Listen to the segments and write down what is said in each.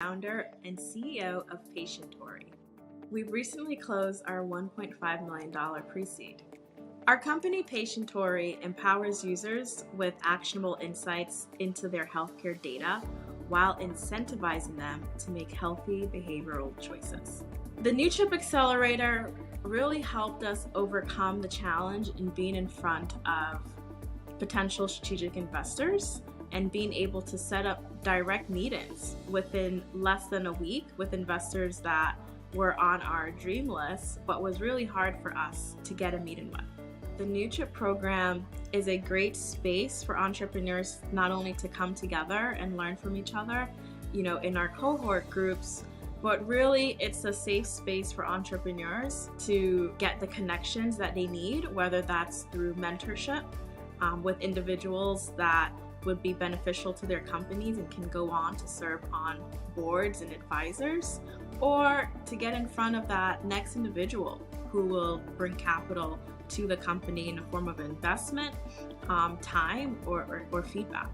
Founder and CEO of Patientory. We've recently closed our $1.5 million pre-seed. Our company, Patientory, empowers users with actionable insights into their healthcare data while incentivizing them to make healthy behavioral choices. The Newchip accelerator really helped us overcome the challenge in being in front of potential strategic investors and being able to set up direct meetings within less than a week with investors that were on our dream list, but was really hard for us to get a meeting with. The Newchip program is a great space for entrepreneurs not only to come together and learn from each other, in our cohort groups, but really it's a safe space for entrepreneurs to get the connections that they need, whether that's through mentorship with individuals that would be beneficial to their companies and can go on to serve on boards and advisors, or to get in front of that next individual who will bring capital to the company in the form of investment, time, or feedback.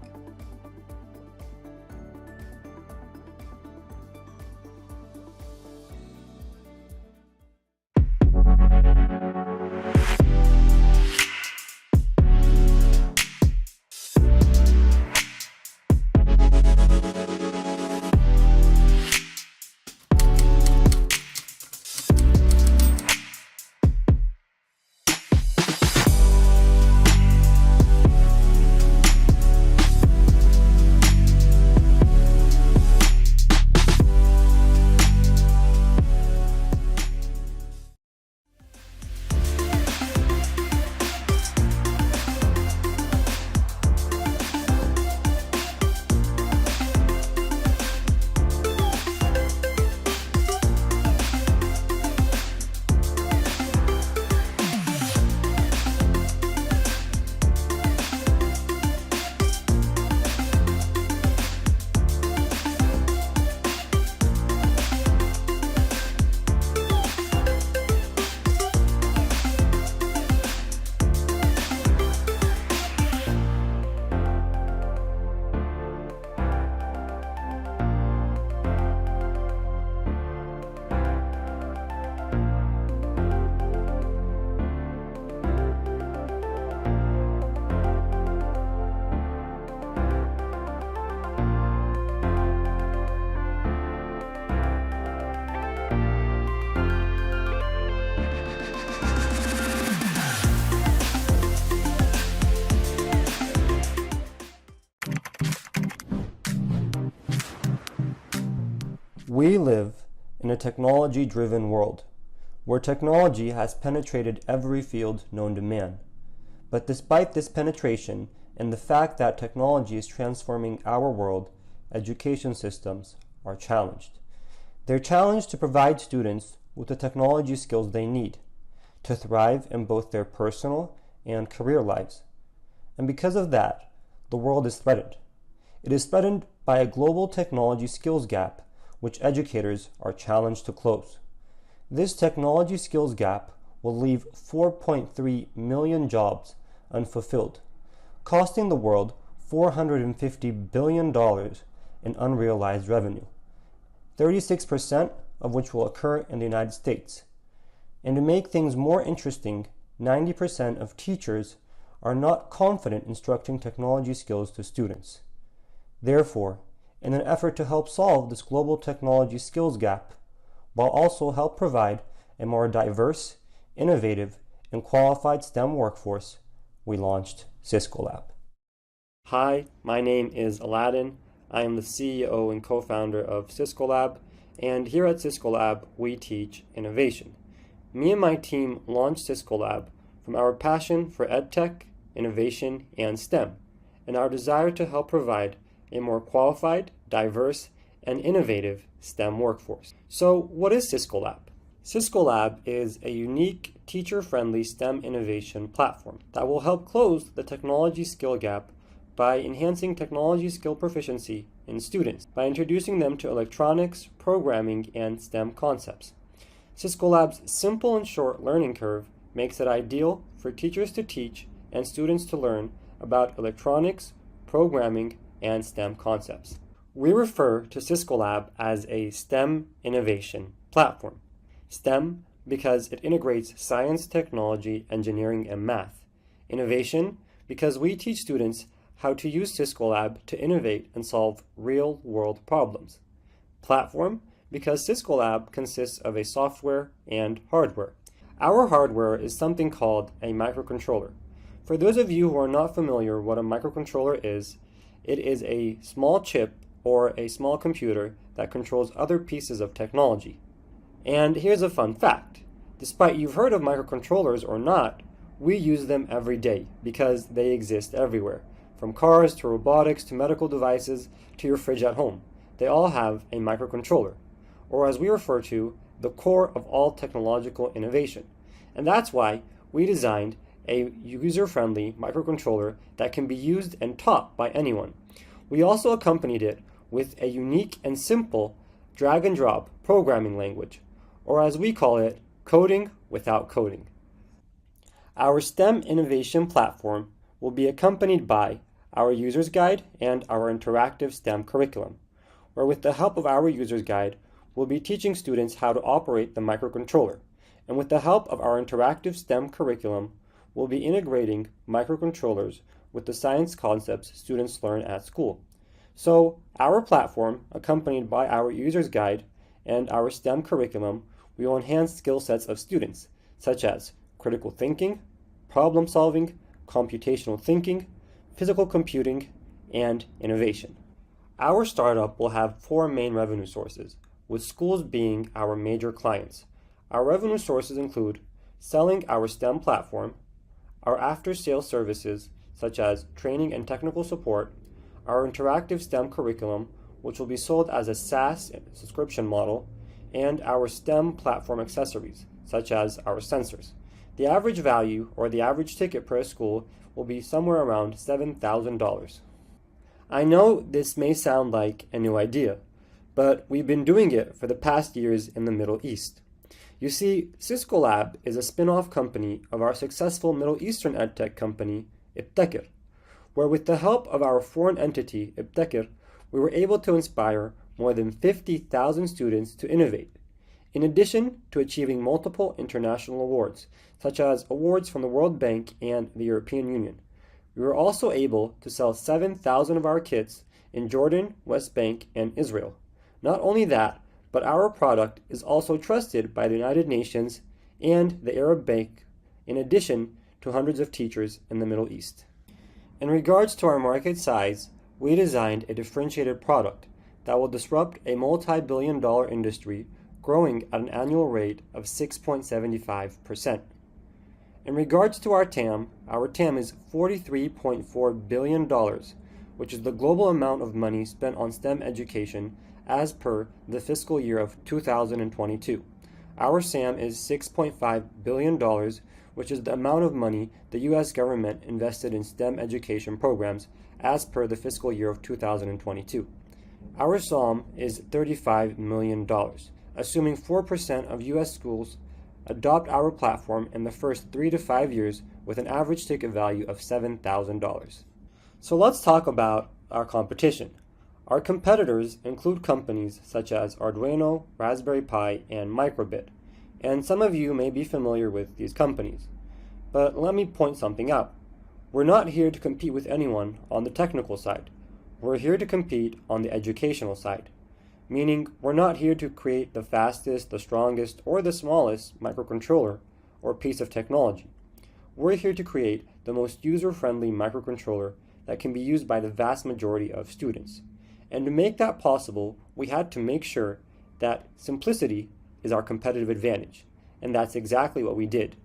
We live in a technology-driven world, where technology has penetrated every field known to man. But despite this penetration and the fact that technology is transforming our world, education systems are challenged. They're challenged to provide students with the technology skills they need to thrive in both their personal and career lives. And because of that, the world is threatened. It is threatened by a global technology skills gap which educators are challenged to close. This technology skills gap will leave 4.3 million jobs unfulfilled, costing the world $450 billion in unrealized revenue, 36% of which will occur in the United States. And to make things more interesting, 90% of teachers are not confident instructing technology skills to students. Therefore, in an effort to help solve this global technology skills gap, while also help provide a more diverse, innovative, and qualified STEM workforce, we launched Cisco Lab. Hi, my name is Aladdin. I am the CEO and co-founder of Cisco Lab, and here at Cisco Lab, we teach innovation. Me and my team launched Cisco Lab from our passion for EdTech, innovation, and STEM, and our desire to help provide a more qualified, diverse, and innovative STEM workforce. So what is Cisco Lab? Cisco Lab is a unique teacher-friendly STEM innovation platform that will help close the technology skill gap by enhancing technology skill proficiency in students by introducing them to electronics, programming, and STEM concepts. Cisco Lab's simple and short learning curve makes it ideal for teachers to teach and students to learn about electronics, programming, and STEM concepts. We refer to Cisco Lab as a STEM innovation platform. STEM because it integrates science, technology, engineering, and math. Innovation because we teach students how to use Cisco Lab to innovate and solve real-world problems. Platform because Cisco Lab consists of a software and hardware. Our hardware is something called a microcontroller. For those of you who are not familiar what a microcontroller is, it is a small chip or a small computer that controls other pieces of technology. And here's a fun fact. Despite you've heard of microcontrollers or not, we use them every day because they exist everywhere. From cars to robotics to medical devices to your fridge at home. They all have a microcontroller, or as we refer to, the core of all technological innovation. And that's why we designed a user-friendly microcontroller that can be used and taught by anyone. We also accompanied it with a unique and simple drag-and-drop programming language, or as we call it, coding without coding. Our STEM innovation platform will be accompanied by our user's guide and our interactive STEM curriculum, where with the help of our user's guide, we'll be teaching students how to operate the microcontroller, and with the help of our interactive STEM curriculum, we'll be integrating microcontrollers with the science concepts students learn at school. So our platform, accompanied by our user's guide and our STEM curriculum, will enhance skill sets of students, such as critical thinking, problem solving, computational thinking, physical computing, and innovation. Our startup will have 4 main revenue sources, with schools being our major clients. Our revenue sources include selling our STEM platform, our after-sales services such as training and technical support, our interactive STEM curriculum, which will be sold as a SaaS subscription model, and our STEM platform accessories, such as our sensors. The average value, or the average ticket per school, will be somewhere around $7,000. I know this may sound like a new idea, but we've been doing it for the past years in the Middle East. You see, Cisco Lab is a spin-off company of our successful Middle Eastern edtech company, Ibtekir, where with the help of our foreign entity, Ibtekir, we were able to inspire more than 50,000 students to innovate, in addition to achieving multiple international awards, such as awards from the World Bank and the European Union. We were also able to sell 7,000 of our kits in Jordan, West Bank, and Israel. Not only that, but our product is also trusted by the United Nations and the Arab Bank, in addition to hundreds of teachers in the Middle East. In regards to our market size, we designed a differentiated product that will disrupt a multi-billion-dollar industry growing at an annual rate of 6.75%. In regards to our TAM is $43.4 billion, which is the global amount of money spent on STEM education as per the fiscal year of 2022. Our SAM is $6.5 billion, which is the amount of money the U.S. government invested in STEM education programs as per the fiscal year of 2022. Our SOM is $35 million, assuming 4% of U.S. schools adopt our platform in the first 3 to 5 years with an average ticket value of $7,000. So let's talk about our competition. Our competitors include companies such as Arduino, Raspberry Pi, and Microbit, and some of you may be familiar with these companies. But let me point something out. We're not here to compete with anyone on the technical side. We're here to compete on the educational side. Meaning, we're not here to create the fastest, the strongest, or the smallest microcontroller or piece of technology. We're here to create the most user-friendly microcontroller that can be used by the vast majority of students. And to make that possible, we had to make sure that simplicity is our competitive advantage. And that's exactly what we did.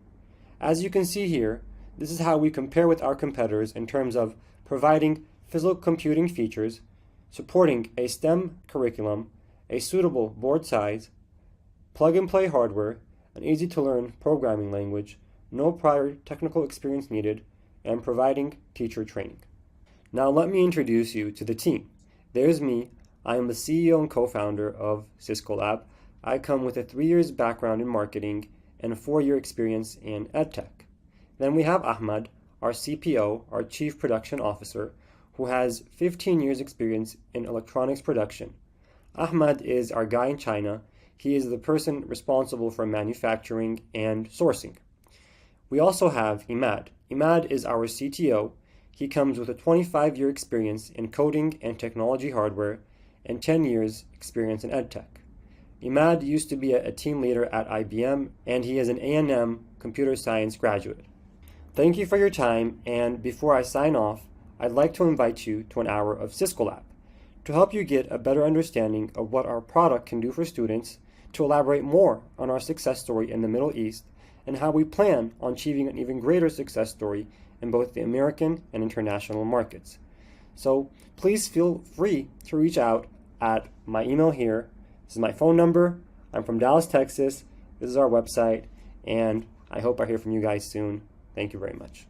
As you can see here, this is how we compare with our competitors in terms of providing physical computing features, supporting a STEM curriculum, a suitable board size, plug-and-play hardware, an easy-to-learn programming language, no prior technical experience needed, and providing teacher training. Now let me introduce you to the team. There's me. I am the CEO and co-founder of Cisco Lab. I come with a 3 years background in marketing and a 4-year experience in EdTech. Then we have Ahmad, our CPO, our Chief Production Officer, who has 15 years experience in electronics production. Ahmad is our guy in China. He is the person responsible for manufacturing and sourcing. We also have Imad. Imad is our CTO. He comes with a 25-year experience in coding and technology hardware and 10 years experience in EdTech. Imad used to be a team leader at IBM, and he is an A&M computer science graduate. Thank you for your time, and before I sign off, I'd like to invite you to an hour of Cisco Lab to help you get a better understanding of what our product can do for students, to elaborate more on our success story in the Middle East, and how we plan on achieving an even greater success story in both the American and international markets. So please feel free to reach out at my email here. This is my phone number. I'm from Dallas, Texas. This is our website, and I hope I hear from you guys soon. Thank you very much.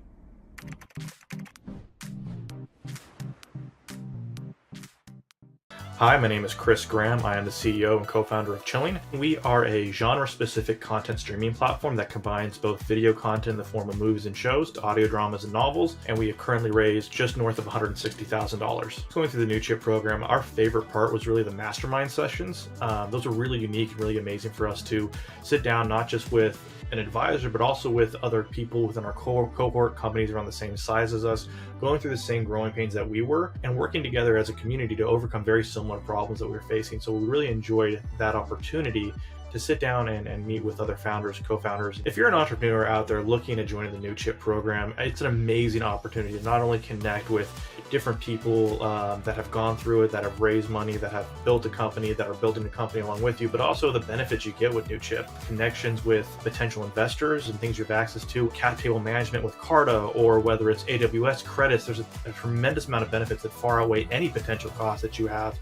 Hi, my name is Chris Graham. I am the CEO and co-founder of Chilling. We are a genre-specific content streaming platform that combines both video content in the form of movies and shows to audio dramas and novels, and we have currently raised just north of $160,000. Going through the Newchip program, our favorite part was really the mastermind sessions. Those were really unique and really amazing for us to sit down not just with an advisor, but also with other people within our cohort, companies around the same size as us, going through the same growing pains that we were, and working together as a community to overcome very similar problems that we were facing. So we really enjoyed that opportunity to sit down and meet with other founders, co-founders. If you're an entrepreneur out there looking at joining the Newchip program, it's an amazing opportunity to not only connect with different people that have gone through it, that have raised money, that have built a company, that are building a company along with you, but also the benefits you get with Newchip, connections with potential investors and things you have access to, cap table management with Carta, or whether it's AWS credits. There's a tremendous amount of benefits that far outweigh any potential cost that you have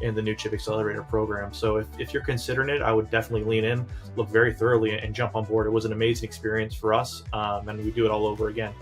in the Newchip Accelerator program. So if you're considering it, I would definitely lean in, look very thoroughly, and jump on board. It was an amazing experience for us, and we do it all over again.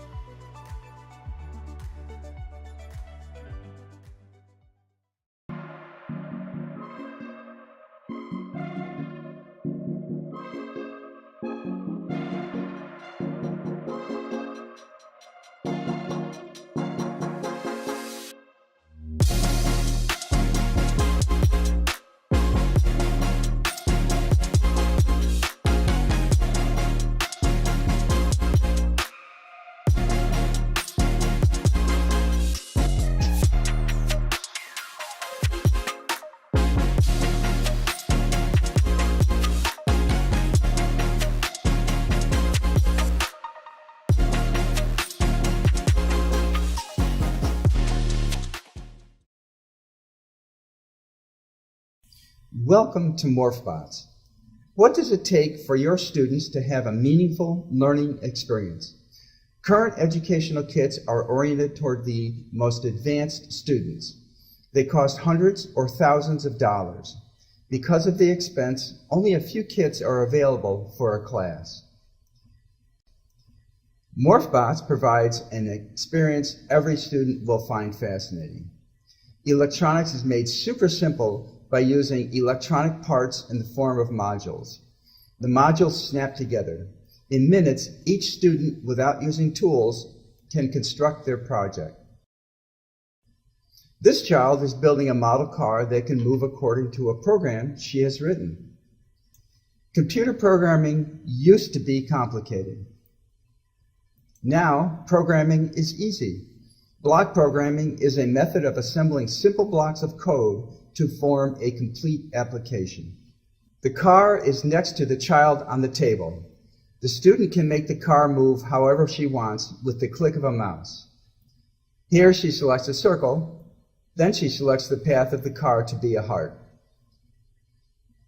Welcome to MorphBots. What does it take for your students to have a meaningful learning experience? Current educational kits are oriented toward the most advanced students. They cost hundreds or thousands of dollars. Because of the expense, only a few kits are available for a class. MorphBots provides an experience every student will find fascinating. Electronics is made super simple by using electronic parts in the form of modules. The modules snap together. In minutes, each student, without using tools, can construct their project. This child is building a model car that can move according to a program she has written. Computer programming used to be complicated. Now, programming is easy. Block programming is a method of assembling simple blocks of code to form a complete application. The car is next to the child on the table. The student can make the car move however she wants with the click of a mouse. Here she selects a circle, then she selects the path of the car to be a heart.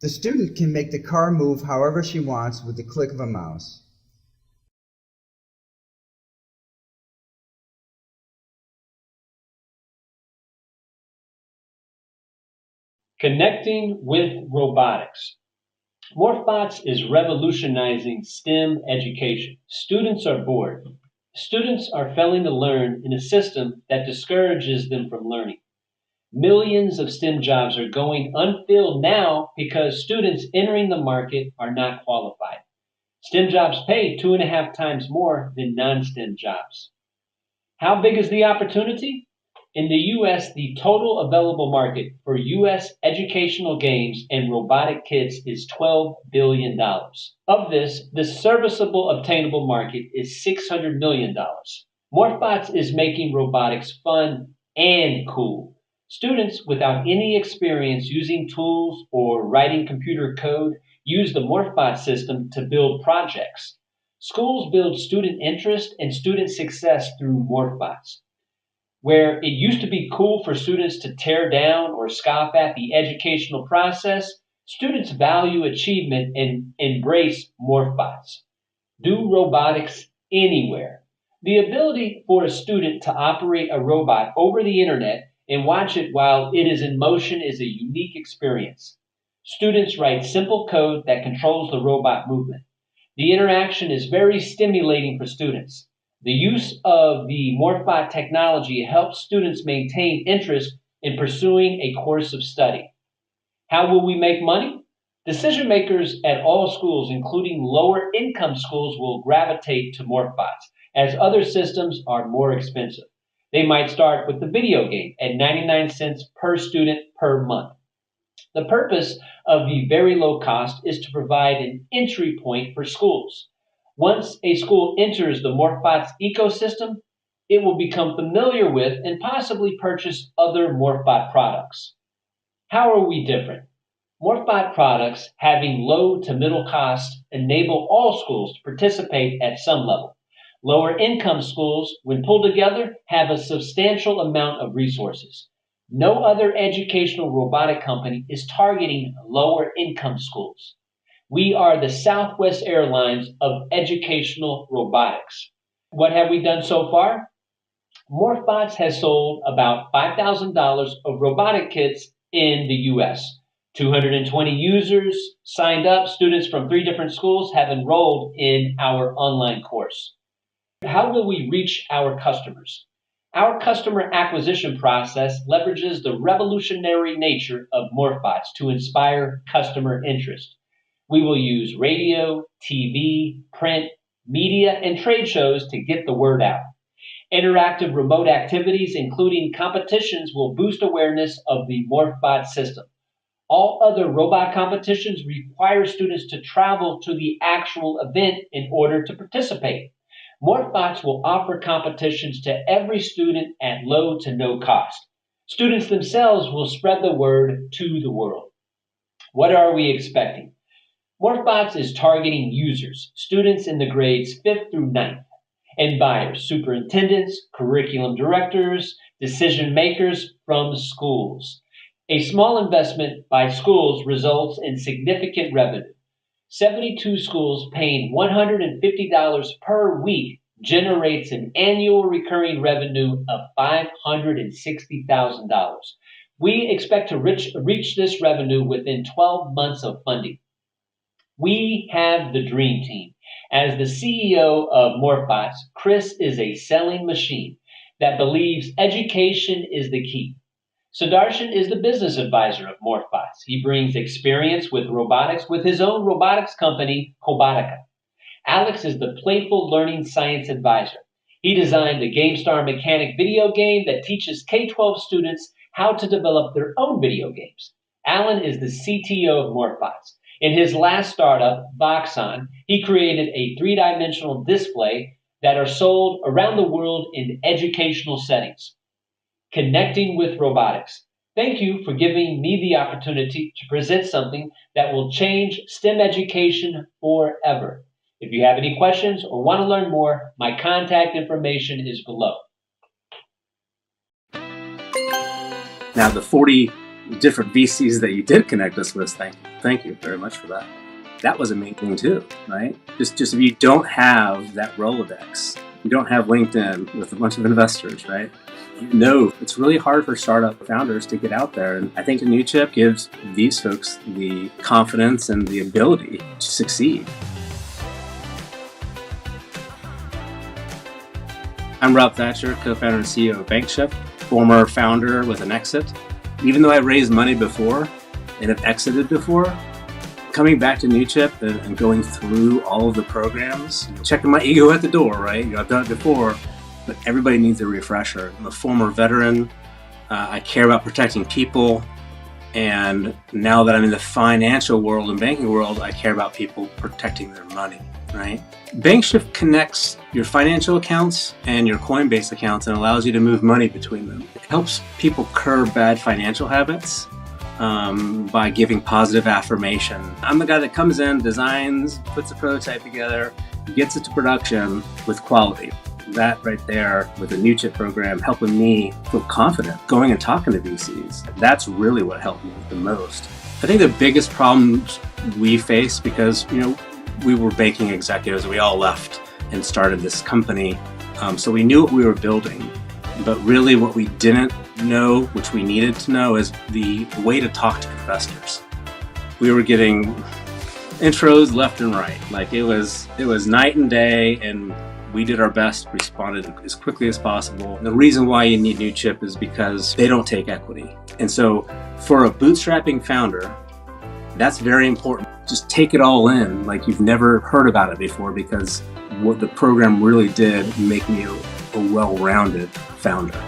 The student can make the car move however she wants with the click of a mouse. Connecting with robotics. MorphBots is revolutionizing STEM education. Students are bored. Students are failing to learn in a system that discourages them from learning. Millions of STEM jobs are going unfilled now because students entering the market are not qualified. STEM jobs pay 2.5 times more than non-STEM jobs. How big is the opportunity? In the U.S., the total available market for U.S. educational games and robotic kits is $12 billion. Of this, the serviceable obtainable market is $600 million. Morphbots is making robotics fun and cool. Students without any experience using tools or writing computer code use the Morphbot system to build projects. Schools build student interest and student success through Morphbots. Where it used to be cool for students to tear down or scoff at the educational process, students value achievement and embrace Morphbots. Do robotics anywhere. The ability for a student to operate a robot over the internet and watch it while it is in motion is a unique experience. Students write simple code that controls the robot movement. The interaction is very stimulating for students. The use of the Morphbot technology helps students maintain interest in pursuing a course of study. How will we make money? Decision makers at all schools, including lower income schools, will gravitate to Morphbots, as other systems are more expensive. They might start with the video game at 99 cents per student per month. The purpose of the very low cost is to provide an entry point for schools. Once a school enters the Morphbots ecosystem, it will become familiar with and possibly purchase other Morphbot products. How are we different? Morphbot products having low to middle costs enable all schools to participate at some level. Lower income schools, when pulled together, have a substantial amount of resources. No other educational robotic company is targeting lower income schools. We are the Southwest Airlines of educational robotics. What have we done so far? Morphbots has sold about $5,000 of robotic kits in the U.S. 220 users signed up. Students from 3 different schools have enrolled in our online course. How will we reach our customers? Our customer acquisition process leverages the revolutionary nature of Morphbots to inspire customer interest. We will use radio, TV, print, media, and trade shows to get the word out. Interactive remote activities, including competitions, will boost awareness of the Morphbot system. All other robot competitions require students to travel to the actual event in order to participate. Morphbots will offer competitions to every student at low to no cost. Students themselves will spread the word to the world. What are we expecting? Morphbots is targeting users, students in the grades 5th through 9th, and buyers, superintendents, curriculum directors, decision makers from schools. A small investment by schools results in significant revenue. 72 schools paying $150 per week generates an annual recurring revenue of $560,000. We expect to reach this revenue within 12 months of funding. We have the dream team. As the CEO of Morphbots, Chris is a selling machine that believes education is the key. Sudarshan is the business advisor of Morphbots. He brings experience with robotics with his own robotics company, Cobotica. Alex is the playful learning science advisor. He designed the GameStar Mechanic video game that teaches K-12 students how to develop their own video games. Alan is the CTO of Morphbots. In his last startup, Voxon, he created a 3-dimensional display that are sold around the world in educational settings. Connecting with robotics. Thank you for giving me the opportunity to present something that will change STEM education forever. If you have any questions or want to learn more, my contact information is below. Now, the 40 different VCs that you did connect us with, thank you very much for that. That was amazing too, right? Just if you don't have that Rolodex, you don't have LinkedIn with a bunch of investors, right? You know, it's really hard for startup founders to get out there. And I think Newchip gives these folks the confidence and the ability to succeed. I'm Rob Thatcher, co-founder and CEO of BankShift, former founder with an exit. Even though I raised money before and have exited before, coming back to Newchip and going through all of the programs, checking my ego at the door, right? I've done it before. but everybody needs a refresher. I'm a former veteran. I care about protecting people. And now that I'm in the financial world and banking world, I care about people protecting their money, right? BankShift connects your financial accounts and your Coinbase accounts and allows you to move money between them. It helps people curb bad financial habits by giving positive affirmation. I'm the guy that comes in, designs, puts a prototype together, gets it to production with quality. That right there with the Newchip program helping me feel confident going and talking to VCs. That's really what helped me the most. I think the biggest problems we face, because we were banking executives, we all left and started this company, so we knew what we were building, but really what we didn't know, which we needed to know, is the way to talk to investors. We were getting intros left and right, like it was night and day, and we did our best, responded as quickly as possible. And the reason why you need Newchip is because they don't take equity. And so for a bootstrapping founder, that's very important. Just take it all in like you've never heard about it before, because what the program really did make me a well-rounded founder.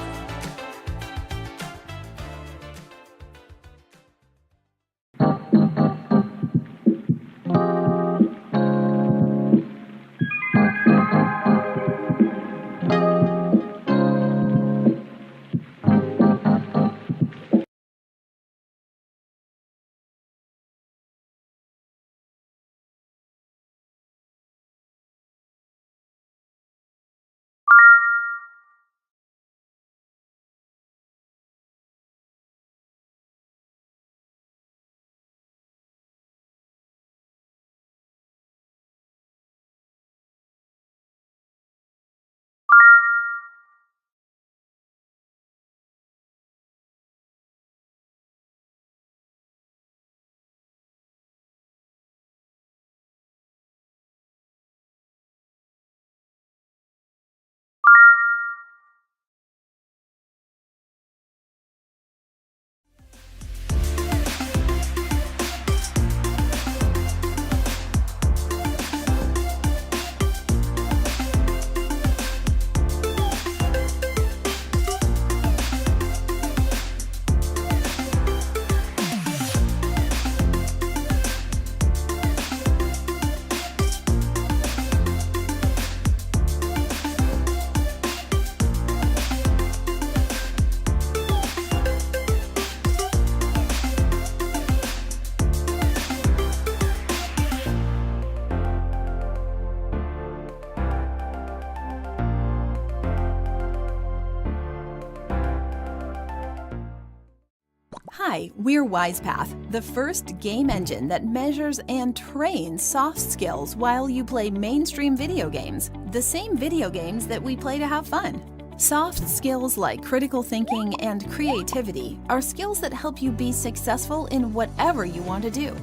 Hi, we're WisePath, the first game engine that measures and trains soft skills while you play mainstream video games, the same video games that we play to have fun. Soft skills like critical thinking and creativity are skills that help you be successful in whatever you want to do.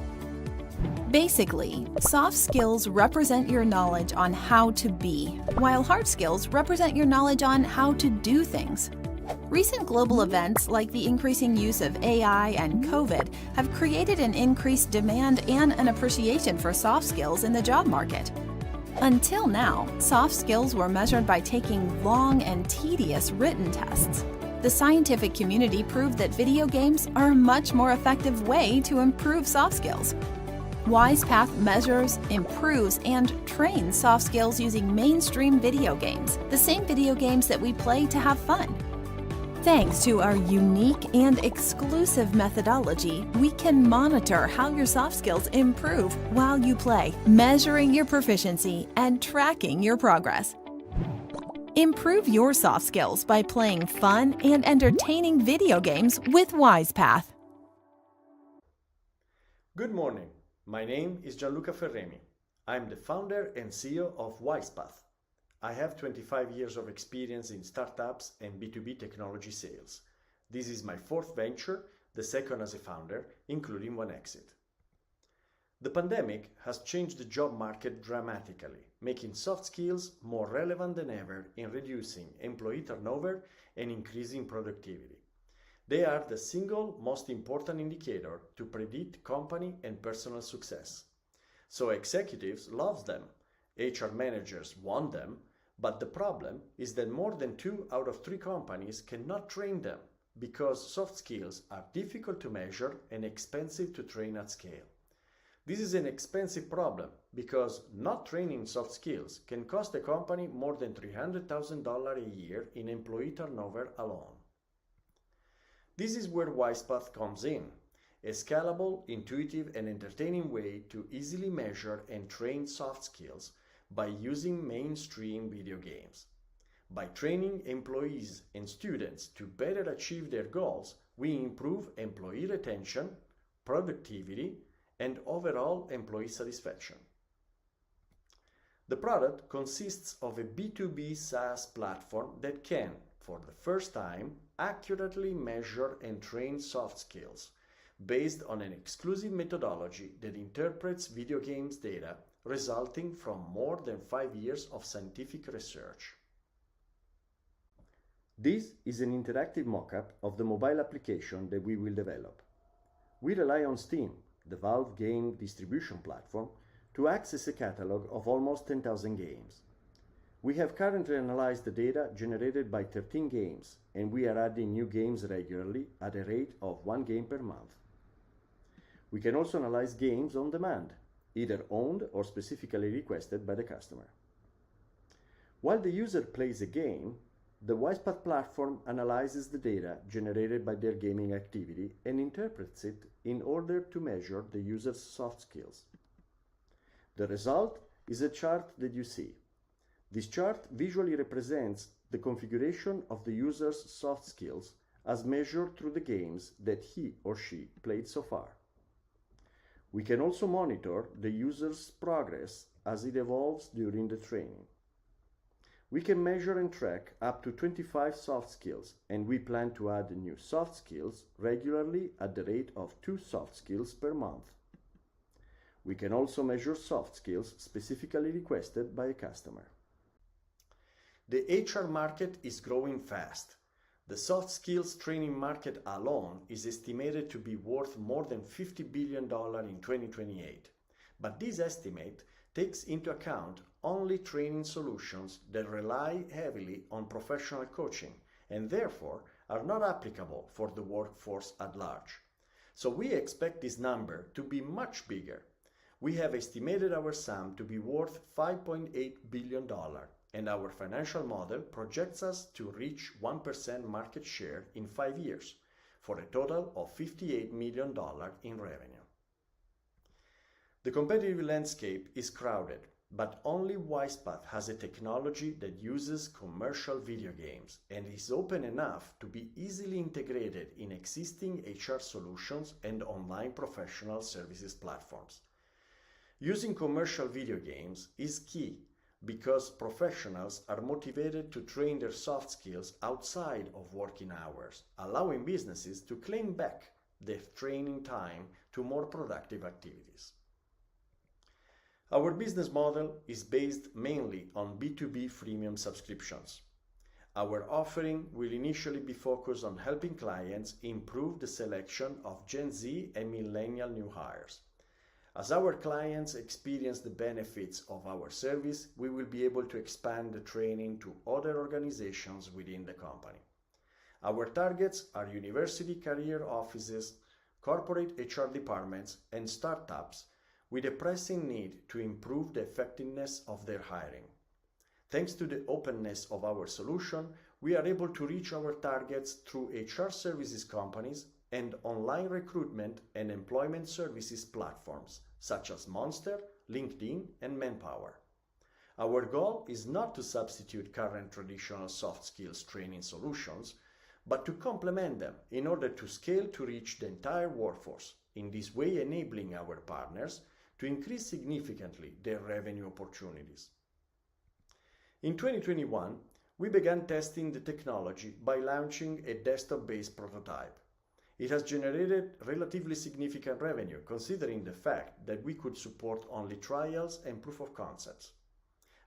Basically, soft skills represent your knowledge on how to be, while hard skills represent your knowledge on how to do things. Recent global events like the increasing use of AI and COVID have created an increased demand and an appreciation for soft skills in the job market. Until now, soft skills were measured by taking long and tedious written tests. The scientific community proved that video games are a much more effective way to improve soft skills. WisePath measures, improves, and trains soft skills using mainstream video games, the same video games that we play to have fun. Thanks to our unique and exclusive methodology, we can monitor how your soft skills improve while you play, measuring your proficiency and tracking your progress. Improve your soft skills by playing fun and entertaining video games with WisePath. Good morning. My name is Gianluca Ferreni. I'm the founder and CEO of WisePath. I have 25 years of experience in startups and B2B technology sales. This is my fourth venture, the second as a founder, including one exit. The pandemic has changed the job market dramatically, making soft skills more relevant than ever in reducing employee turnover and increasing productivity. They are the single most important indicator to predict company and personal success. So executives love them, HR managers want them, But the problem is that more than 2 out of 3 companies cannot train them because soft skills are difficult to measure and expensive to train at scale. This is an expensive problem because not training soft skills can cost a company more than $300,000 a year in employee turnover alone. This is where WisePath comes in, a scalable, intuitive, and entertaining way to easily measure and train soft skills by using mainstream video games. By training employees and students to better achieve their goals, we improve employee retention, productivity, and overall employee satisfaction. The product consists of a B2B SaaS platform that can, for the first time, accurately measure and train soft skills based on an exclusive methodology that interprets video games data resulting from more than 5 years of scientific research. This is an interactive mock-up of the mobile application that we will develop. We rely on Steam, the Valve game distribution platform, to access a catalog of almost 10,000 games. We have currently analyzed the data generated by 13 games, and we are adding new games regularly at a rate of 1 game per month. We can also analyze games on demand, either owned or specifically requested by the customer. While the user plays a game, the WisePath platform analyzes the data generated by their gaming activity and interprets it in order to measure the user's soft skills. The result is a chart that you see. This chart visually represents the configuration of the user's soft skills as measured through the games that he or she played so far. We can also monitor the user's progress as it evolves during the training. We can measure and track up to 25 soft skills, and we plan to add new soft skills regularly at the rate of 2 soft skills per month. We can also measure soft skills specifically requested by a customer. The HR market is growing fast. The soft skills training market alone is estimated to be worth more than $50 billion in 2028. But this estimate takes into account only training solutions that rely heavily on professional coaching and therefore are not applicable for the workforce at large. So we expect this number to be much bigger. We have estimated our SAM to be worth $5.8 billion, and our financial model projects us to reach 1% market share in 5 years, for a total of $58 million in revenue. The competitive landscape is crowded, but only WisePath has a technology that uses commercial video games and is open enough to be easily integrated in existing HR solutions and online professional services platforms. Using commercial video games is key because professionals are motivated to train their soft skills outside of working hours, allowing businesses to claim back their training time to more productive activities. Our business model is based mainly on B2B freemium subscriptions. Our offering will initially be focused on helping clients improve the selection of Gen Z and millennial new hires. As our clients experience the benefits of our service, we will be able to expand the training to other organizations within the company. Our targets are university career offices, corporate HR departments, and startups with a pressing need to improve the effectiveness of their hiring. Thanks to the openness of our solution, we are able to reach our targets through HR services companies and online recruitment and employment services platforms such as Monster, LinkedIn, and Manpower. Our goal is not to substitute current traditional soft skills training solutions, but to complement them in order to scale to reach the entire workforce, in this way enabling our partners to increase significantly their revenue opportunities. In 2021, we began testing the technology by launching a desktop-based prototype. It has generated relatively significant revenue, considering the fact that we could support only trials and proof of concepts.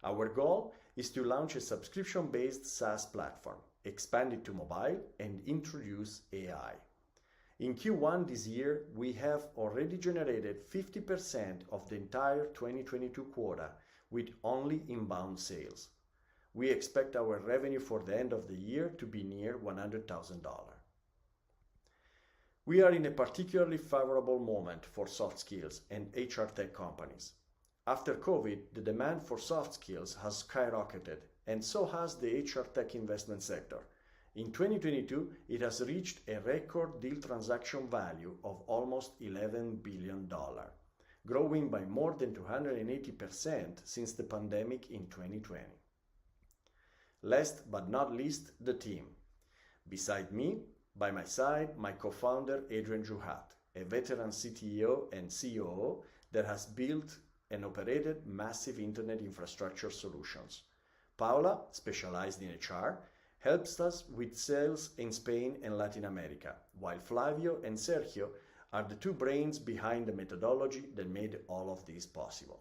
Our goal is to launch a subscription-based SaaS platform, expand it to mobile, and introduce AI. In Q1 this year, we have already generated 50% of the entire 2022 quota with only inbound sales. We expect our revenue for the end of the year to be near $100,000. We are in a particularly favorable moment for soft skills and HR tech companies. After COVID, the demand for soft skills has skyrocketed, and so has the HR tech investment sector. In 2022, it has reached a record deal transaction value of almost $11 billion, growing by more than 280% since the pandemic in 2020. Last but not least, the team. Beside me, by my side, my co-founder Adrian Juhat, a veteran CTO and COO that has built and operated massive internet infrastructure solutions. Paula, specialized in HR, helps us with sales in Spain and Latin America, while Flavio and Sergio are the two brains behind the methodology that made all of this possible.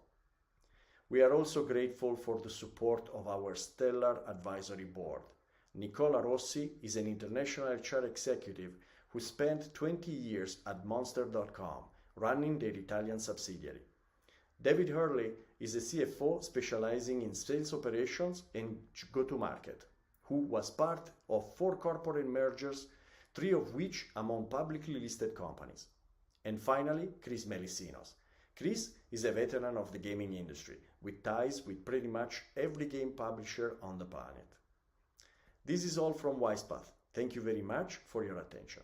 We are also grateful for the support of our stellar advisory board. Nicola Rossi is an international HR executive who spent 20 years at Monster.com, running their Italian subsidiary. David Hurley is a CFO specializing in sales operations and go-to-market, who was part of 4 corporate mergers, 3 of which among publicly listed companies. And finally, Chris Melisinos. Chris is a veteran of the gaming industry, with ties with pretty much every game publisher on the planet. This is all from WisePath. Thank you very much for your attention.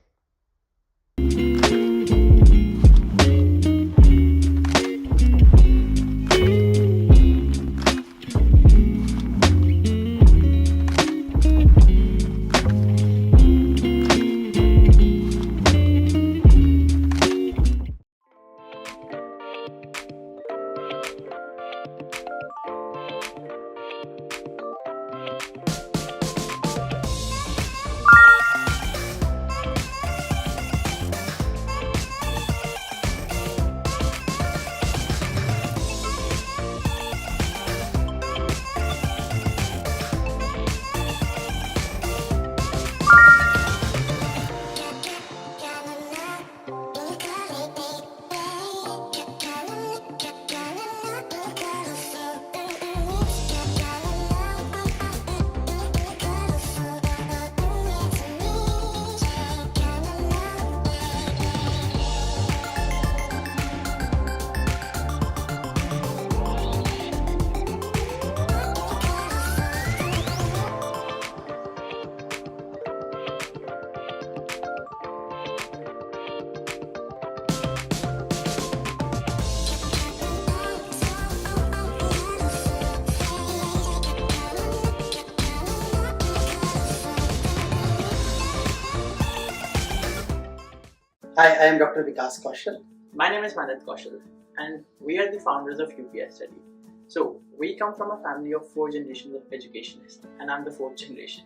Hi, I am Dr. Vikas Kaushal. My name is Manit Kaushal, and we are the founders of UPI Study. So, we come from a family of 4 generations of educationists, and I'm the 4th generation.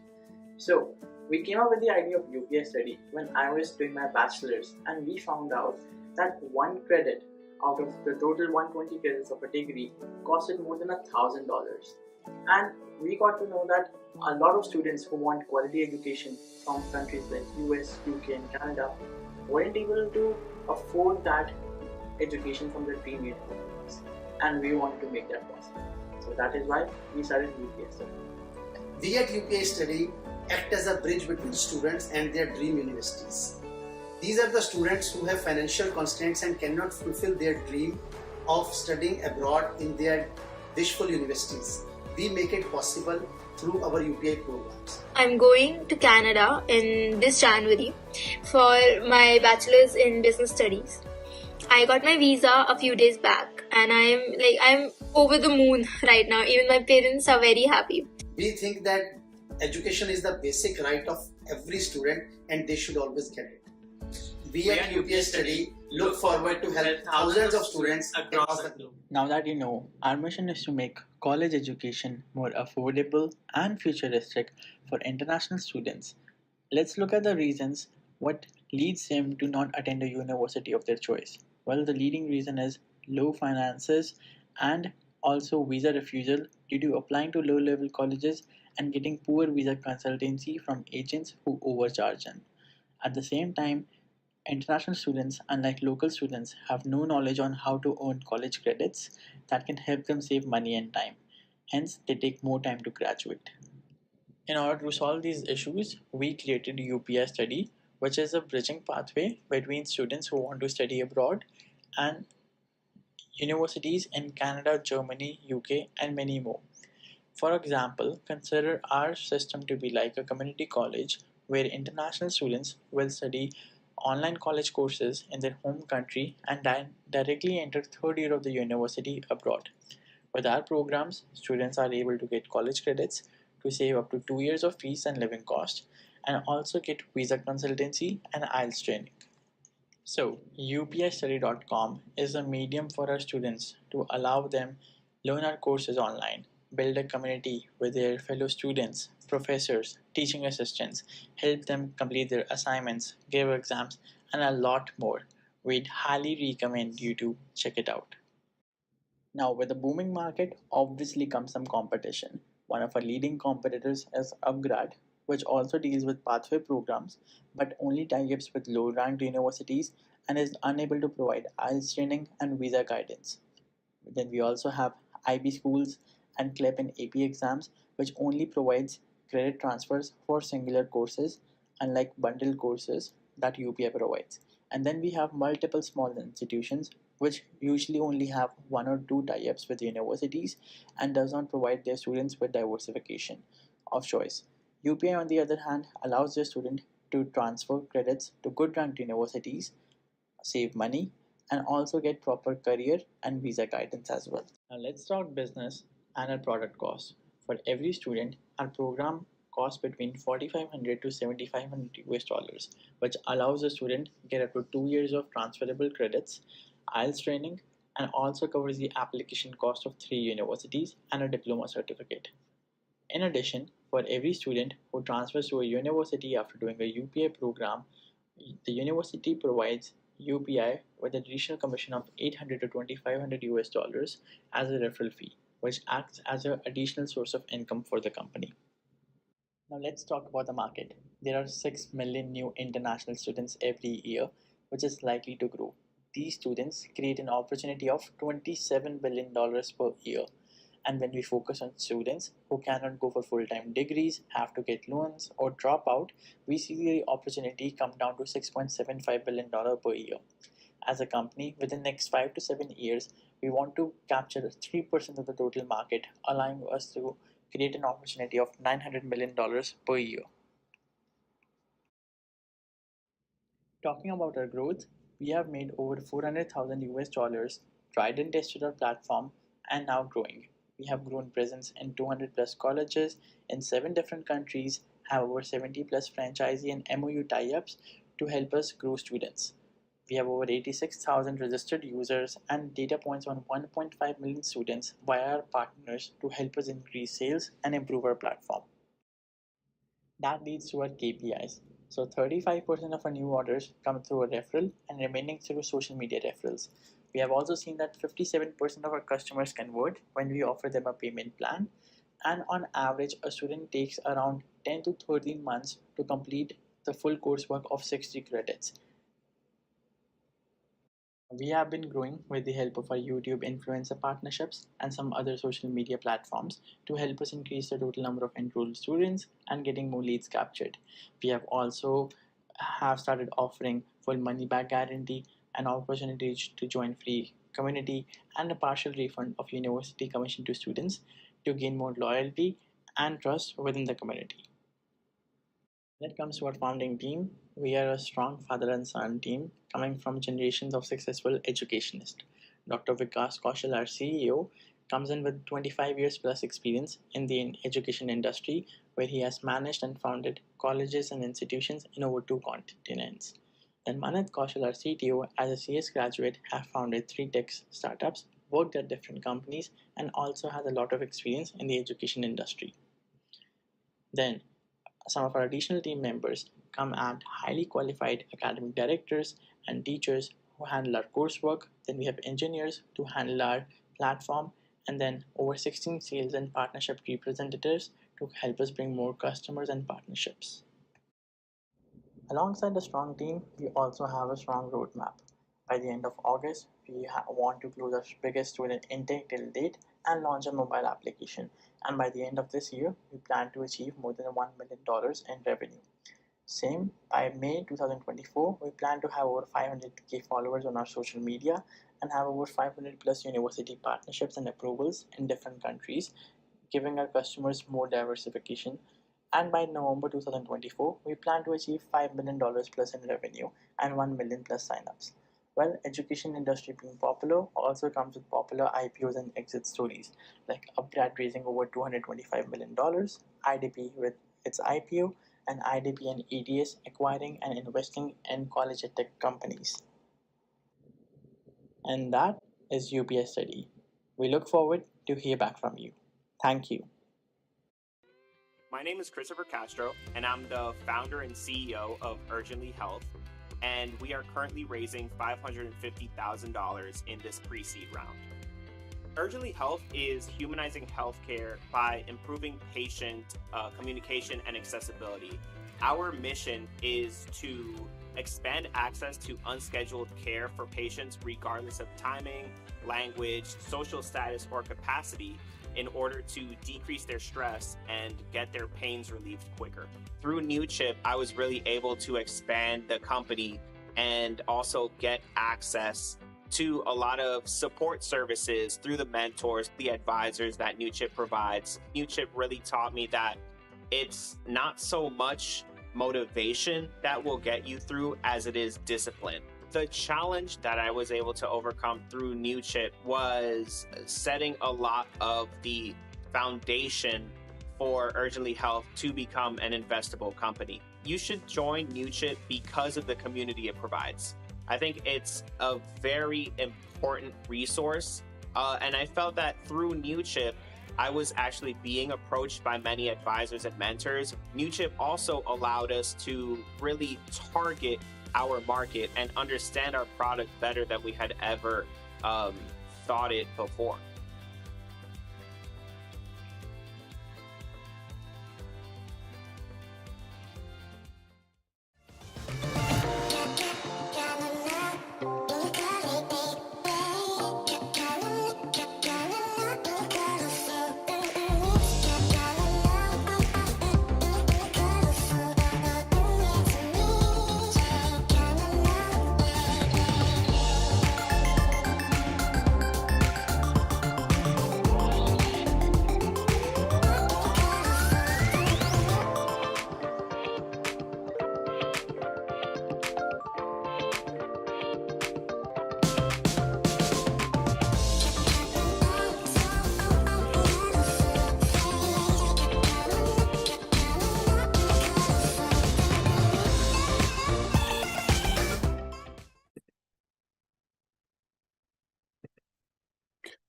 So, we came up with the idea of UPI Study when I was doing my bachelor's, and we found out that 1 credit out of the total 120 credits of a degree costed more than $1,000. And we got to know that a lot of students who want quality education from countries like US, UK, and Canada weren't able to afford that education from their dream universities, and we wanted to make that possible. So that is why we started UPI Study. We at UPI Study act as a bridge between students and their dream universities. These are the students who have financial constraints and cannot fulfill their dream of studying abroad in their wishful universities. We make it possible through our UPI programs. I'm going to Canada in this January for my bachelor's in business studies. I got my visa a few days back and I'm over the moon right now. Even my parents are very happy. We think that education is the basic right of every student and they should always get it. We at UPI Study look forward to help thousands of students across the globe. Now that you know, our mission is to make college education more affordable and futuristic for international students. Let's look at the reasons what leads them to not attend a university of their choice. Well, the leading reason is low finances and also visa refusal due to applying to low-level colleges and getting poor visa consultancy from agents who overcharge them. At the same time, international students, unlike local students, have no knowledge on how to earn college credits that can help them save money and time. Hence, they take more time to graduate. In order to solve these issues, we created UPI Study, which is a bridging pathway between students who want to study abroad and universities in Canada, Germany, UK, and many more. For example, consider our system to be like a community college where international students will study online college courses in their home country and then directly enter third year of the university abroad. With our programs, students are able to get college credits to save up to 2 years of fees and living cost, and also get visa consultancy and IELTS training. So, UPIstudy.com is a medium for our students to allow them learn our courses online, build a community with their fellow students, professors, teaching assistants, help them complete their assignments, give exams, and a lot more. We'd highly recommend you to check it out. Now, with the booming market, obviously comes some competition. One of our leading competitors is Upgrad, which also deals with pathway programs but only tie-ups with low-ranked universities and is unable to provide IELTS training and visa guidance. Then we also have IB schools and CLEP and AP exams, which only provides credit transfers for singular courses, unlike bundle courses that UPI provides. And then we have multiple small institutions which usually only have one or two tie-ups with universities and does not provide their students with diversification of choice. UPI, on the other hand, allows their student to transfer credits to good ranked universities, save money, and also get proper career and visa guidance as well. Now let's talk business and our product cost. For every student, our program costs between 4,500 to 7,500 US dollars, which allows a student get up to 2 years of transferable credits, IELTS training, and also covers the application cost of 3 universities and a diploma certificate. In addition, for every student who transfers to a university after doing a UPI program, the university provides UPI with an additional commission of 800 to 2,500 US dollars as a referral fee, which acts as an additional source of income for the company. Now let's talk about the market. There are 6 million new international students every year, which is likely to grow. These students create an opportunity of $27 billion per year. And when we focus on students who cannot go for full-time degrees, have to get loans, or drop out, we see the opportunity come down to $6.75 billion per year. As a company, within the next 5 to 7 years, we want to capture 3% of the total market, allowing us to create an opportunity of $900 million per year. Talking about our growth, we have made over 400,000 US dollars, tried and tested our platform, and now growing. We have grown presence in 200 plus colleges in 7 different countries, have over 70 plus franchisee and MOU tie-ups to help us grow students. We have over 86,000 registered users and data points on 1.5 million students via our partners to help us increase sales and improve our platform. That leads to our KPIs. So 35% of our new orders come through a referral and remaining through social media referrals. We have also seen that 57% of our customers convert when we offer them a payment plan, and on average a student takes around 10 to 13 months to complete the full coursework of 60 credits. We have been growing with the help of our YouTube influencer partnerships and some other social media platforms to help us increase the total number of enrolled students and getting more leads captured. We have also started offering full money back guarantee, an opportunity to join free community, and a partial refund of university commission to students to gain more loyalty and trust within the community. When it comes to our founding team, we are a strong father and son team coming from generations of successful educationists. Dr. Vikas Kaushal, our CEO, comes in with 25 years plus experience in the education industry, where he has managed and founded colleges and institutions in over 2 continents. Then Manat Kaushal, our CTO, as a CS graduate, have founded 3 tech startups, worked at different companies, and also has a lot of experience in the education industry. Then some of our additional team members come at highly qualified academic directors and teachers who handle our coursework. Then we have engineers to handle our platform, and then over 16 sales and partnership representatives to help us bring more customers and partnerships. Alongside a strong team, we also have a strong roadmap. by the end of August, we want to close our biggest student intake till date and launch a mobile application. And by the end of this year, we plan to achieve more than $1 million in revenue. Same, by May 2024, we plan to have over 500k followers on our social media and have over 500 plus university partnerships and approvals in different countries, giving our customers more diversification. And by November 2024, we plan to achieve $5 million plus in revenue and 1 million plus signups. Well, education industry being popular also comes with popular IPOs and exit stories, like Upgrad raising over $225 million, IDP with its IPO, and IDP and EDS acquiring and investing in college tech companies. And that is UPS Study. We look forward to hear back from you. Thank you. My name is Christopher Castro, and I'm the founder and CEO of Urgently Health, and we are currently raising $550,000 in this pre-seed round. Urgently Health is humanizing healthcare by improving patient communication and accessibility. Our mission is to expand access to unscheduled care for patients regardless of timing, language, social status, or capacity in order to decrease their stress and get their pains relieved quicker. Through Newchip, I was really able to expand the company and also get access to a lot of support services through the mentors, the advisors that Newchip provides. Newchip really taught me that it's not so much motivation that will get you through as it is discipline. The challenge that I was able to overcome through Newchip was setting a lot of the foundation for Urgently Health to become an investable company. You should join Newchip because of the community it provides. I think it's a very important resource, and I felt that through Newchip, I was actually being approached by many advisors and mentors. Newchip also allowed us to really target our market and understand our product better than we had ever thought it before.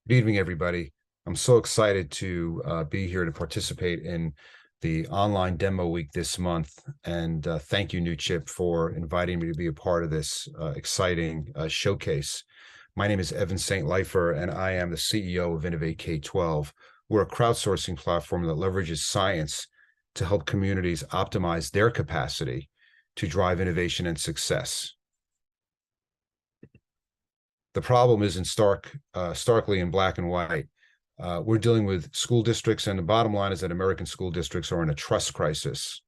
Good evening, everybody. I'm so excited to be here to participate in the online demo week this month. And thank you, Newchip, for inviting me to be a part of this exciting showcase. My name is Evan St. Leifer, and I am the CEO of Innovate K-12. We're a crowdsourcing platform that leverages science to help communities optimize their capacity to drive innovation and success. The problem isn't starkly in black and white. We're dealing with school districts, and the bottom line is that American school districts are in a trust crisis.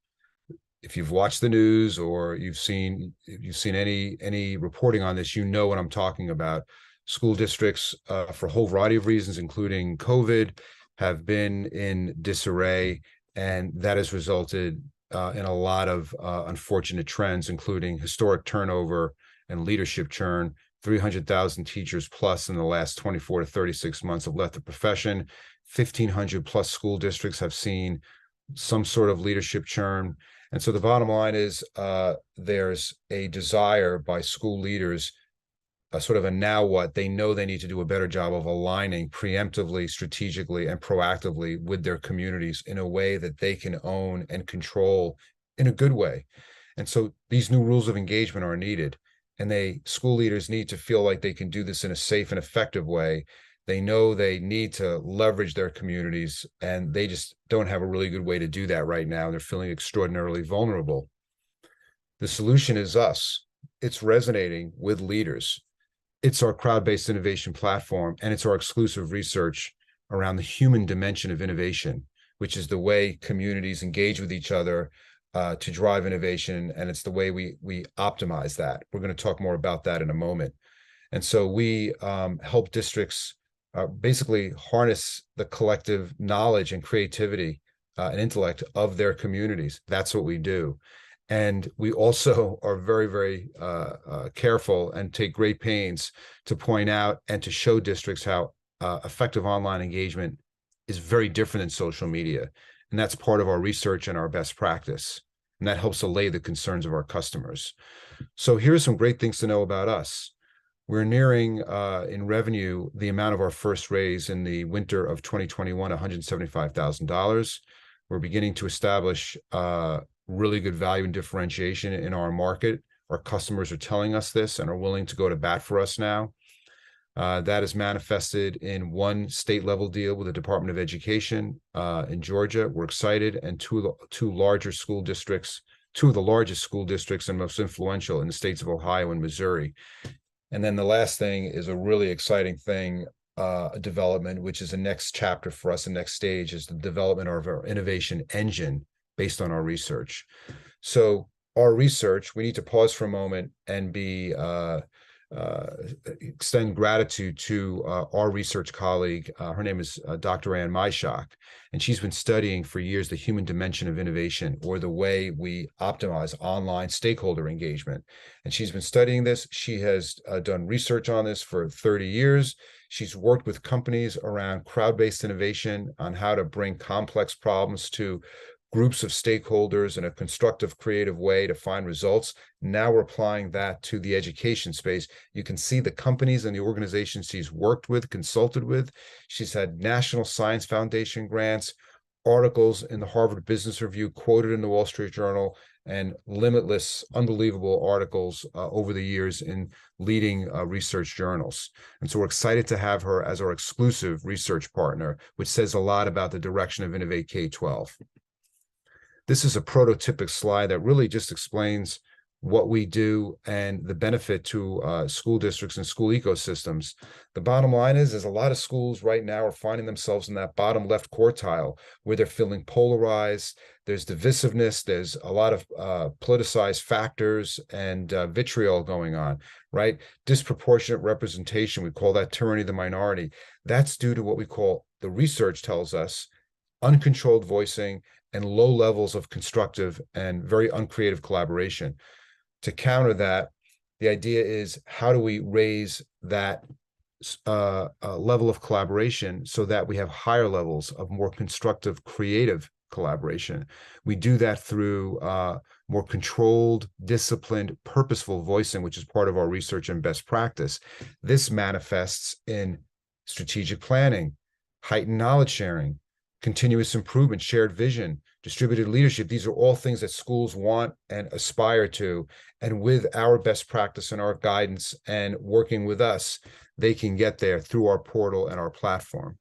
If you've watched the news or you've seen any reporting on this, you know what I'm talking about. School districts, for a whole variety of reasons, including COVID, have been in disarray, and that has resulted in a lot of unfortunate trends, including historic turnover and leadership churn. 300,000 teachers plus in the last 24 to 36 months have left the profession. 1,500 plus school districts have seen some sort of leadership churn. And so the bottom line is there's a desire by school leaders, sort of a now what, they know they need to do a better job of aligning preemptively, strategically, and proactively with their communities in a way that they can own and control in a good way. And so these new rules of engagement are needed. And school leaders need to feel like they can do this in a safe and effective way. They know they need to leverage their communities, and they just don't have a really good way to do that right now. They're feeling extraordinarily vulnerable. The solution is us. It's resonating with leaders. It's our crowd-based innovation platform, and it's our exclusive research around the human dimension of innovation, which is the way communities engage with each other to drive innovation, and it's the way we optimize that. We're going to talk more about that in a moment. And so we help districts basically harness the collective knowledge and creativity and intellect of their communities. That's what we do. And we also are very, very careful and take great pains to point out and to show districts how effective online engagement is very different than social media. And that's part of our research and our best practice. And that helps allay the concerns of our customers. So here's some great things to know about us. We're nearing in revenue the amount of our first raise in the winter of 2021, $175,000. We're beginning to establish really good value and differentiation in our market. Our customers are telling us this and are willing to go to bat for us now. That is manifested in one state-level deal with the Department of Education in Georgia. We're excited, and two larger school districts, two of the largest school districts and most influential in the states of Ohio and Missouri. And then the last thing is a really exciting thing, a development, which is the next chapter for us, the next stage is the development of our innovation engine based on our research. So our research, we need to pause for a moment and extend gratitude to our research colleague. Her name is Dr. Ann Myshak, and she's been studying for years the human dimension of innovation, or the way we optimize online stakeholder engagement. And she's been studying this. She has done research on this for 30 years. She's worked with companies around crowd-based innovation on how to bring complex problems to groups of stakeholders in a constructive, creative way to find results. Now we're applying that to the education space. You can see the companies and the organizations she's worked with, consulted with. She's had National Science Foundation grants, articles in the Harvard Business Review, quoted in the Wall Street Journal, and limitless, unbelievable articles over the years in leading research journals. And so we're excited to have her as our exclusive research partner, which says a lot about the direction of Innovate K-12. This is a prototypic slide that really just explains what we do and the benefit to school districts and school ecosystems. The bottom line is a lot of schools right now are finding themselves in that bottom left quartile where they're feeling polarized. There's divisiveness. There's a lot of politicized factors and vitriol going on, right? Disproportionate representation. We call that tyranny of the minority. That's due to what we call, the research tells us, uncontrolled voicing and low levels of constructive and very uncreative collaboration. To counter that, the idea is, how do we raise that level of collaboration so that we have higher levels of more constructive, creative collaboration? We do that through more controlled, disciplined, purposeful voicing, which is part of our research and best practice. This manifests in strategic planning, heightened knowledge sharing, continuous improvement, shared vision, distributed leadership. These are all things that schools want and aspire to. And with our best practice and our guidance and working with us, they can get there through our portal and our platform.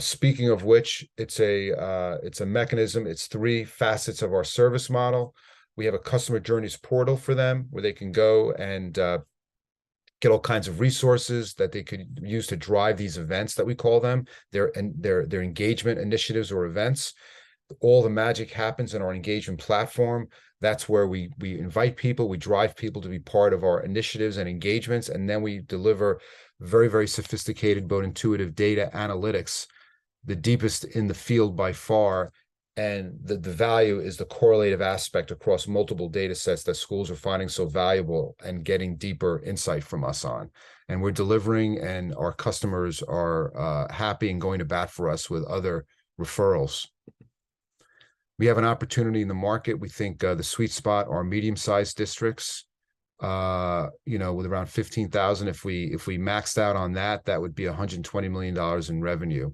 Speaking of which, it's a mechanism. It's three facets of our service model. We have a customer journeys portal for them where they can go and get all kinds of resources that they could use to drive these events that we call them, their engagement initiatives or events. All the magic happens in our engagement platform. That's where we invite people, we drive people to be part of our initiatives and engagements, and then we deliver very, very sophisticated but intuitive data analytics, the deepest in the field by far. And the value is the correlative aspect across multiple data sets that schools are finding so valuable and getting deeper insight from us on. And we're delivering, and our customers are happy and going to bat for us with other referrals. We have an opportunity in the market. We think the sweet spot are medium-sized districts, with around 15,000. If we maxed out on that, that would be $120 million in revenue.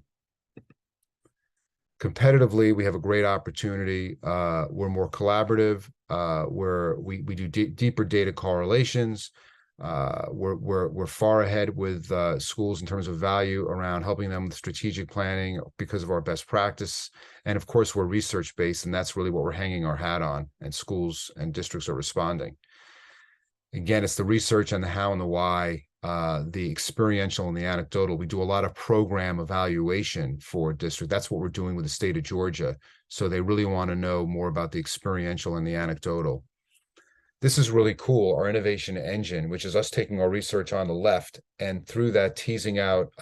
Competitively, we have a great opportunity. We're more collaborative. We do deeper data correlations. We're far ahead with schools in terms of value around helping them with strategic planning because of our best practice. And of course, we're research-based, and that's really what we're hanging our hat on, and schools and districts are responding. Again, it's the research and the how and the why, the experiential and the anecdotal. We do a lot of program evaluation for district. That's what we're doing with the state of Georgia. So they really want to know more about the experiential and the anecdotal. This is really cool, our innovation engine, which is us taking our research on the left and through that teasing out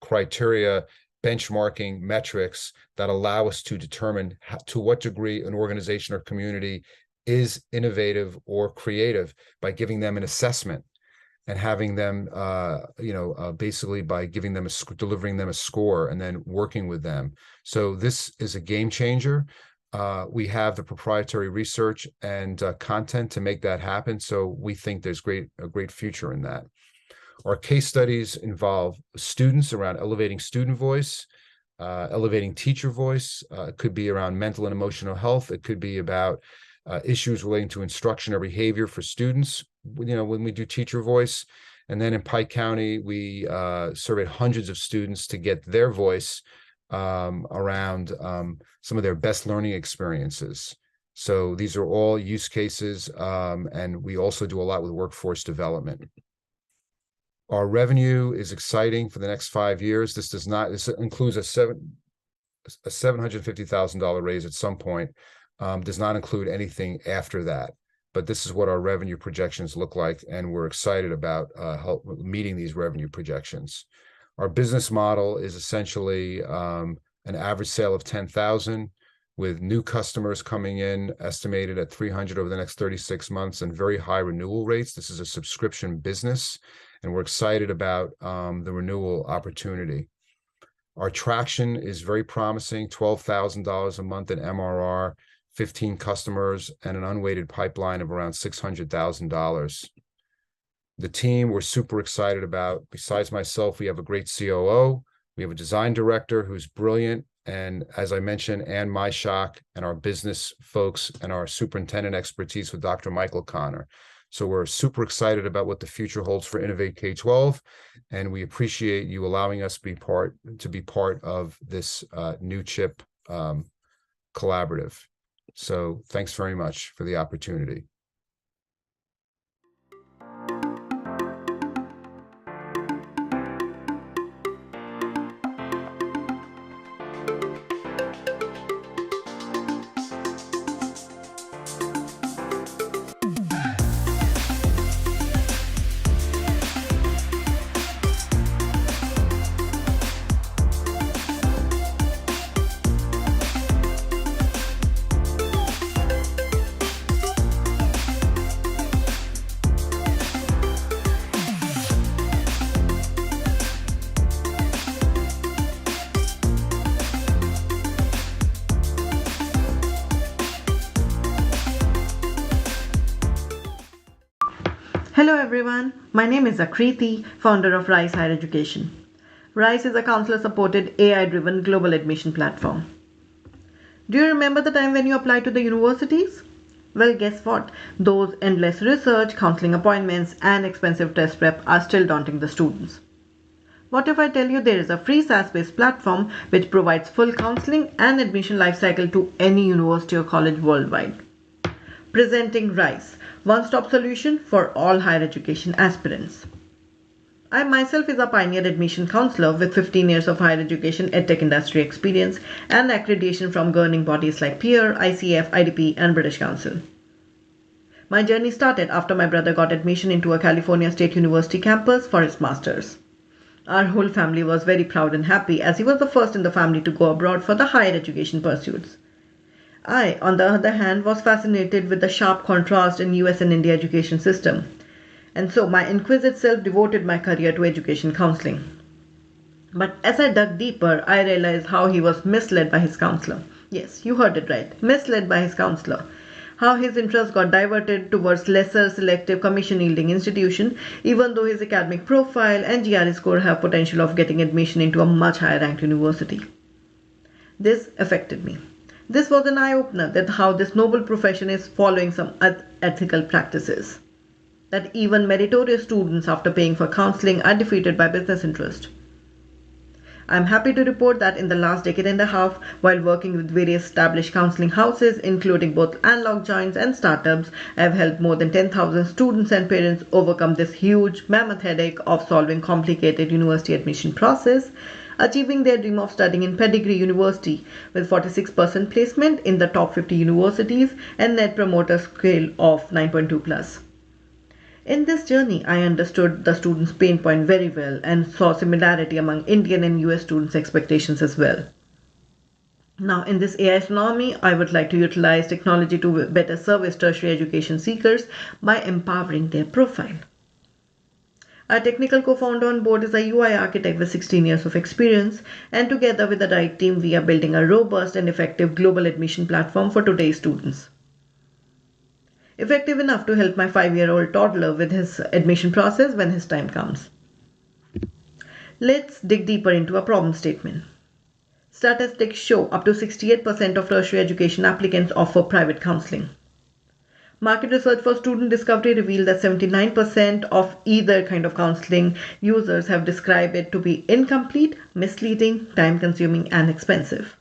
criteria, benchmarking metrics that allow us to determine to what degree an organization or community is innovative or creative by giving them an assessment and having them, basically by giving them delivering them a score and then working with them. So this is a game changer. We have the proprietary research and content to make that happen. So we think there's a great future in that. Our case studies involve students around elevating student voice, elevating teacher voice. It could be around mental and emotional health. It could be about issues relating to instruction or behavior for students, when we do teacher voice. And then in Pike County, we surveyed hundreds of students to get their voice around some of their best learning experiences. So these are all use cases, and we also do a lot with workforce development. Our revenue is exciting for the next 5 years. This includes a $750,000 raise at some point. Does not include anything after that. But this is what our revenue projections look like, and we're excited about meeting these revenue projections. Our business model is essentially an average sale of 10,000 with new customers coming in estimated at 300 over the next 36 months and very high renewal rates. This is a subscription business, and we're excited about the renewal opportunity. Our traction is very promising, $12,000 a month in MRR, 15 customers, and an unweighted pipeline of around $600,000. The team we're super excited about. Besides myself, we have a great COO. We have a design director who's brilliant. And as I mentioned, Ann Myshock and our business folks and our superintendent expertise with Dr. Michael Connor. So we're super excited about what the future holds for Innovate K-12. And we appreciate you allowing us to be part of this Newchip collaborative. So thanks very much for the opportunity. Hello everyone, my name is Akriti, founder of RISE Higher Education. RISE is a counselor-supported AI-driven global admission platform. Do you remember the time when you applied to the universities? Well, guess what? Those endless research, counseling appointments, and expensive test prep are still daunting the students. What if I tell you there is a free SaaS-based platform which provides full counseling and admission lifecycle to any university or college worldwide? Presenting RISE, one-stop solution for all higher education aspirants. I myself is a pioneer admission counselor with 15 years of higher education edtech industry experience and accreditation from governing bodies like PEER, ICF, IDP, and British Council. My journey started after my brother got admission into a California State University campus for his master's. Our whole family was very proud and happy as he was the first in the family to go abroad for the higher education pursuits. I, on the other hand, was fascinated with the sharp contrast in US and India education system, and so my inquisitive self devoted my career to education counseling. But as I dug deeper, I realized how he was misled by his counselor. Yes, you heard it right, misled by his counselor. How his interest got diverted towards lesser selective commission-yielding institution, even though his academic profile and GRE score have potential of getting admission into a much higher ranked university. This affected me. This was an eye-opener that how this noble profession is following some ethical practices. That even meritorious students after paying for counseling are defeated by business interest. I'm happy to report that in the last decade and a half, while working with various established counseling houses, including both analog joints and startups, I've helped more than 10,000 students and parents overcome this huge mammoth headache of solving complicated university admission process, achieving their dream of studying in Pedigree University with 46% placement in the top 50 universities and Net Promoter Scale of 9.2 plus. In this journey, I understood the students' pain point very well and saw similarity among Indian and US students' expectations as well. Now, in this AI tsunami, I would like to utilize technology to better service tertiary education seekers by empowering their profile. Our technical co-founder on board is a UI architect with 16 years of experience, and together with the right team, we are building a robust and effective global admission platform for today's students. Effective enough to help my 5-year-old toddler with his admission process when his time comes. Let's dig deeper into a problem statement. Statistics show up to 68% of tertiary education applicants offer private counseling. Market research for student discovery revealed that 79% of either kind of counseling users have described it to be incomplete, misleading, time-consuming, and expensive.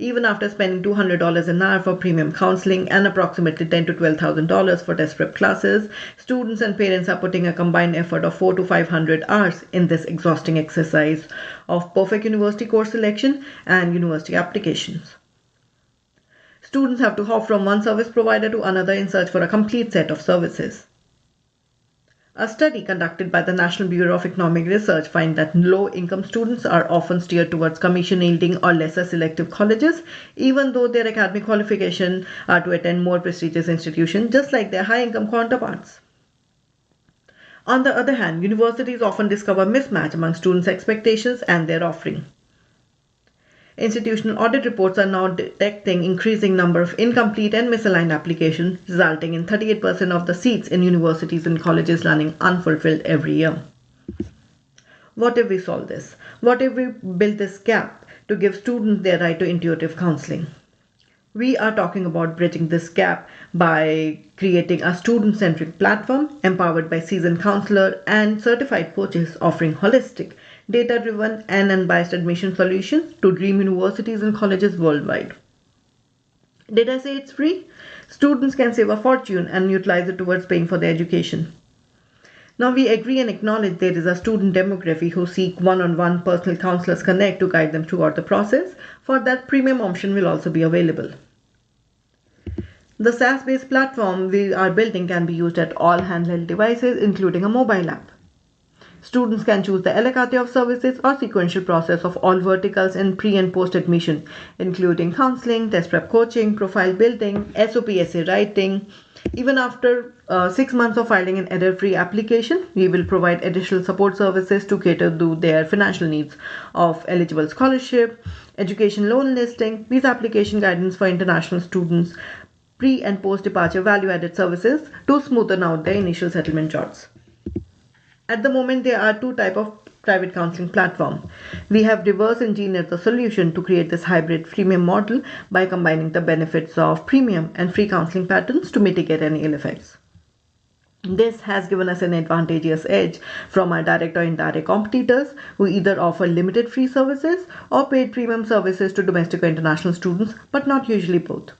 Even after spending $200 an hour for premium counseling and approximately $10,000 to $12,000 for test prep classes, students and parents are putting a combined effort of 400 to 500 hours in this exhausting exercise of perfect university course selection and university applications. Students have to hop from one service provider to another in search for a complete set of services. A study conducted by the National Bureau of Economic Research finds that low-income students are often steered towards commission-yielding or lesser selective colleges, even though their academic qualifications are to attend more prestigious institutions, just like their high-income counterparts. On the other hand, universities often discover mismatch among students' expectations and their offering. Institutional audit reports are now detecting increasing number of incomplete and misaligned applications, resulting in 38% of the seats in universities and colleges running unfulfilled every year. What if we solve this? What if we build this gap to give students their right to intuitive counseling? We are talking about bridging this gap by creating a student-centric platform empowered by seasoned counselors and certified coaches offering holistic, data-driven and unbiased admission solutions to dream universities and colleges worldwide. Did I say it's free? Students can save a fortune and utilize it towards paying for their education. Now we agree and acknowledge there is a student demography who seek one-on-one personal counselors connect to guide them throughout the process. For that, premium option will also be available. The SaaS-based platform we are building can be used at all handheld devices, including a mobile app. Students can choose the a la carte of services or sequential process of all verticals in pre- and post-admission, including counseling, test prep coaching, profile building, SOP essay writing. Even after 6 months of filing an error-free application, we will provide additional support services to cater to their financial needs of eligible scholarship, education loan listing, visa application guidance for international students, pre- and post-departure value-added services to smoothen out their initial settlement charts. At the moment, there are two types of private counseling platforms. We have reverse engineered the solution to create this hybrid freemium model by combining the benefits of premium and free counseling patterns to mitigate any ill effects. This has given us an advantageous edge from our direct or indirect competitors who either offer limited free services or paid premium services to domestic or international students, but not usually both.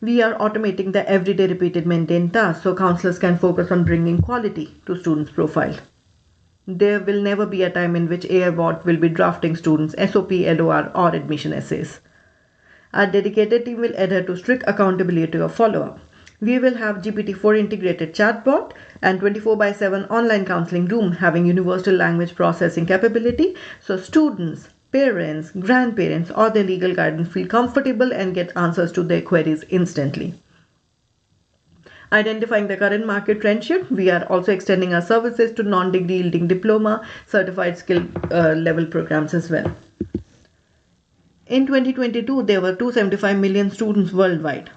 We are automating the everyday repeated maintained tasks so counselors can focus on bringing quality to students' profile. There will never be a time in which AI bot will be drafting students' SOP, LOR or admission essays. Our dedicated team will adhere to strict accountability of follow-up. We will have GPT-4 integrated chatbot and 24/7 online counseling room having universal language processing capability so students, parents, grandparents or their legal guardians feel comfortable and get answers to their queries instantly. Identifying the current market trend shift, we are also extending our services to non-degree yielding diploma certified skill level programs as well. In 2022, there were 275 million students worldwide.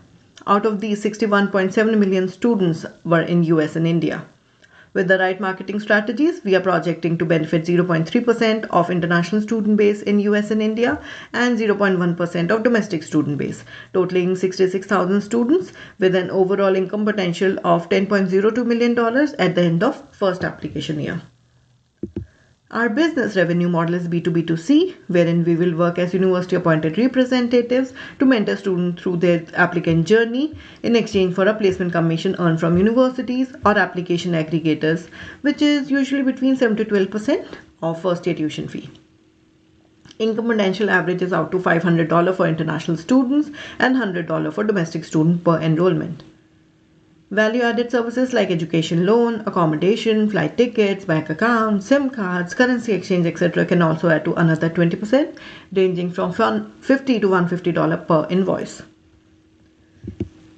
Out of these, 61.7 million students were in US and India. With the right marketing strategies, we are projecting to benefit 0.3% of international student base in US and India and 0.1% of domestic student base, totaling 66,000 students with an overall income potential of $10.02 million at the end of first application year. Our business revenue model is B2B2C, wherein we will work as university appointed representatives to mentor students through their applicant journey in exchange for a placement commission earned from universities or application aggregators, which is usually between 7 to 12% of first year tuition fee. Income potential averages out to $500 for international students and $100 for domestic students per enrollment. Value-added services like education loan, accommodation, flight tickets, bank accounts, SIM cards, currency exchange, etc. can also add to another 20%, ranging from $50 to $150 per invoice.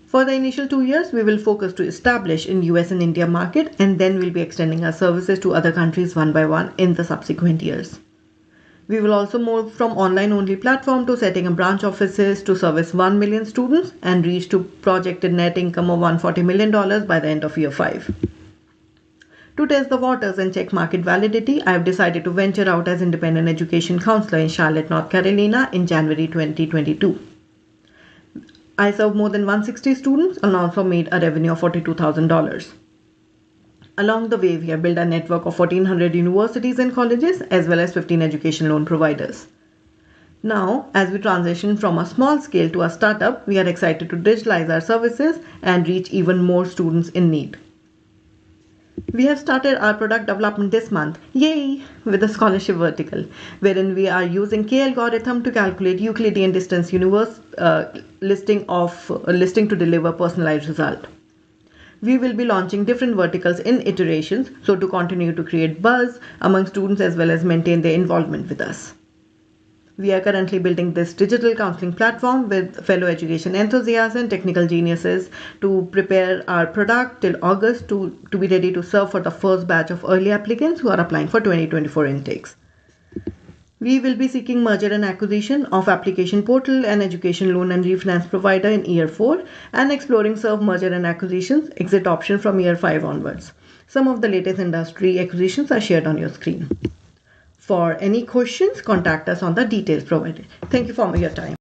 For the initial 2 years, we will focus to establish in US and India market, and then we'll be extending our services to other countries one by one in the subsequent years. We will also move from online-only platform to setting up branch offices to service 1 million students and reach to projected net income of $140 million by the end of year 5. To test the waters and check market validity, I have decided to venture out as independent education counselor in Charlotte, North Carolina in January 2022. I served more than 160 students and also made a revenue of $42,000. Along the way, we have built a network of 1,400 universities and colleges as well as 15 education loan providers. Now, as we transition from a small scale to a startup, we are excited to digitalize our services and reach even more students in need. We have started our product development this month, yay, with a scholarship vertical, wherein we are using K-algorithm to calculate Euclidean distance universe listing to deliver personalized result. We will be launching different verticals in iterations, so to continue to create buzz among students as well as maintain their involvement with us. We are currently building this digital counseling platform with fellow education enthusiasts and technical geniuses to prepare our product till August to be ready to serve for the first batch of early applicants who are applying for 2024 intakes. We will be seeking merger and acquisition of application portal and education loan and refinance provider in year 4 and exploring serve merger and acquisitions exit option from year 5 onwards. Some of the latest industry acquisitions are shared on your screen. For any questions, contact us on the details provided. Thank you for your time.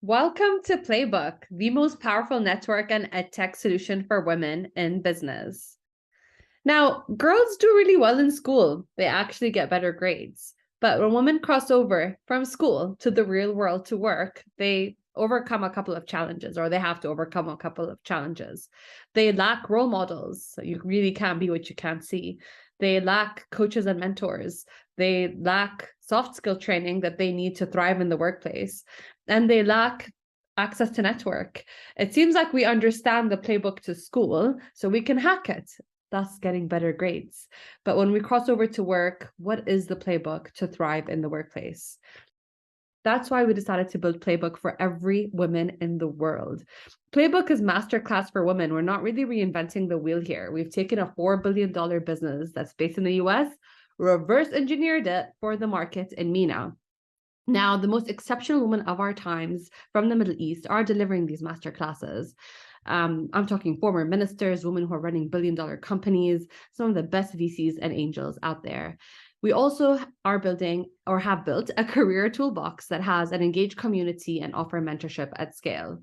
Welcome to Playbook, the most powerful network and edtech solution for women in business. Now, girls do really well in school. They actually get better grades. But when women cross over from school to the real world to work, they overcome a couple of challenges, or they have to overcome a couple of challenges. They lack role models. So you really can't be what you can't see. They lack coaches and mentors. They lack soft skill training that they need to thrive in the workplace. And they lack access to network. It seems like we understand the playbook to school, so we can hack it, thus getting better grades. But when we cross over to work, what is the playbook to thrive in the workplace? That's why we decided to build Playbook for every woman in the world. Playbook is masterclass for women. We're not really reinventing the wheel here. We've taken a $4 billion business that's based in the US, reverse engineered it for the market in MENA. Now, the most exceptional women of our times from the Middle East are delivering these master classes. I'm talking former ministers, women who are running billion-dollar companies, some of the best VCs and angels out there. We also are building or have built a career toolbox that has an engaged community and offer mentorship at scale.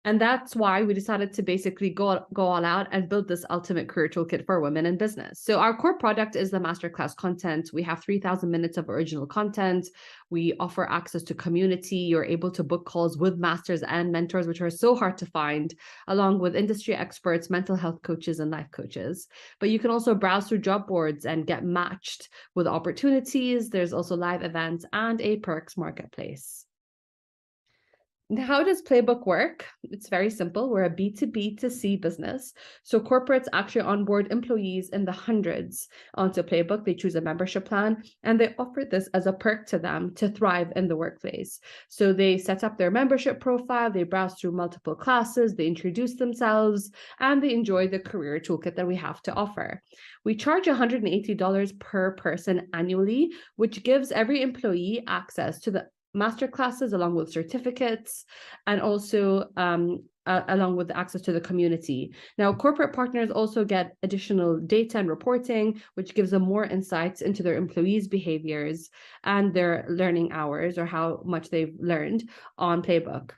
And that's why we decided to basically go all out and build this ultimate career toolkit for women in business. So our core product is the masterclass content. We have 3,000 minutes of original content. We offer access to community. You're able to book calls with masters and mentors, which are so hard to find, along with industry experts, mental health coaches, and life coaches. But you can also browse through job boards and get matched with opportunities. There's also live events and a perks marketplace. How does Playbook work? It's very simple. We're a B2B2C business. So corporates actually onboard employees in the hundreds onto Playbook. They choose a membership plan and they offer this as a perk to them to thrive in the workplace. So they set up their membership profile, they browse through multiple classes, they introduce themselves, and they enjoy the career toolkit that we have to offer. We charge $180 per person annually, which gives every employee access to the masterclasses along with certificates and also along with access to the community. Now, corporate partners also get additional data and reporting, which gives them more insights into their employees' behaviors and their learning hours or how much they've learned on Playbook.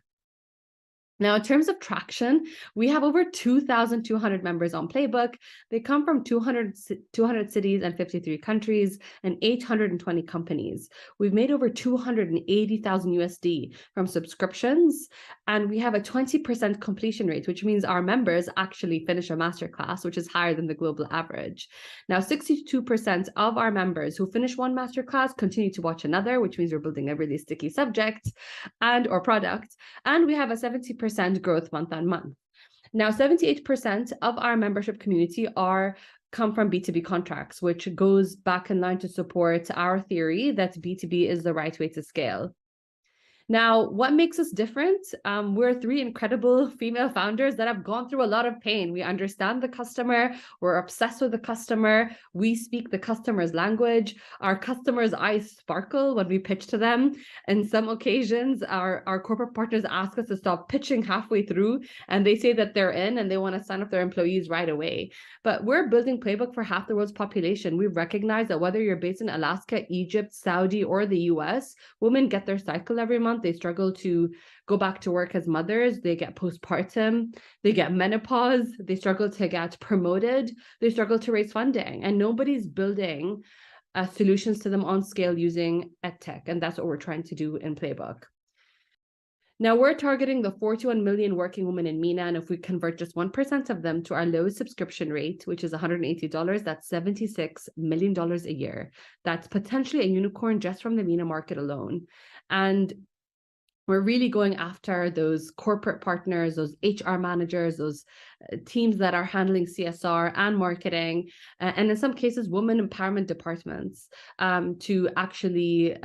Now, in terms of traction, we have over 2,200 members on Playbook. They come from 200 cities and 53 countries and 820 companies. We've made over 280,000 USD from subscriptions, and we have a 20% completion rate, which means our members actually finish a masterclass, which is higher than the global average. Now, 62% of our members who finish one masterclass continue to watch another, which means we're building a really sticky subject or product, and we have a 70% growth month on month. Now, 78% of our membership community come from B2B contracts, which goes back in line to support our theory that B2B is the right way to scale. Now, what makes us different? We're three incredible female founders that have gone through a lot of pain. We understand the customer. We're obsessed with the customer. We speak the customer's language. Our customers' eyes sparkle when we pitch to them. In some occasions, our corporate partners ask us to stop pitching halfway through, and they say that they're in and they want to sign up their employees right away. But we're building Playbook for half the world's population. We recognize that whether you're based in Alaska, Egypt, Saudi, or the US, women get their cycle every month. They struggle to go back to work as mothers. They get postpartum. They get menopause. They struggle to get promoted. They struggle to raise funding. And nobody's building solutions to them on scale using EdTech. And that's what we're trying to do in Playbook. Now, we're targeting the 41 million working women in MENA, and if we convert just 1% of them to our low subscription rate, which is $180, that's $76 million a year. That's potentially a unicorn just from the MENA market alone. And we're really going after those corporate partners, those HR managers, those teams that are handling CSR and marketing, and in some cases, women empowerment departments to actually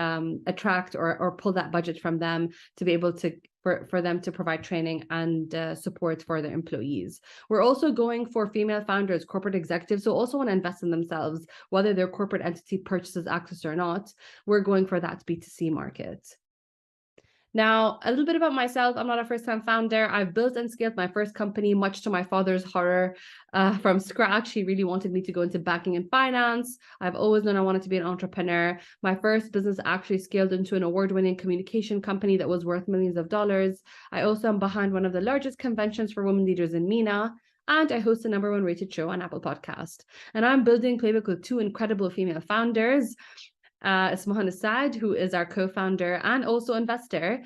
attract or pull that budget from them to be able to for them to provide training and support for their employees. We're also going for female founders, corporate executives who also want to invest in themselves, whether their corporate entity purchases access or not. We're going for that B2C market. Now, a little bit about myself. I'm not a first-time founder. I've built and scaled my first company, much to my father's horror, from scratch. He really wanted me to go into banking and finance. I've always known I wanted to be an entrepreneur. My first business actually scaled into an award-winning communication company that was worth millions of dollars. I also am behind one of the largest conventions for women leaders in MENA, and I host the #1 rated show on Apple Podcast. And I'm building Playbook with two incredible female founders. Ismahan Assad, who is our co-founder and also investor.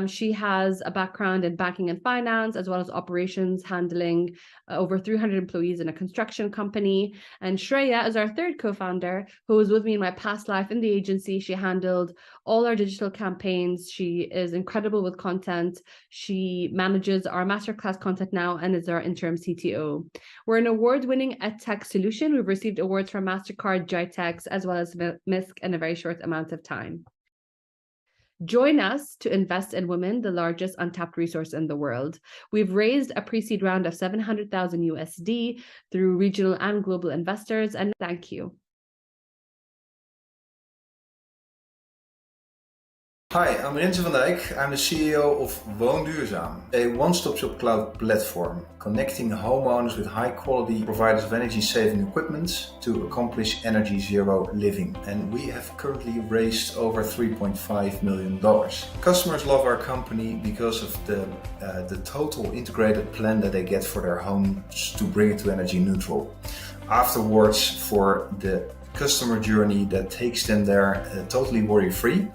She has a background in banking and finance, as well as operations, handling over 300 employees in a construction company. And Shreya is our third co-founder, who was with me in my past life in the agency. She handled all our digital campaigns. She is incredible with content. She manages our masterclass content now and is our interim CTO. We're an award-winning EdTech solution. We've received awards from MasterCard, JITEX, as well as MISC in a very short amount of time. Join us to invest in women, the largest untapped resource in the world. We've raised a pre-seed round of 700,000 USD through regional and global investors, and thank you. Hi, I'm Renze van Dijk. I'm the CEO of Woonduurzaam, a one-stop-shop cloud platform connecting homeowners with high-quality providers of energy-saving equipment to accomplish energy zero living. And we have currently raised over $3.5 million. Customers love our company because of the total integrated plan that they get for their homes to bring it to energy neutral. Afterwards, for the customer journey that takes them there totally worry-free.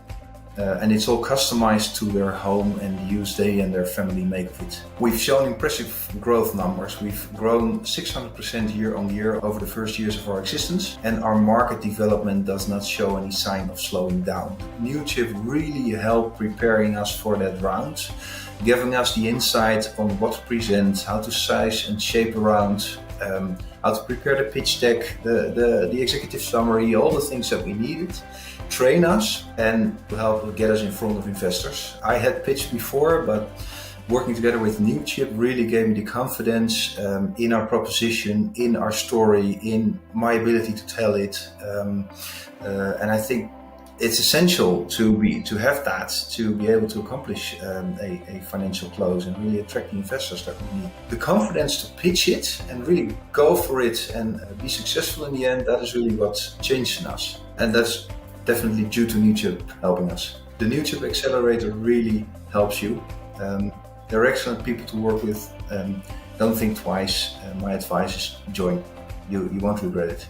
And it's all customized to their home and the use they and their family make of it. We've shown impressive growth numbers. We've grown 600% year on year over the first years of our existence, and our market development does not show any sign of slowing down. Newchip really helped preparing us for that round, giving us the insight on what to present, how to size and shape around, how to prepare the pitch deck, the executive summary, all the things that we needed. Train us and to help get us in front of investors. I had pitched before, but working together with Newchip really gave me the confidence in our proposition, in our story, in my ability to tell it. And I think it's essential to have that, to be able to accomplish a financial close and really attract the investors that we need. The confidence to pitch it and really go for it and be successful in the end, that is really what changed in us. And that's definitely due to Newchip helping us. The Newchip accelerator really helps you. They're excellent people to work with. Don't think twice. My advice is join. You won't regret it.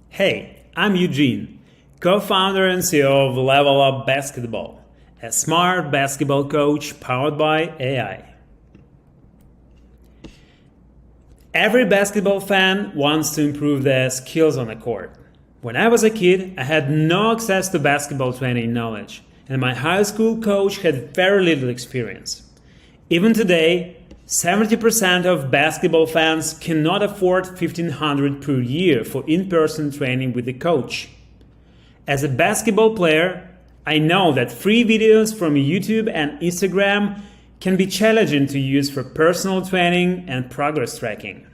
Hey, I'm Eugene, co-founder and CEO of Level Up Basketball, a smart basketball coach powered by AI. Every basketball fan wants to improve their skills on the court. When I was a kid, I had no access to basketball training knowledge, and my high school coach had very little experience. Even today, 70% of basketball fans cannot afford $1,500 per year for in-person training with a coach. As a basketball player, I know that free videos from YouTube and Instagram can be challenging to use for personal training and progress tracking.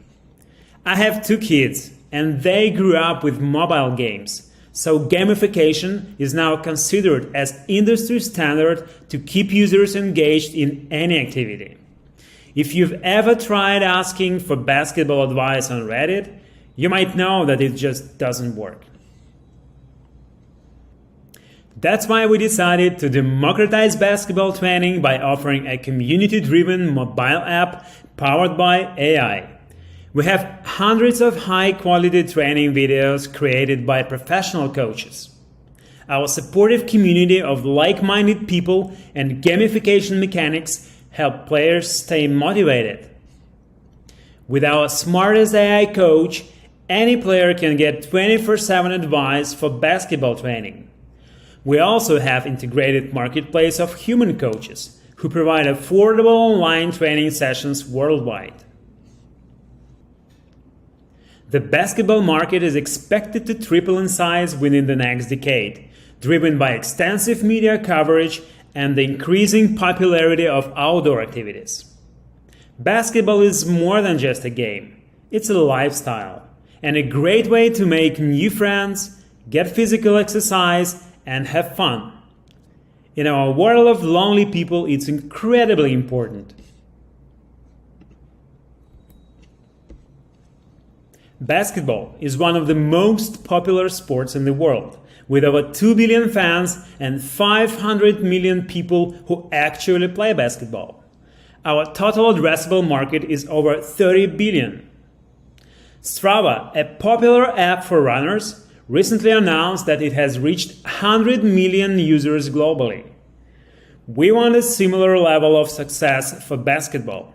I have 2 kids, and they grew up with mobile games, so gamification is now considered as industry standard to keep users engaged in any activity. If you've ever tried asking for basketball advice on Reddit, you might know that it just doesn't work. That's why we decided to democratize basketball training by offering a community-driven mobile app powered by AI. We have hundreds of high-quality training videos created by professional coaches. Our supportive community of like-minded people and gamification mechanics help players stay motivated. With our smartest AI coach, any player can get 24/7 advice for basketball training. We also have integrated marketplace of human coaches who provide affordable online training sessions worldwide. The basketball market is expected to triple in size within the next decade, driven by extensive media coverage and the increasing popularity of outdoor activities. Basketball is more than just a game. It's a lifestyle and a great way to make new friends, get physical exercise, and have fun. In our world of lonely people, it's incredibly important. Basketball is one of the most popular sports in the world, with over 2 billion fans and 500 million people who actually play basketball. Our total addressable market is over 30 billion. Strava, a popular app for runners, recently announced that it has reached 100 million users globally. We want a similar level of success for basketball.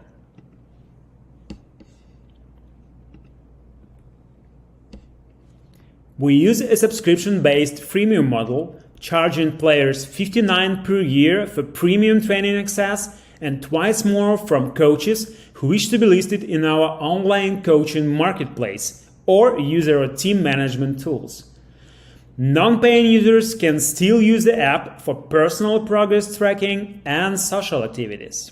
We use a subscription-based freemium model, charging players $59 per year for premium training access and twice more from coaches who wish to be listed in our online coaching marketplace or user or team management tools. Non-paying users can still use the app for personal progress tracking and social activities.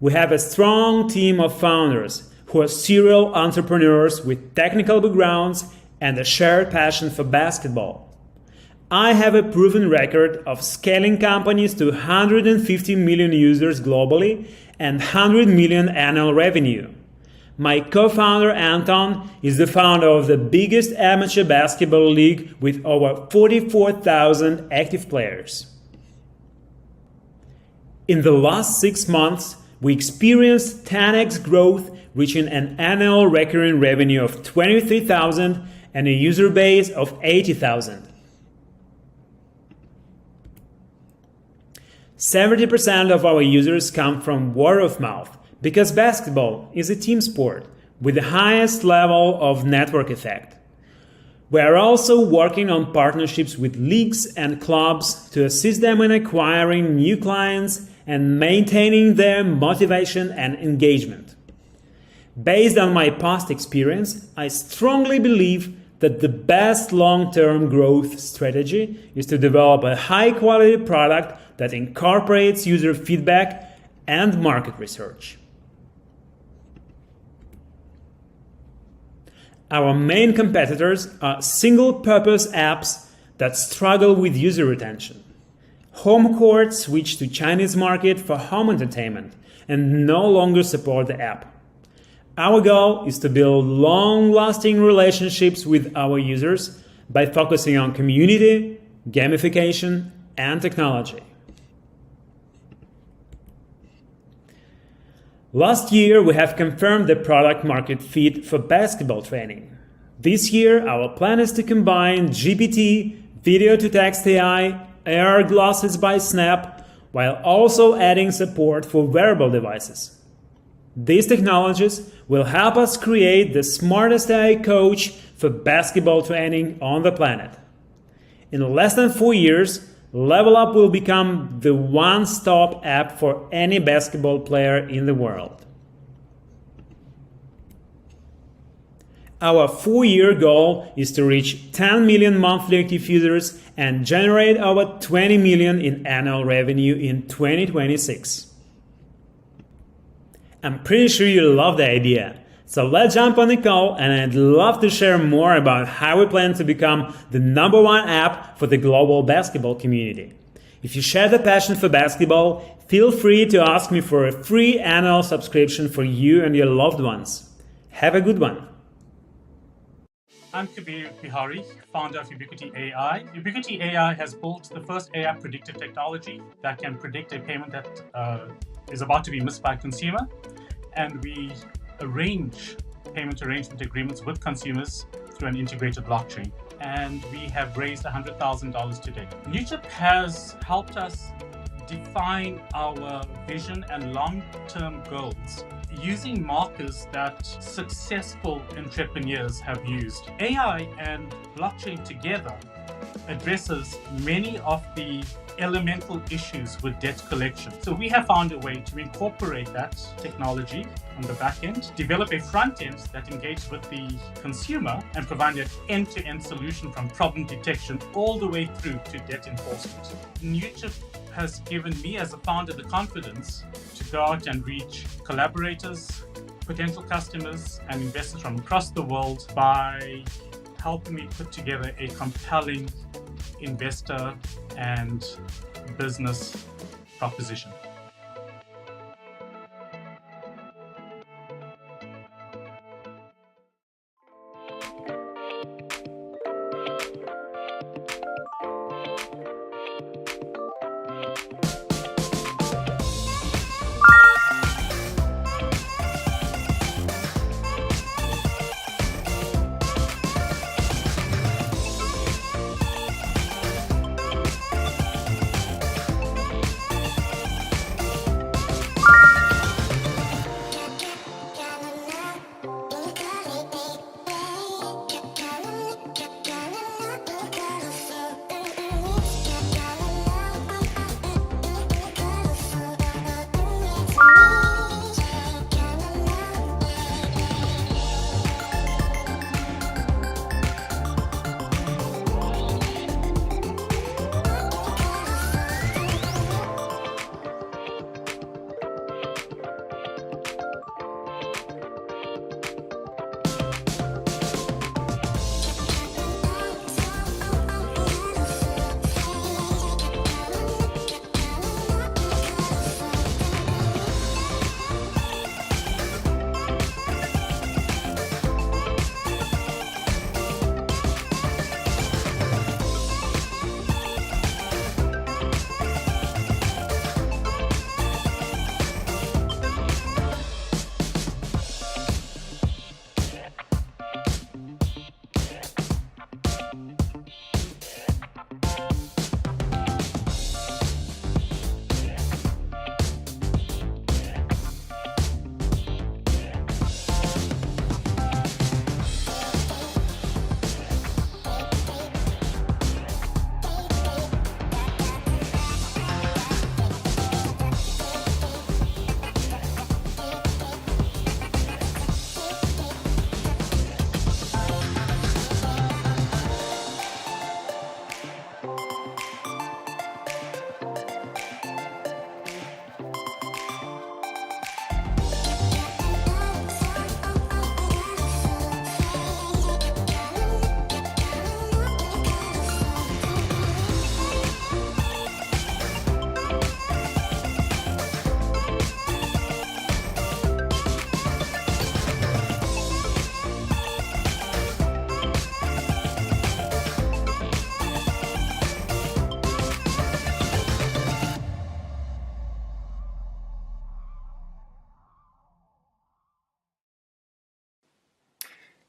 We have a strong team of founders who are serial entrepreneurs with technical backgrounds and a shared passion for basketball. I have a proven record of scaling companies to 150 million users globally and 100 million annual revenue. My co-founder Anton is the founder of the biggest amateur basketball league with over 44,000 active players. In the last 6 months, we experienced 10x growth, reaching an annual recurring revenue of 23,000 and a user base of 80,000. 70% of our users come from word of mouth, because basketball is a team sport with the highest level of network effect. We are also working on partnerships with leagues and clubs to assist them in acquiring new clients and maintaining their motivation and engagement. Based on my past experience, I strongly believe that the best long-term growth strategy is to develop a high-quality product that incorporates user feedback and market research. Our main competitors are single-purpose apps that struggle with user retention. Home Court switched to Chinese market for home entertainment and no longer support the app. Our goal is to build long-lasting relationships with our users by focusing on community, gamification, and technology. Last year, we have confirmed the product market fit for basketball training. This year, our plan is to combine GPT, video-to-text AI, AR glasses by Snap, while also adding support for wearable devices. These technologies will help us create the smartest AI coach for basketball training on the planet. In less than 4 years, Level Up will become the one-stop app for any basketball player in the world. Our 4-year goal is to reach 10 million monthly active users and generate over 20 million in annual revenue in 2026. I'm pretty sure you love the idea. So let's jump on the call, and I'd love to share more about how we plan to become the #1 app for the global basketball community. If you share the passion for basketball, feel free to ask me for a free annual subscription for you and your loved ones. Have a good one. I'm Kabir Bihari, founder of Ubiquity AI. Ubiquity AI has built the first AI predictive technology that can predict a payment that is about to be missed by a consumer. And we arrange payment arrangement agreements with consumers through an integrated blockchain. And we have raised $100,000 to date. Newchip has helped us define our vision and long-term goals using markers that successful entrepreneurs have used. AI and blockchain together addresses many of the elemental issues with debt collection. So we have found a way to incorporate that technology on the back end, develop a front end that engages with the consumer and provide an end-to-end solution from problem detection all the way through to debt enforcement. Newchip has given me as a founder the confidence to go out and reach collaborators, potential customers, and investors from across the world by helping me put together a compelling investor and business proposition.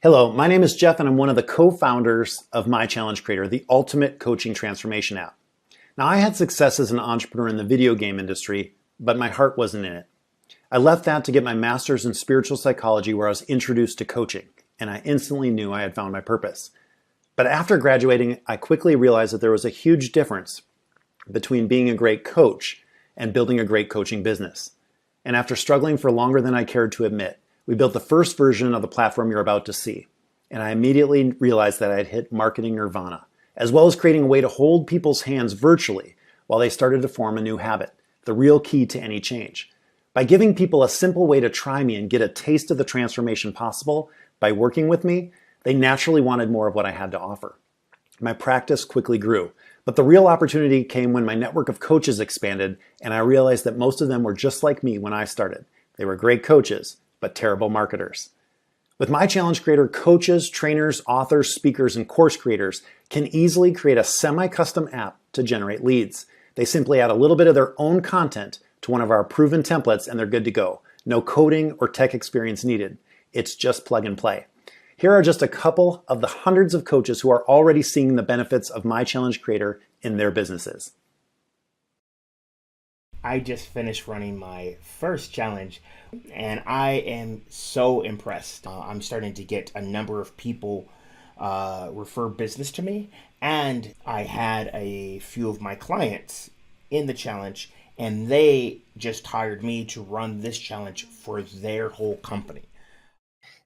Hello, my name is Jeff and I'm one of the co-founders of My Challenge Creator, the ultimate coaching transformation app. Now, I had success as an entrepreneur in the video game industry, but my heart wasn't in it. I left that to get my master's in spiritual psychology where I was introduced to coaching, and I instantly knew I had found my purpose. But after graduating, I quickly realized that there was a huge difference between being a great coach and building a great coaching business. And after struggling for longer than I cared to admit, we built the first version of the platform you're about to see. And I immediately realized that I had hit marketing nirvana, as well as creating a way to hold people's hands virtually while they started to form a new habit, the real key to any change. By giving people a simple way to try me and get a taste of the transformation possible by working with me, they naturally wanted more of what I had to offer. My practice quickly grew. But the real opportunity came when my network of coaches expanded, and I realized that most of them were just like me when I started. They were great coaches, but terrible marketers. With My Challenge Creator, coaches, trainers, authors, speakers, and course creators can easily create a semi-custom app to generate leads. They simply add a little bit of their own content to one of our proven templates and they're good to go. No coding or tech experience needed. It's just plug and play. Here are just a couple of the hundreds of coaches who are already seeing the benefits of My Challenge Creator in their businesses. I just finished running my first challenge and I am so impressed. I'm starting to get a number of people refer business to me, and I had a few of my clients in the challenge and they just hired me to run this challenge for their whole company.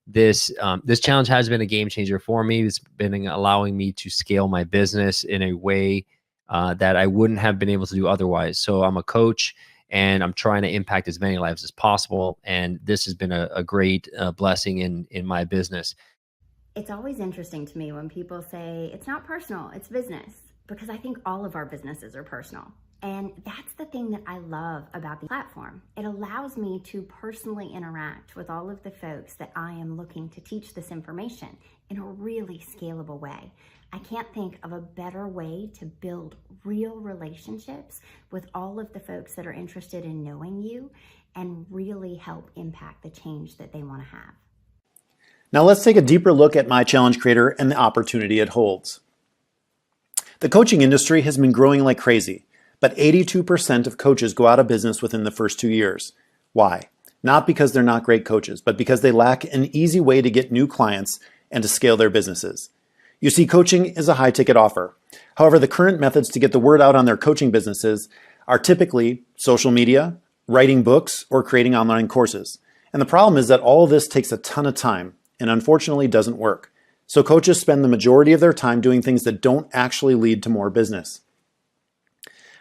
This challenge has been a game changer for me. It's been allowing me to scale my business in a way that I wouldn't have been able to do otherwise. So I'm a coach and I'm trying to impact as many lives as possible. And this has been a great blessing in my business. It's always interesting to me when people say it's not personal, it's business, because I think all of our businesses are personal. And that's the thing that I love about the platform. It allows me to personally interact with all of the folks that I am looking to teach this information in a really scalable way. I can't think of a better way to build real relationships with all of the folks that are interested in knowing you and really help impact the change that they want to have. Now let's take a deeper look at My Challenge Creator and the opportunity it holds. The coaching industry has been growing like crazy, but 82% of coaches go out of business within the first 2 years. Why? Not because they're not great coaches, but because they lack an easy way to get new clients and to scale their businesses. You see, coaching is a high-ticket offer. However, the current methods to get the word out on their coaching businesses are typically social media, writing books, or creating online courses. And the problem is that all of this takes a ton of time and unfortunately doesn't work. So coaches spend the majority of their time doing things that don't actually lead to more business.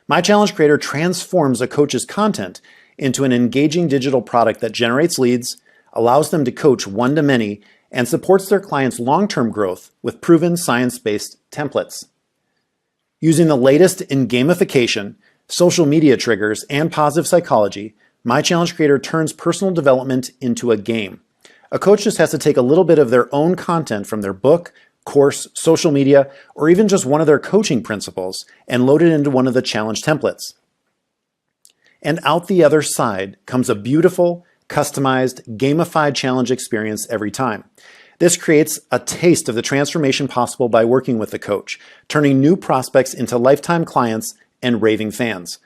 My Challenge Creator transforms a coach's content into an engaging digital product that generates leads, allows them to coach one-to-many, and supports their clients' long-term growth with proven science-based templates. Using the latest in gamification, social media triggers, and positive psychology, My Challenge Creator turns personal development into a game. A coach just has to take a little bit of their own content from their book, course, social media, or even just one of their coaching principles and load it into one of the challenge templates. And out the other side comes a beautiful, customized, gamified challenge experience every time. This creates a taste of the transformation possible by working with the coach, turning new prospects into lifetime clients and raving fans,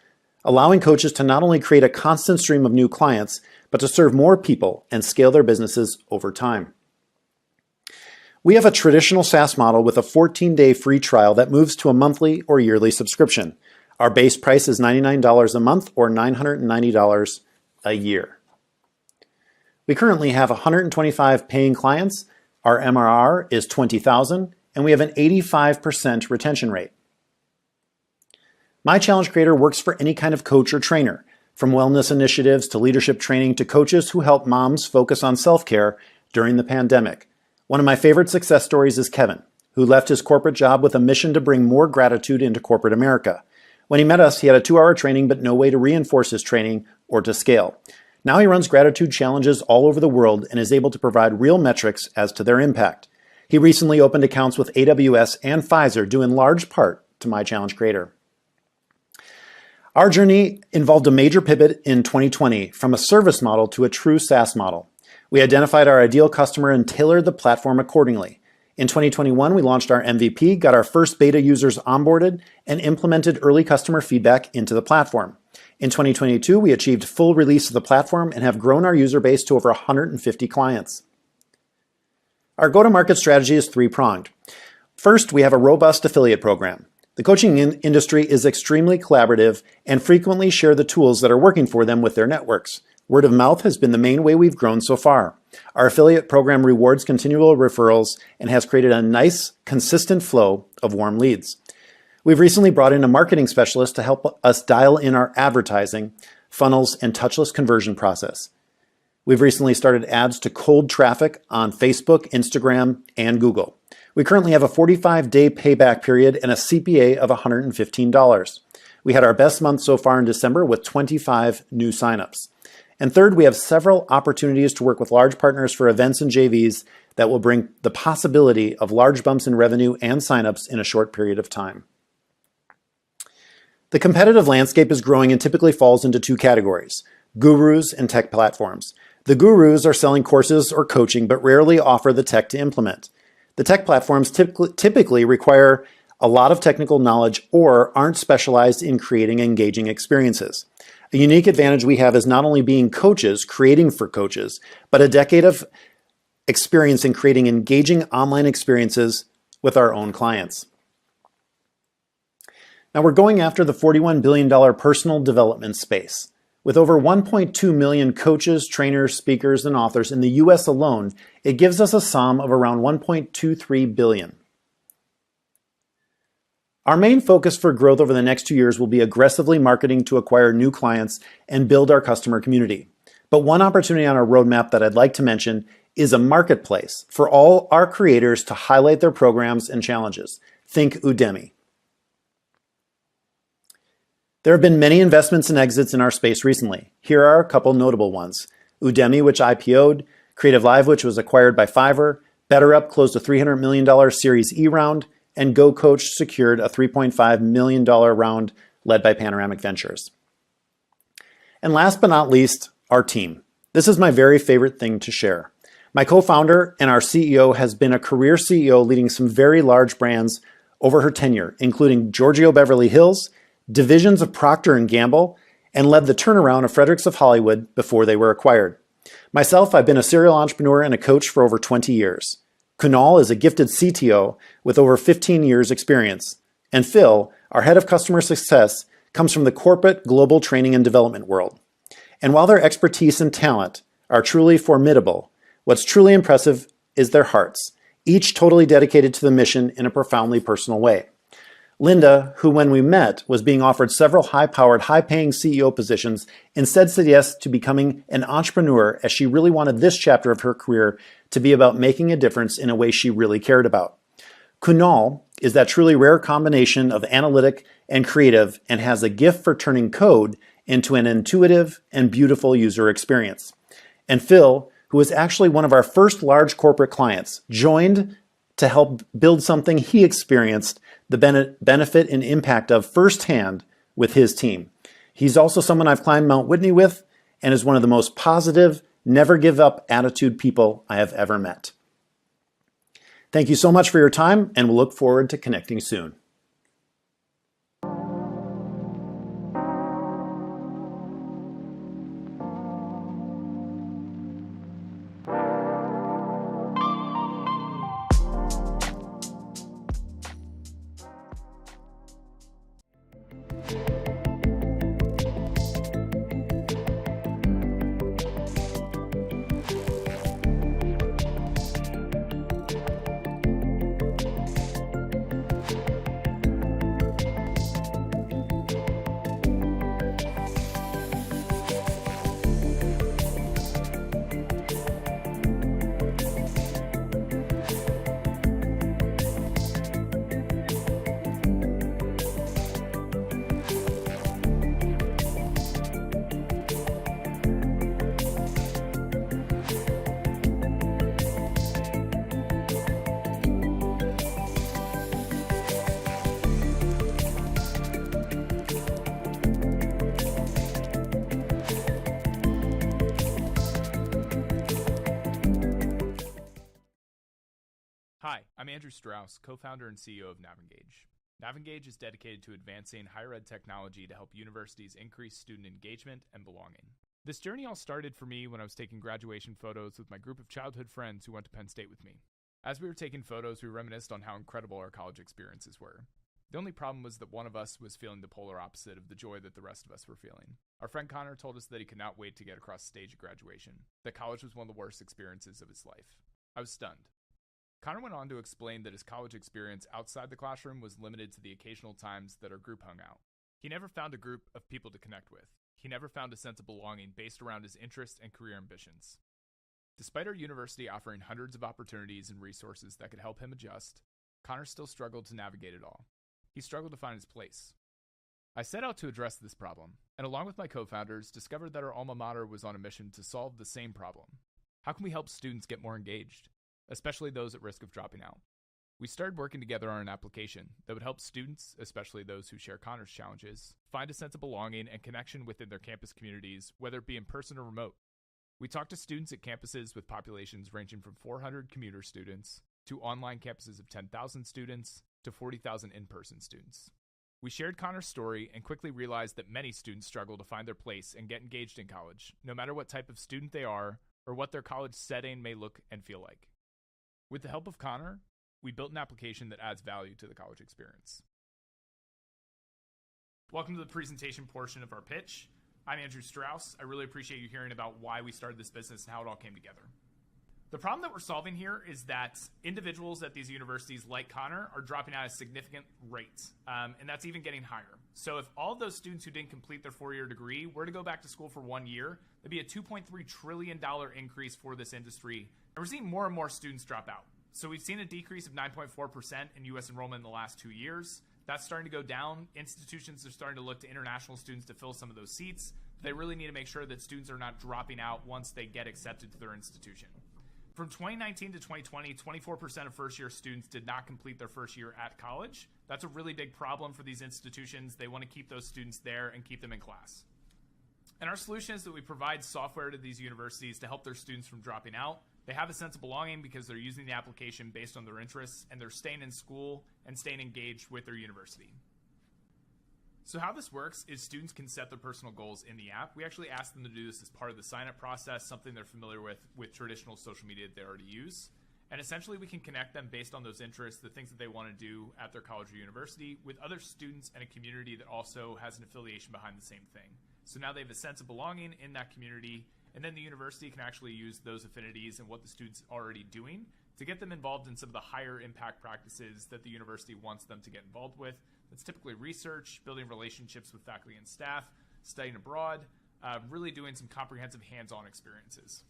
allowing coaches to not only create a constant stream of new clients, but to serve more people and scale their businesses over time. We have a traditional SaaS model with a 14-day free trial that moves to a monthly or yearly subscription. Our base price is $99 a month or $990 a year. We currently have 125 paying clients. Our MRR is $20,000, and we have an 85% retention rate. My Challenge Creator works for any kind of coach or trainer, from wellness initiatives to leadership training to coaches who help moms focus on self-care during the pandemic. One of my favorite success stories is Kevin, who left his corporate job with a mission to bring more gratitude into corporate America. When he met us, he had a 2-hour training, but no way to reinforce his training or to scale. Now he runs gratitude challenges all over the world and is able to provide real metrics as to their impact. He recently opened accounts with AWS and Pfizer, due in large part to My Challenge Creator. Our journey involved a major pivot in 2020 from a service model to a true SaaS model. We identified our ideal customer and tailored the platform accordingly. In 2021, we launched our MVP, got our first beta users onboarded, and implemented early customer feedback into the platform. In 2022, we achieved full release of the platform and have grown our user base to over 150 clients. Our go-to-market strategy is three-pronged. First, we have a robust affiliate program. The coaching industry is extremely collaborative and frequently share the tools that are working for them with their networks. Word of mouth has been the main way we've grown so far. Our affiliate program rewards continual referrals and has created a nice, consistent flow of warm leads. We've recently brought in a marketing specialist to help us dial in our advertising, funnels, and touchless conversion process. We've recently started ads to cold traffic on Facebook, Instagram, and Google. We currently have a 45-day payback period and a CPA of $115. We had our best month so far in December with 25 new signups. And third, we have several opportunities to work with large partners for events and JVs that will bring the possibility of large bumps in revenue and signups in a short period of time. The competitive landscape is growing and typically falls into two categories: gurus and tech platforms. The gurus are selling courses or coaching, but rarely offer the tech to implement. The tech platforms typically require a lot of technical knowledge or aren't specialized in creating engaging experiences. A unique advantage we have is not only being coaches, creating for coaches, but a decade of experience in creating engaging online experiences with our own clients. Now we're going after the $41 billion personal development space. With over 1.2 million coaches, trainers, speakers, and authors in the US alone, it gives us a sum of around 1.23 billion. Our main focus for growth over the next 2 years will be aggressively marketing to acquire new clients and build our customer community. But one opportunity on our roadmap that I'd like to mention is a marketplace for all our creators to highlight their programs and challenges. Think Udemy. There have been many investments and exits in our space recently. Here are a couple notable ones. Udemy, which IPO'd, Creative Live, which was acquired by Fiverr, BetterUp closed a $300 million Series E round, and GoCoach secured a $3.5 million round led by Panoramic Ventures. And last but not least, our team. This is my very favorite thing to share. My co-founder and our CEO has been a career CEO leading some very large brands over her tenure, including Giorgio Beverly Hills, divisions of Procter & Gamble, and led the turnaround of Fredericks of Hollywood before they were acquired. Myself, I've been a serial entrepreneur and a coach for over 20 years. Kunal is a gifted CTO with over 15 years experience. And Phil, our head of customer success, comes from the corporate global training and development world. And while their expertise and talent are truly formidable, what's truly impressive is their hearts, each totally dedicated to the mission in a profoundly personal way. Linda, who when we met was being offered several high-powered, high-paying CEO positions, instead said yes to becoming an entrepreneur as she really wanted this chapter of her career to be about making a difference in a way she really cared about. Kunal is that truly rare combination of analytic and creative and has a gift for turning code into an intuitive and beautiful user experience. And Phil, who was actually one of our first large corporate clients, joined to help build something he experienced the benefit and impact of firsthand with his team. He's also someone I've climbed Mount Whitney with and is one of the most positive, never give up attitude people I have ever met. Thank you so much for your time, and we'll look forward to connecting soon. Hi, I'm Andrew Strauss, co-founder and CEO of Navengage. Navengage is dedicated to advancing higher ed technology to help universities increase student engagement and belonging. This journey all started for me when I was taking graduation photos with my group of childhood friends who went to Penn State with me. As we were taking photos, we reminisced on how incredible our college experiences were. The only problem was that one of us was feeling the polar opposite of the joy that the rest of us were feeling. Our friend Connor told us that he could not wait to get across the stage at graduation, that college was one of the worst experiences of his life. I was stunned. Connor went on to explain that his college experience outside the classroom was limited to the occasional times that our group hung out. He never found a group of people to connect with. He never found a sense of belonging based around his interests and career ambitions. Despite our university offering hundreds of opportunities and resources that could help him adjust, Connor still struggled to navigate it all. He struggled to find his place. I set out to address this problem, and along with my co-founders, discovered that our alma mater was on a mission to solve the same problem. How can we help students get more engaged, especially those at risk of dropping out? We started working together on an application that would help students, especially those who share Connor's challenges, find a sense of belonging and connection within their campus communities, whether it be in person or remote. We talked to students at campuses with populations ranging from 400 commuter students to online campuses of 10,000 students to 40,000 in-person students. We shared Connor's story and quickly realized that many students struggle to find their place and get engaged in college, no matter what type of student they are or what their college setting may look and feel like. With the help of Connor, we built an application that adds value to the college experience. Welcome to the presentation portion of our pitch. I'm Andrew Strauss. I really appreciate you hearing about why we started this business and how it all came together. The problem that we're solving here is that individuals at these universities like Connor are dropping out at a significant rate, and that's even getting higher. So if all those students who didn't complete their four-year degree were to go back to school for 1 year, that'd be a $2.3 trillion increase for this industry. And we're seeing more and more students drop out. So we've seen a decrease of 9.4% in U.S. enrollment in the last 2 years. That's starting to go down. Institutions are starting to look to international students to fill some of those seats. They really need to make sure that students are not dropping out once they get accepted to their institution. From 2019 to 2020, 24% of first-year students did not complete their first year at college. That's a really big problem for these institutions. They want to keep those students there and keep them in class. And our solution is that we provide software to these universities to help their students from dropping out. They have a sense of belonging because they're using the application based on their interests, and they're staying in school and staying engaged with their university. So how this works is students can set their personal goals in the app. We actually ask them to do this as part of the sign-up process, something they're familiar with traditional social media that they already use. And essentially we can connect them based on those interests, the things that they want to do at their college or university, with other students and a community that also has an affiliation behind the same thing. So now they have a sense of belonging in that community, and then the university can actually use those affinities and what the student's already doing to get them involved in some of the higher impact practices that the university wants them to get involved with. That's typically research, building relationships with faculty and staff, studying abroad, really doing some comprehensive hands-on experiences.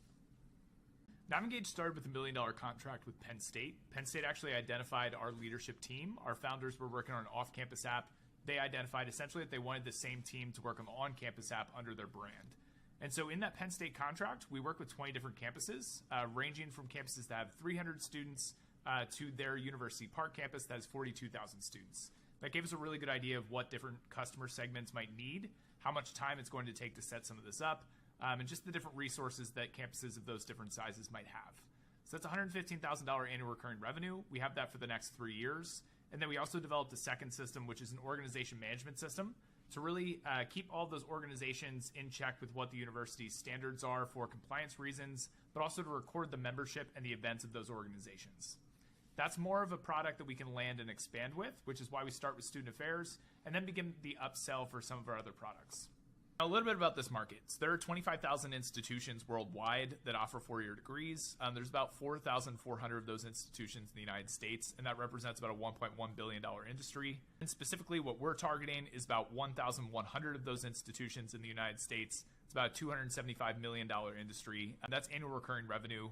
Navengage started with $1 million contract with Penn State. Penn State actually identified our leadership team. Our founders were working on an off-campus app. They identified essentially that they wanted the same team to work on the on-campus app under their brand. And so in that Penn State contract, we work with 20 different campuses, ranging from campuses that have 300 students to their University Park campus that has 42,000 students. That gave us a really good idea of what different customer segments might need, how much time it's going to take to set some of this up, and just the different resources that campuses of those different sizes might have. So that's $115,000 annual recurring revenue. We have that for the next 3 years. And then we also developed a second system, which is an organization management system, to really keep all those organizations in check with what the university's standards are for compliance reasons, but also to record the membership and the events of those organizations. That's more of a product that we can land and expand with, which is why we start with student affairs and then begin the upsell for some of our other products. Now, a little bit about this market. So there are 25,000 institutions worldwide that offer four-year degrees. There's about 4,400 of those institutions in the United States, and that represents about a $1.1 billion industry. And specifically, what we're targeting is about 1,100 of those institutions in the United States. It's about a $275 million industry, and that's annual recurring revenue.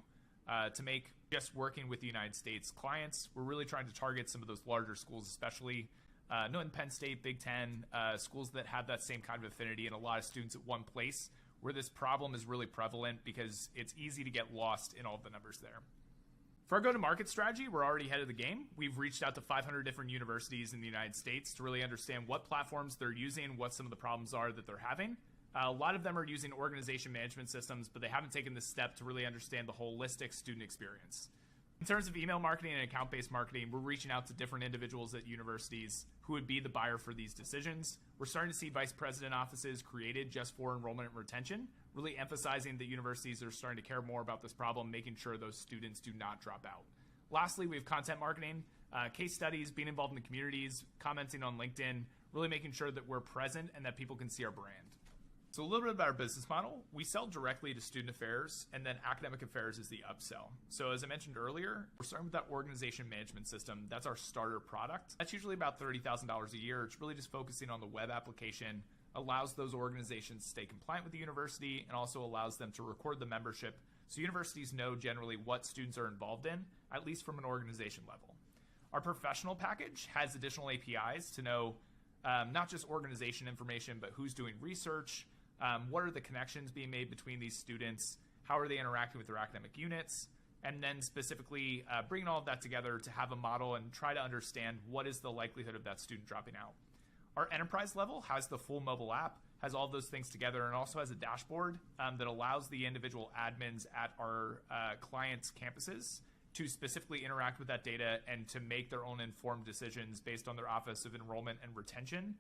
To make just working with the United States clients, we're really trying to target some of those larger schools, especially in Penn State, Big Ten, schools that have that same kind of affinity and a lot of students at one place where this problem is really prevalent because it's easy to get lost in all the numbers there. For our go-to-market strategy, we're already ahead of the game. We've reached out to 500 different universities in the United States to really understand what platforms they're using, what some of the problems are that they're having. A lot of them are using organization management systems, but they haven't taken the step to really understand the holistic student experience. In terms of email marketing and account-based marketing, we're reaching out to different individuals at universities who would be the buyer for these decisions. We're starting to see vice president offices created just for enrollment and retention, really emphasizing that universities are starting to care more about this problem, making sure those students do not drop out. Lastly, we have content marketing, case studies, being involved in the communities, commenting on LinkedIn, really making sure that we're present and that people can see our brand. So a little bit about our business model. We sell directly to student affairs, and then academic affairs is the upsell. So as I mentioned earlier, we're starting with that organization management system. That's our starter product. That's usually about $30,000 a year. It's really just focusing on the web application, allows those organizations to stay compliant with the university, and also allows them to record the membership so universities know generally what students are involved in, at least from an organization level. Our professional package has additional APIs to know not just organization information, but who's doing research, what are the connections being made between these students, how are they interacting with their academic units, and then specifically bringing all of that together to have a model and try to understand what is the likelihood of that student dropping out. Our enterprise level has the full mobile app, has all those things together, and also has a dashboard that allows the individual admins at our clients' campuses to specifically interact with that data and to make their own informed decisions based on their Office of Enrollment and Retention,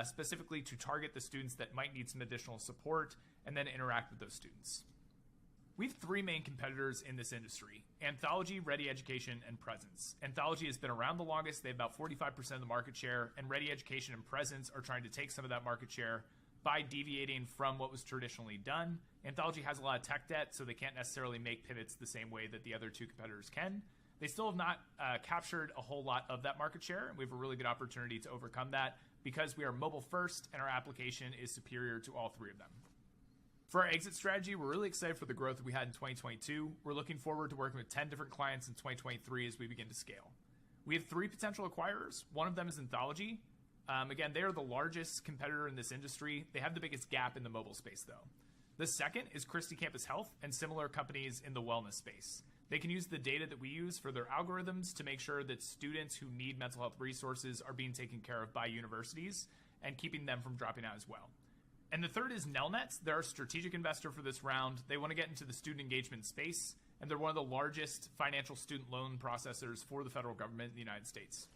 specifically to target the students that might need some additional support and then interact with those students. We have three main competitors in this industry: Anthology, Ready Education, and Presence. Anthology has been around the longest. They have about 45% of the market share, and Ready Education and Presence are trying to take some of that market share by deviating from what was traditionally done. Anthology has a lot of tech debt, so they can't necessarily make pivots the same way that the other two competitors can. They still have not captured a whole lot of that market share, and we have a really good opportunity to overcome that because we are mobile first and our application is superior to all three of them. For our exit strategy, we're really excited for the growth that we had in 2022. We're looking forward to working with 10 different clients in 2023 as we begin to scale. We have three potential acquirers. One of them is Anthology. Again, they are the largest competitor in this industry. They have the biggest gap in the mobile space, though. The second is Christie Campus Health and similar companies in the wellness space. They can use the data that we use for their algorithms to make sure that students who need mental health resources are being taken care of by universities and keeping them from dropping out as well. And the third is Nelnet. They're our strategic investor for this round. They want to get into the student engagement space, and they're one of the largest financial student loan processors for the federal government in the United States.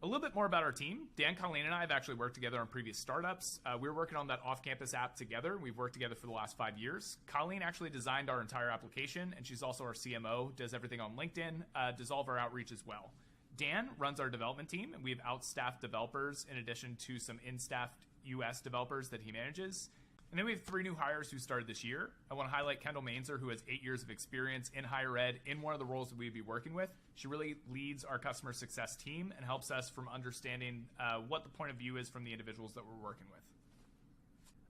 A little bit more about our team. Dan, Colleen, and I have actually worked together on previous startups. We were working on that off-campus app together. We've worked together for the last 5 years. Colleen actually designed our entire application, and she's also our CMO, does everything on LinkedIn, does all of our outreach as well. Dan runs our development team, and we have outstaffed developers in addition to some in-staffed US developers that he manages. And then we have three new hires who started this year. I want to highlight Kendall Mainzer, who has 8 years of experience in higher ed in one of the roles that we'd be working with. She really leads our customer success team and helps us from understanding what the point of view is from the individuals that we're working with.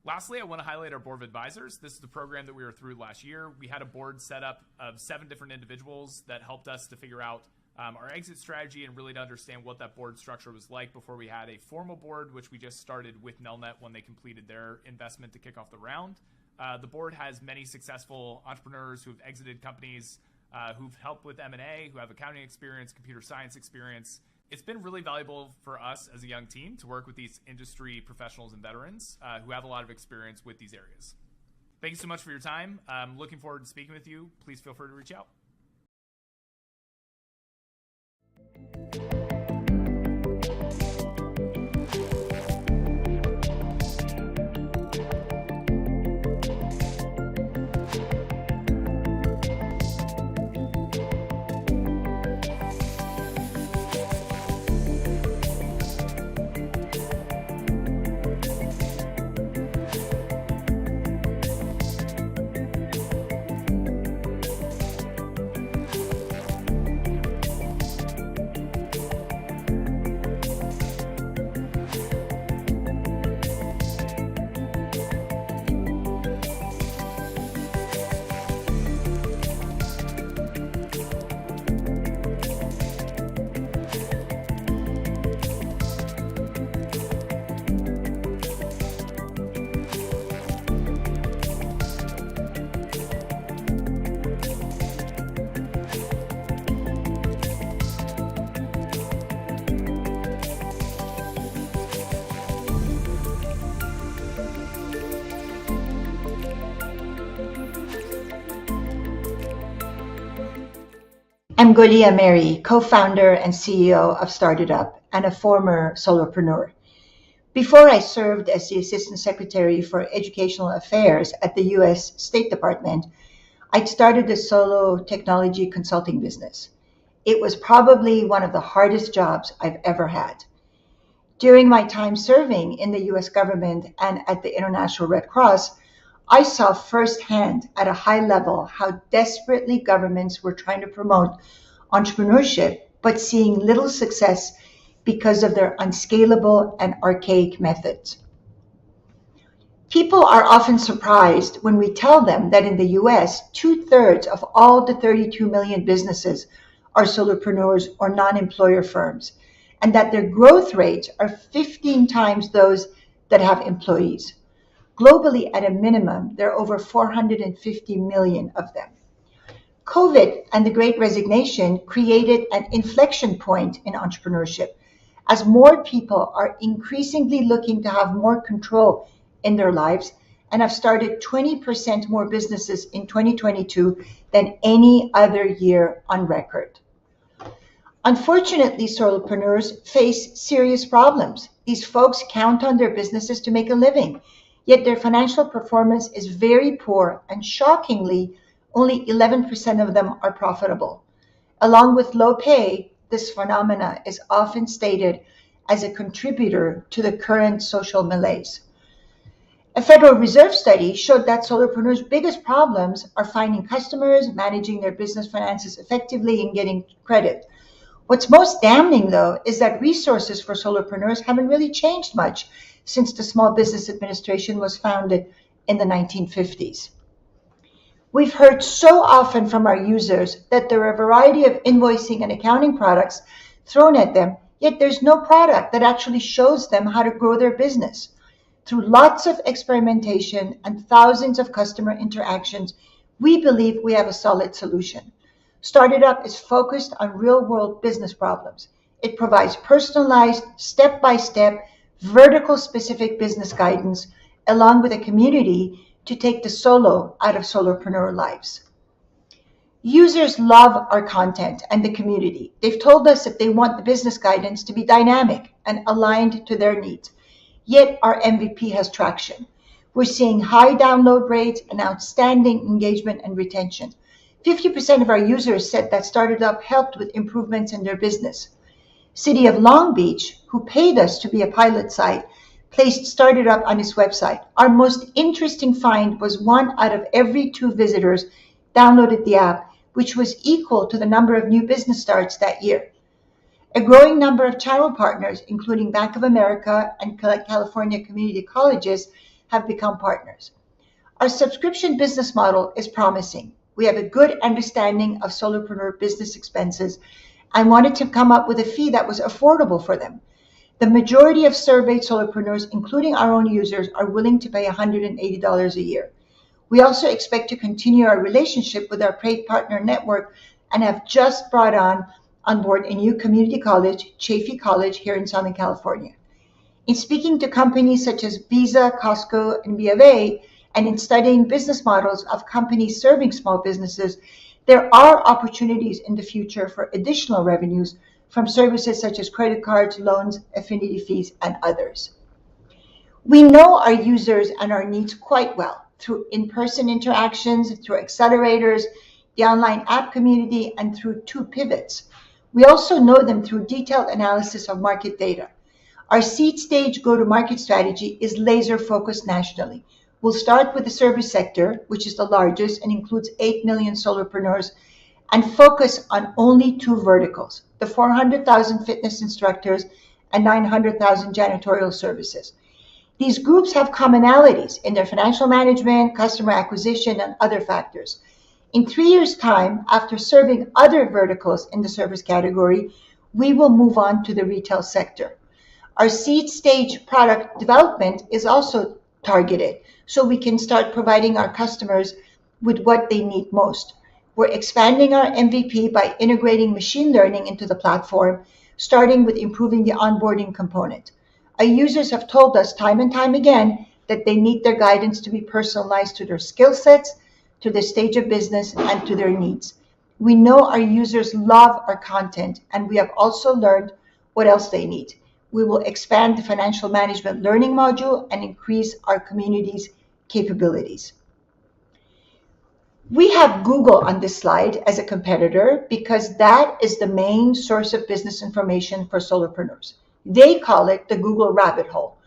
Lastly, I want to highlight our board of advisors. This is the program that we were through last year. We had a board set up of 7 different individuals that helped us to figure out our exit strategy and really to understand what that board structure was like before we had a formal board, which we just started with Nelnet when they completed their investment to kick off the round. The board has many successful entrepreneurs who've exited companies, who've helped with M&A, who have accounting experience, computer science experience. It's been really valuable for us as a young team to work with these industry professionals and veterans who have a lot of experience with these areas. Thank you so much for your time. I'm looking forward to speaking with you. Please feel free to reach out. I'm Golia Mary, co-founder and CEO of Started Up and a former solopreneur. Before I served as the Assistant Secretary for Educational Affairs at the U.S. State Department, I'd started a solo technology consulting business. It was probably one of the hardest jobs I've ever had. During my time serving in the U.S. government and at the International Red Cross, I saw firsthand at a high level how desperately governments were trying to promote entrepreneurship, but seeing little success because of their unscalable and archaic methods. People are often surprised when we tell them that in the US, 2/3 of all the 32 million businesses are solopreneurs or non-employer firms, and that their growth rates are 15 times those that have employees. Globally, at a minimum, there are over 450 million of them. COVID and the Great Resignation created an inflection point in entrepreneurship, as more people are increasingly looking to have more control in their lives and have started 20% more businesses in 2022 than any other year on record. Unfortunately, solopreneurs face serious problems. These folks count on their businesses to make a living, yet their financial performance is very poor, and shockingly, only 11% of them are profitable. Along with low pay, this phenomena is often stated as a contributor to the current social malaise. A Federal Reserve study showed that solopreneurs' biggest problems are finding customers, managing their business finances effectively, and getting credit. What's most damning, though, is that resources for solopreneurs haven't really changed much since the Small Business Administration was founded in the 1950s. We've heard so often from our users that there are a variety of invoicing and accounting products thrown at them, yet there's no product that actually shows them how to grow their business. Through lots of experimentation and thousands of customer interactions, we believe we have a solid solution. Started Up is focused on real-world business problems. It provides personalized, step-by-step, vertical-specific business guidance, along with a community to take the solo out of solopreneur lives. Users love our content and the community. They've told us that they want the business guidance to be dynamic and aligned to their needs. Yet our MVP has traction. We're seeing high download rates and outstanding engagement and retention. 50% of our users said that Started Up helped with improvements in their business. City of Long Beach, who paid us to be a pilot site, placed Started Up on its website. Our most interesting find was 1 out of every 2 visitors downloaded the app, which was equal to the number of new business starts that year. A growing number of channel partners, including Bank of America and California community colleges, have become partners. Our subscription business model is promising. We have a good understanding of solopreneur business expenses and wanted to come up with a fee that was affordable for them. The majority of surveyed solopreneurs, including our own users, are willing to pay $180 a year. We also expect to continue our relationship with our paid partner network and have just brought on board a new community college, Chaffey College, here in Southern California. In speaking to companies such as Visa, Costco, and B of A, and in studying business models of companies serving small businesses, there are opportunities in the future for additional revenues from services such as credit cards, loans, affinity fees, and others. We know our users and our needs quite well through in-person interactions, through accelerators, the online app community, and through 2 pivots. We also know them through detailed analysis of market data. Our seed stage go-to-market strategy is laser-focused nationally. We'll start with the service sector, which is the largest and includes 8 million solopreneurs, and focus on only 2 verticals, the 400,000 fitness instructors and 900,000 janitorial services. These groups have commonalities in their financial management, customer acquisition, and other factors. In 3 years' time, after serving other verticals in the service category, we will move on to the retail sector. Our seed stage product development is also targeted, so we can start providing our customers with what they need most. We're expanding our MVP by integrating machine learning into the platform, starting with improving the onboarding component. Our users have told us time and time again that they need their guidance to be personalized to their skill sets, to their stage of business, and to their needs. We know our users love our content, and we have also learned what else they need. We will expand the financial management learning module and increase our community's capabilities. We have Google on this slide as a competitor because that is the main source of business information for solopreneurs. They call it the Google rabbit hole.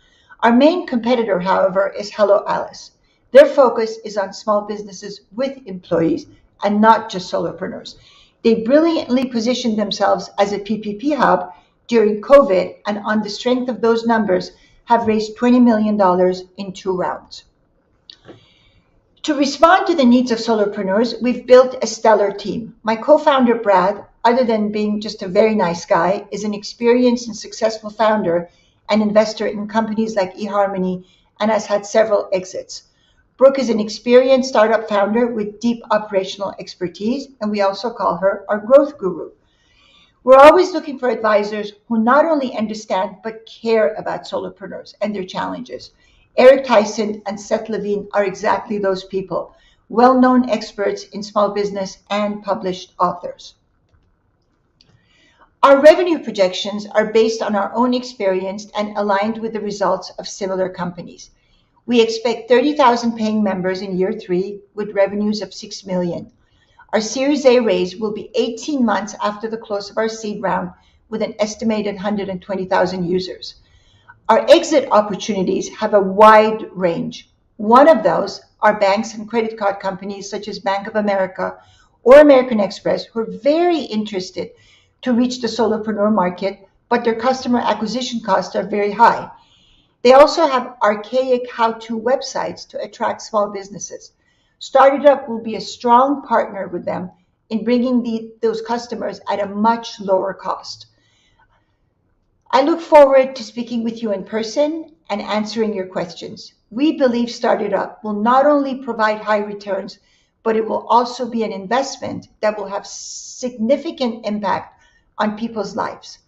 Our main competitor, however, is Hello Alice. Their focus is on small businesses with employees and not just solopreneurs. They brilliantly positioned themselves as a PPP hub during COVID, and on the strength of those numbers, have raised $20 million in 2 rounds. To respond to the needs of solopreneurs, we've built a stellar team. My co-founder, Brad, other than being just a very nice guy, is an experienced and successful founder and investor in companies like eHarmony and has had several exits. Brooke is an experienced startup founder with deep operational expertise, and we also call her our growth guru. We're always looking for advisors who not only understand but care about solopreneurs and their challenges. Eric Tyson and Seth Levine are exactly those people, well-known experts in small business and published authors. Our revenue projections are based on our own experience and aligned with the results of similar companies. We expect 30,000 paying members in year 3 with revenues of $6 million. Our Series A raise will be 18 months after the close of our seed round with an estimated 120,000 users. Our exit opportunities have a wide range. One of those are banks and credit card companies such as Bank of America or American Express who are very interested to reach the solopreneur market, but their customer acquisition costs are very high. They also have archaic how-to websites to attract small businesses. Started Up will be a strong partner with them in bringing those customers at a much lower cost. I look forward to speaking with you in person and answering your questions. We believe Started Up will not only provide high returns, but it will also be an investment that will have significant impact on people's lives.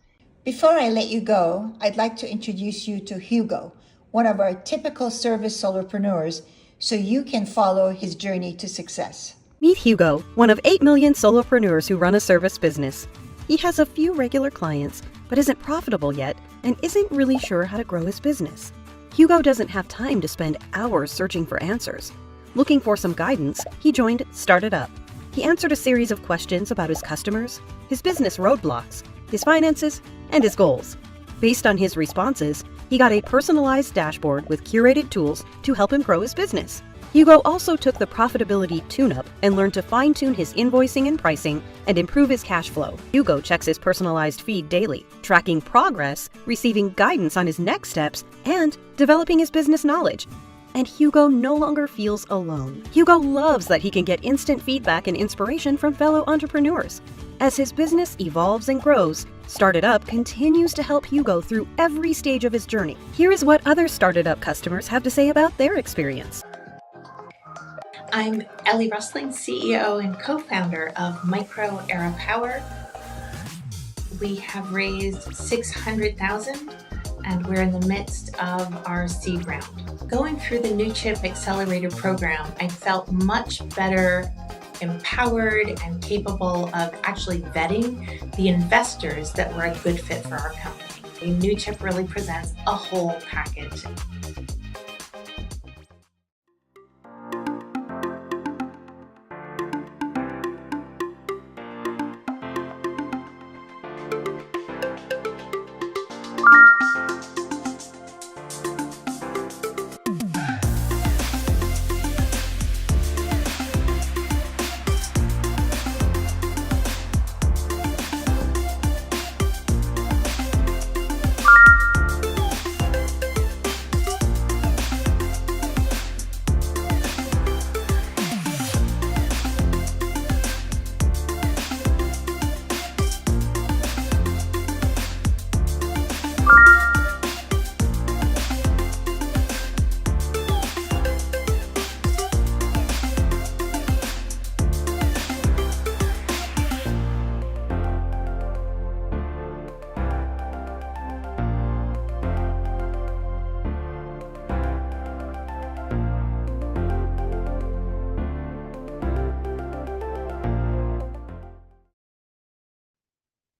Before I let you go, I'd like to introduce you to Hugo, one of our typical service solopreneurs, so you can follow his journey to success. Meet Hugo, one of 8 million solopreneurs who run a service business. He has a few regular clients, but isn't profitable yet and isn't really sure how to grow his business. Hugo doesn't have time to spend hours searching for answers. Looking for some guidance, he joined Started Up. He answered a series of questions about his customers, his business roadblocks, his finances, and his goals. Based on his responses, he got a personalized dashboard with curated tools to help him grow his business. Hugo also took the profitability tune-up and learned to fine-tune his invoicing and pricing and improve his cash flow. Hugo checks his personalized feed daily, tracking progress, receiving guidance on his next steps, and developing his business knowledge. And Hugo no longer feels alone. Hugo loves that he can get instant feedback and inspiration from fellow entrepreneurs. As his business evolves and grows, Started Up continues to help Hugo through every stage of his journey. Here is what other Started Up customers have to say about their experience. I'm Ellie Rustling, CEO and co-founder of Micro Era Power. We have raised $600,000 and we're in the midst of our seed round. Going through the Newchip accelerator program, I felt much better empowered and capable of actually vetting the investors that were a good fit for our company. Newchip really presents a whole package.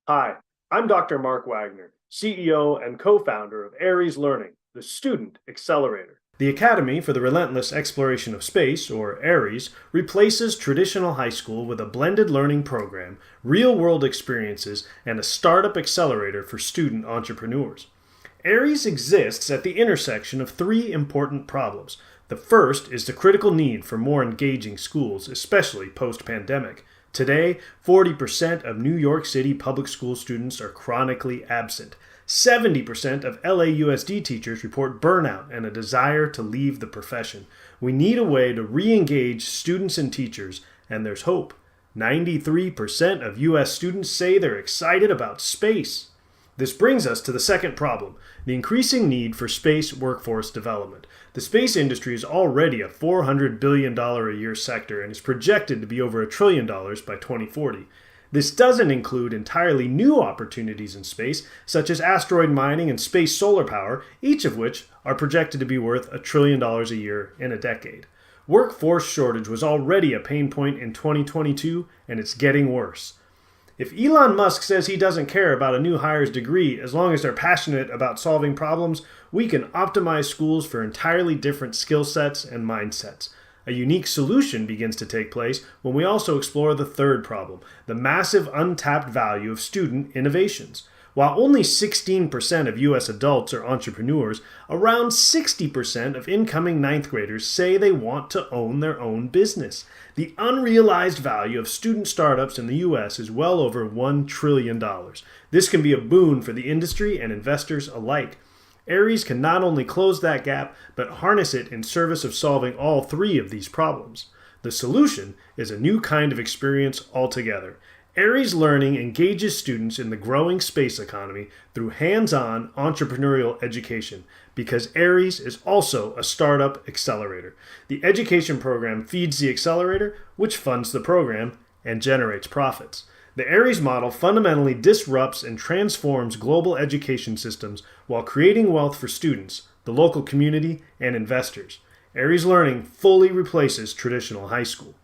Hi, I'm Dr. Mark Wagner, CEO and co-founder of Aries Learning, the Student Accelerator. The Academy for the Relentless Exploration of Space, or Aries, replaces traditional high school with a blended learning program, real-world experiences, and a startup accelerator for student entrepreneurs. Aries exists at the intersection of 3 important problems. The first is the critical need for more engaging schools, especially post-pandemic. Today, 40% of New York City public school students are chronically absent. 70% of LAUSD teachers report burnout and a desire to leave the profession. We need a way to re-engage students and teachers, and there's hope. 93% of US students say they're excited about space. This brings us to the second problem, the increasing need for space workforce development. The space industry is already a $400 billion a year sector and is projected to be over $1 trillion by 2040. This doesn't include entirely new opportunities in space, such as asteroid mining and space solar power, each of which are projected to be worth $1 trillion a year in a decade. Workforce shortage was already a pain point in 2022, and it's getting worse. If Elon Musk says he doesn't care about a new hire's degree as long as they're passionate about solving problems, we can optimize schools for entirely different skill sets and mindsets. A unique solution begins to take place when we also explore the third problem, the massive untapped value of student innovations. While only 16% of U.S. adults are entrepreneurs, around 60% of incoming ninth graders say they want to own their own business. The unrealized value of student startups in the U.S. is well over $1 trillion. This can be a boon for the industry and investors alike. Aries can not only close that gap, but harness it in service of solving all three of these problems. The solution is a new kind of experience altogether. Aries Learning engages students in the growing space economy through hands-on entrepreneurial education, because Aries is also a startup accelerator. The education program feeds the accelerator, which funds the program and generates profits. The Aries model fundamentally disrupts and transforms global education systems while creating wealth for students, the local community, and investors. Aries Learning fully replaces traditional high school.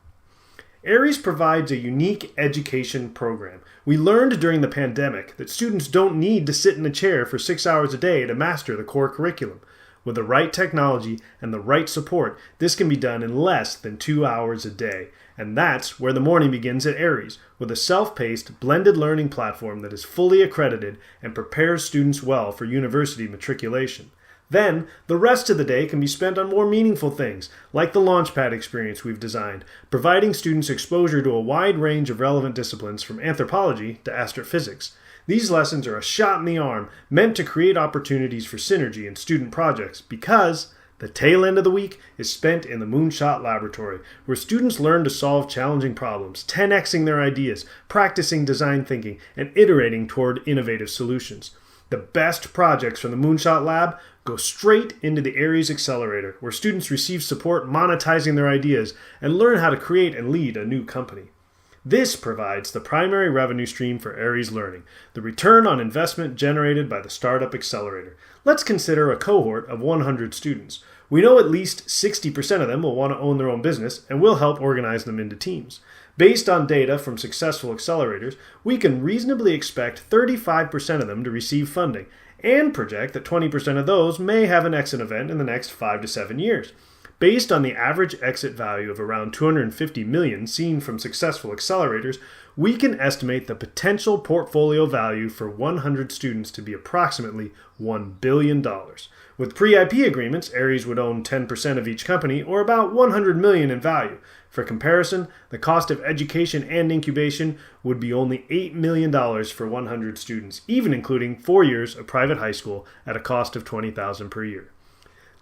Aries provides a unique education program. We learned during the pandemic that students don't need to sit in a chair for 6 hours a day to master the core curriculum. With the right technology and the right support, this can be done in less than 2 hours a day. And that's where the morning begins at Aries, with a self-paced, blended learning platform that is fully accredited and prepares students well for university matriculation. Then, the rest of the day can be spent on more meaningful things, like the Launchpad experience we've designed, providing students exposure to a wide range of relevant disciplines from anthropology to astrophysics. These lessons are a shot in the arm, meant to create opportunities for synergy in student projects, because the tail end of the week is spent in the Moonshot Laboratory, where students learn to solve challenging problems, 10xing their ideas, practicing design thinking, and iterating toward innovative solutions. The best projects from the Moonshot Lab go straight into the Aries Accelerator, where students receive support monetizing their ideas and learn how to create and lead a new company. This provides the primary revenue stream for Aries Learning, the return on investment generated by the Startup Accelerator. Let's consider a cohort of 100 students. We know at least 60% of them will want to own their own business, and we'll help organize them into teams. Based on data from successful accelerators, we can reasonably expect 35% of them to receive funding, and project that 20% of those may have an exit event in the next 5 to 7 years. Based on the average exit value of around $250 million seen from successful accelerators, we can estimate the potential portfolio value for 100 students to be approximately $1 billion. With pre-IP agreements, Aries would own 10% of each company, or about $100 million in value. For comparison, the cost of education and incubation would be only $8 million for 100 students, even including 4 years of private high school at a cost of $20,000 per year.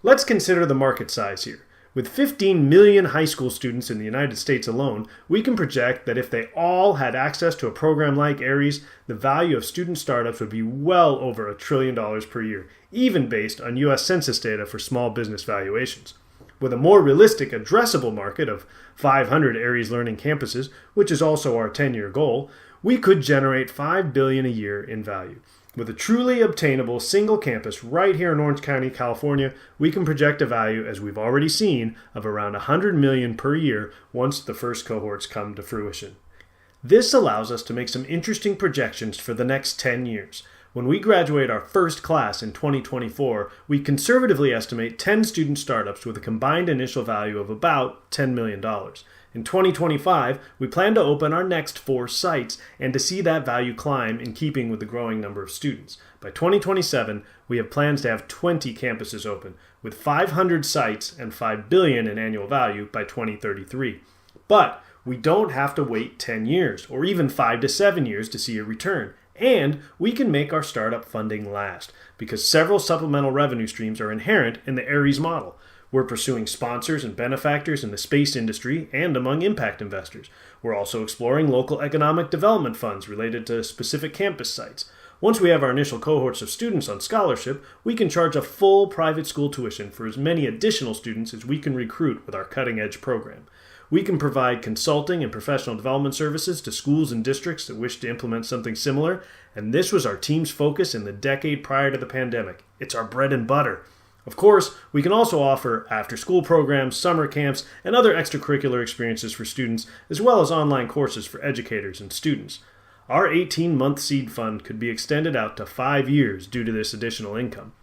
Let's consider the market size here. With 15 million high school students in the United States alone, we can project that if they all had access to a program like Aries, the value of student startups would be well over $1 trillion per year, even based on U.S. Census data for small business valuations. With a more realistic addressable market of 500 Aries Learning campuses, which is also our 10-year goal, we could generate $5 billion a year in value. With a truly obtainable single campus right here in Orange County, California, we can project a value, as we've already seen, of around $100 million per year once the first cohorts come to fruition. This allows us to make some interesting projections for the next 10 years. When we graduate our first class in 2024, we conservatively estimate 10 student startups with a combined initial value of about $10 million. In 2025, we plan to open our next 4 sites and to see that value climb in keeping with the growing number of students. By 2027, we have plans to have 20 campuses open, with 500 sites and $5 billion in annual value by 2033. But we don't have to wait 10 years, or even 5 to 7 years to see a return. And we can make our startup funding last, because several supplemental revenue streams are inherent in the Aries model. We're pursuing sponsors and benefactors in the space industry and among impact investors. We're also exploring local economic development funds related to specific campus sites. Once we have our initial cohorts of students on scholarship, we can charge a full private school tuition for as many additional students as we can recruit with our cutting-edge program. We can provide consulting and professional development services to schools and districts that wish to implement something similar, and this was our team's focus in the decade prior to the pandemic. It's our bread and butter. Of course, we can also offer after-school programs, summer camps, and other extracurricular experiences for students, as well as online courses for educators and students. Our 18-month seed fund could be extended out to 5 years due to this additional income.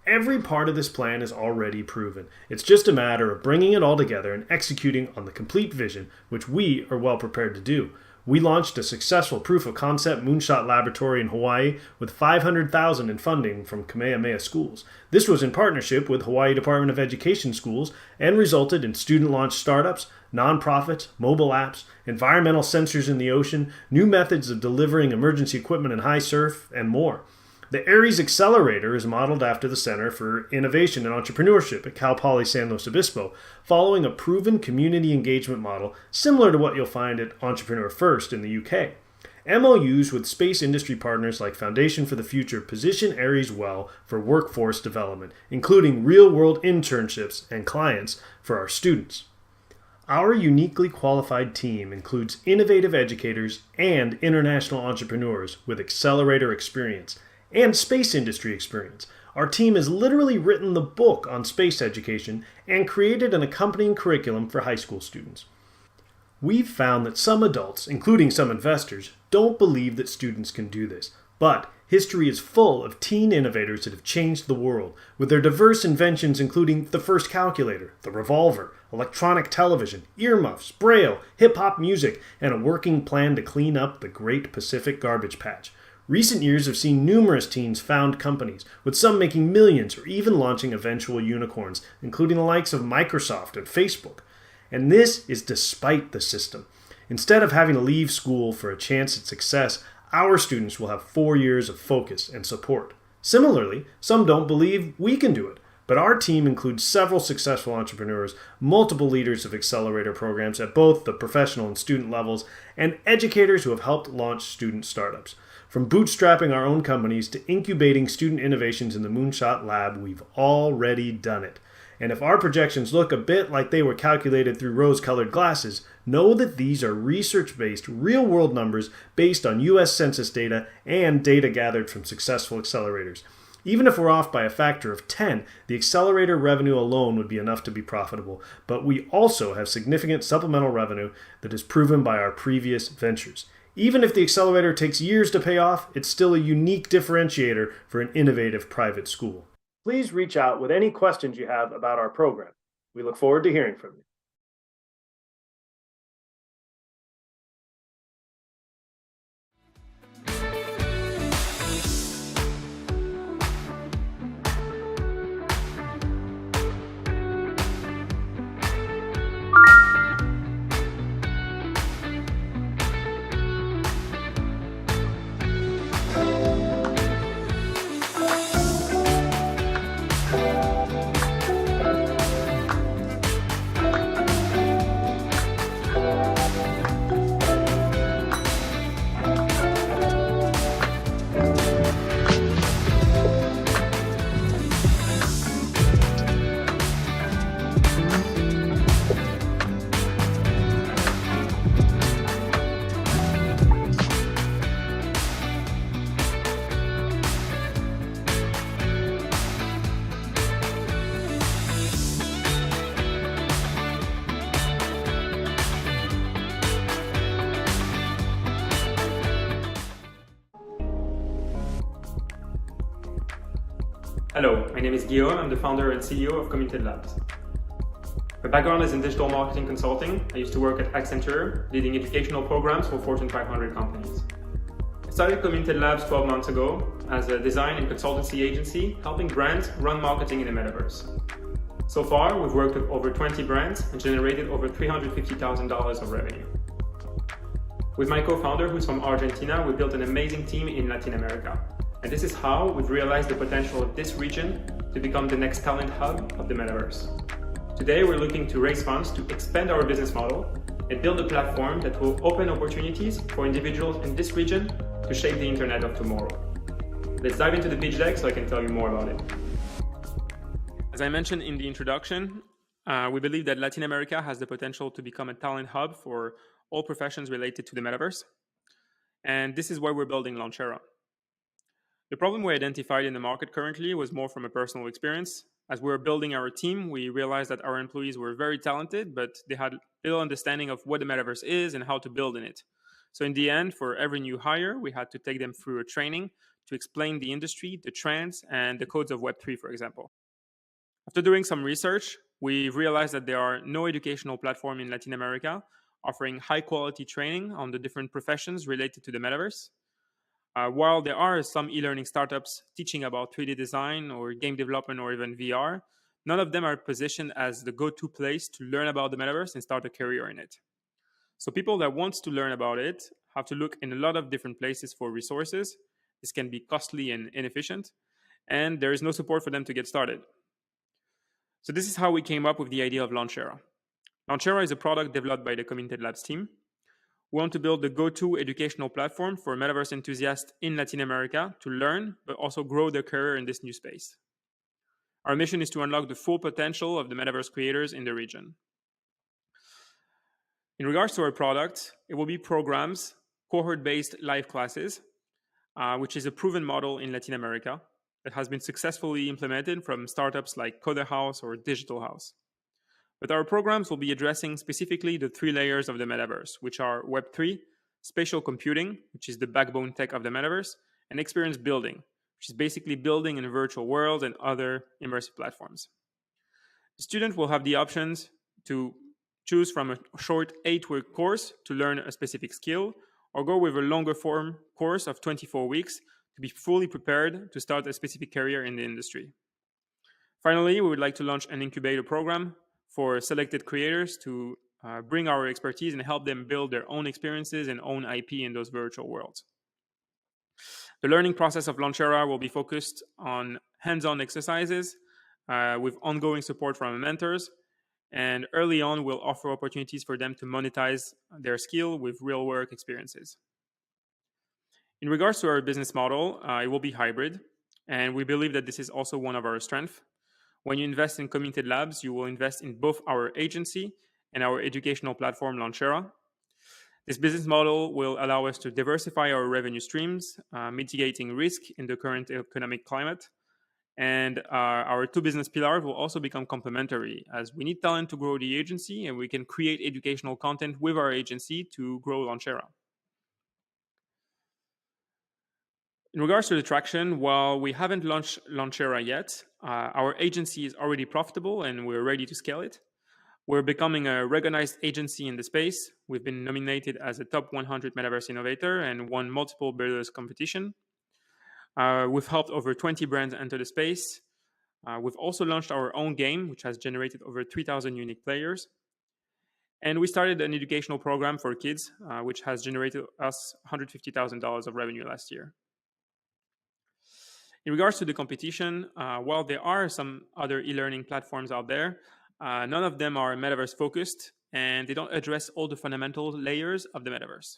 Every part of this plan is already proven. It's just a matter of bringing it all together and executing on the complete vision, which we are well prepared to do. We launched a successful proof-of-concept moonshot laboratory in Hawaii with $500,000 in funding from Kamehameha Schools. This was in partnership with Hawaii Department of Education schools and resulted in student-launched startups, nonprofits, mobile apps, environmental sensors in the ocean, new methods of delivering emergency equipment in high surf, and more. The Aries Accelerator is modeled after the Center for Innovation and Entrepreneurship at Cal Poly San Luis Obispo, following a proven community engagement model similar to what you'll find at Entrepreneur First in the UK. MOUs with space industry partners like Foundation for the Future position Aries well for workforce development, including real-world internships and clients for our students. Our uniquely qualified team includes innovative educators and international entrepreneurs with accelerator experience and space industry experience. Our team has literally written the book on space education and created an accompanying curriculum for high school students. We've found that some adults, including some investors, don't believe that students can do this, but history is full of teen innovators that have changed the world, with their diverse inventions including the first calculator, the revolver, electronic television, earmuffs, braille, hip-hop music, and a working plan to clean up the Great Pacific Garbage Patch. Recent years have seen numerous teens found companies, with some making millions or even launching eventual unicorns, including the likes of Microsoft and Facebook. And this is despite the system. Instead of having to leave school for a chance at success, our students will have 4 years of focus and support. Similarly, some don't believe we can do it, but our team includes several successful entrepreneurs, multiple leaders of accelerator programs at both the professional and student levels, and educators who have helped launch student startups. From bootstrapping our own companies to incubating student innovations in the Moonshot Lab, we've already done it. And if our projections look a bit like they were calculated through rose-colored glasses, know that these are research-based, real-world numbers based on U.S. Census data and data gathered from successful accelerators. Even if we're off by a factor of 10, the accelerator revenue alone would be enough to be profitable, but we also have significant supplemental revenue that is proven by our previous ventures. Even if the accelerator takes years to pay off, it's still a unique differentiator for an innovative private school. Please reach out with any questions you have about our program. We look forward to hearing from you. Hello, my name is Guillaume. I'm the founder and CEO of Committed Labs. My background is in digital marketing consulting. I used to work at Accenture, leading educational programs for Fortune 500 companies. I started Committed Labs 12 months ago as a design and consultancy agency, helping brands run marketing in the metaverse. So far, we've worked with over 20 brands and generated over $350,000 of revenue. With my co-founder, who's from Argentina, we built an amazing team in Latin America. And this is how we've realized the potential of this region to become the next talent hub of the metaverse. Today, we're looking to raise funds to expand our business model and build a platform that will open opportunities for individuals in this region to shape the internet of tomorrow. Let's dive into the pitch deck so I can tell you more about it. As I mentioned in the introduction, we believe that Latin America has the potential to become a talent hub for all professions related to the metaverse. And this is why we're building Launchera. The problem we identified in the market currently was more from a personal experience. As we were building our team, we realized that our employees were very talented, but they had little understanding of what the metaverse is and how to build in it. So in the end, for every new hire, we had to take them through a training to explain the industry, the trends, and the codes of Web3, for example. After doing some research, we realized that there are no educational platform in Latin America offering high-quality training on the different professions related to the metaverse. While there are some e-learning startups teaching about 3D design or game development or even VR, none of them are positioned as the go-to place to learn about the metaverse and start a career in it. So people that want to learn about it have to look in a lot of different places for resources. This can be costly and inefficient, and there is no support for them to get started. So this is how we came up with the idea of Launchera. Launchera is a product developed by the Committed Labs team. We want to build the go-to educational platform for metaverse enthusiasts in Latin America to learn, but also grow their career in this new space. Our mission is to unlock the full potential of the metaverse creators in the region. In regards to our product, it will be programs, cohort-based live classes, which is a proven model in Latin America that has been successfully implemented from startups like Coder House or Digital House. But our programs will be addressing specifically the 3 layers of the metaverse, which are Web3, spatial computing, which is the backbone tech of the metaverse, and experience building, which is basically building in a virtual world and other immersive platforms. The student will have the options to choose from a short 8-week course to learn a specific skill, or go with a longer form course of 24 weeks to be fully prepared to start a specific career in the industry. Finally, we would like to launch an incubator program for selected creators to bring our expertise and help them build their own experiences and own IP in those virtual worlds. The learning process of Launchera will be focused on hands-on exercises with ongoing support from mentors, and early on we'll offer opportunities for them to monetize their skill with real work experiences. In regards to our business model, it will be hybrid, and we believe that this is also one of our strengths. When you invest in Committed Labs, you will invest in both our agency and our educational platform, Launchera. This business model will allow us to diversify our revenue streams, mitigating risk in the current economic climate. And our 2 business pillars will also become complementary, as we need talent to grow the agency, and we can create educational content with our agency to grow Launchera. In regards to the traction, while we haven't launched Launchera yet, our agency is already profitable and we're ready to scale it. We're becoming a recognized agency in the space. We've been nominated as a top 100 Metaverse Innovator and won multiple builders competition. We've helped over 20 brands enter the space. We've also launched our own game, which has generated over 3,000 unique players. And we started an educational program for kids, which has generated us $150,000 of revenue last year. In regards to the competition, while there are some other e-learning platforms out there, none of them are metaverse focused and they don't address all the fundamental layers of the metaverse.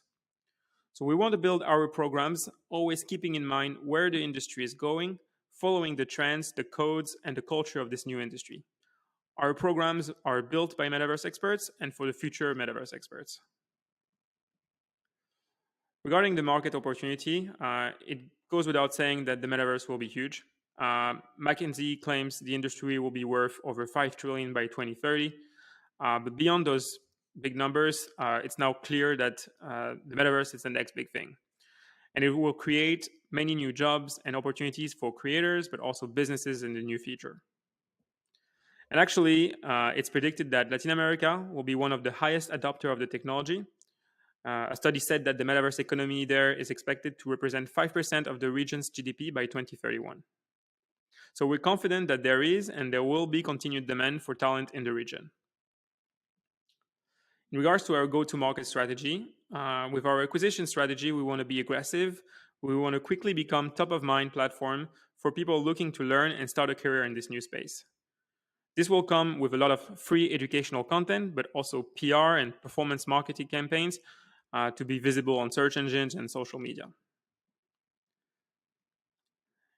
So we want to build our programs always keeping in mind where the industry is going, following the trends, the codes, and the culture of this new industry. Our programs are built by metaverse experts and for the future metaverse experts. Regarding the market opportunity, it goes without saying that the metaverse will be huge. McKinsey claims the industry will be worth over $5 trillion by 2030. But beyond those big numbers, it's now clear that the metaverse is the next big thing. And it will create many new jobs and opportunities for creators, but also businesses in the near future. And actually, it's predicted that Latin America will be one of the highest adopters of the technology. A study said that the metaverse economy there is expected to represent 5% of the region's GDP by 2031. So we're confident that there is and there will be continued demand for talent in the region. In regards to our go-to-market strategy, with our acquisition strategy, we want to be aggressive. We want to quickly become top-of-mind platform for people looking to learn and start a career in this new space. This will come with a lot of free educational content, but also PR and performance marketing campaigns to be visible on search engines and social media.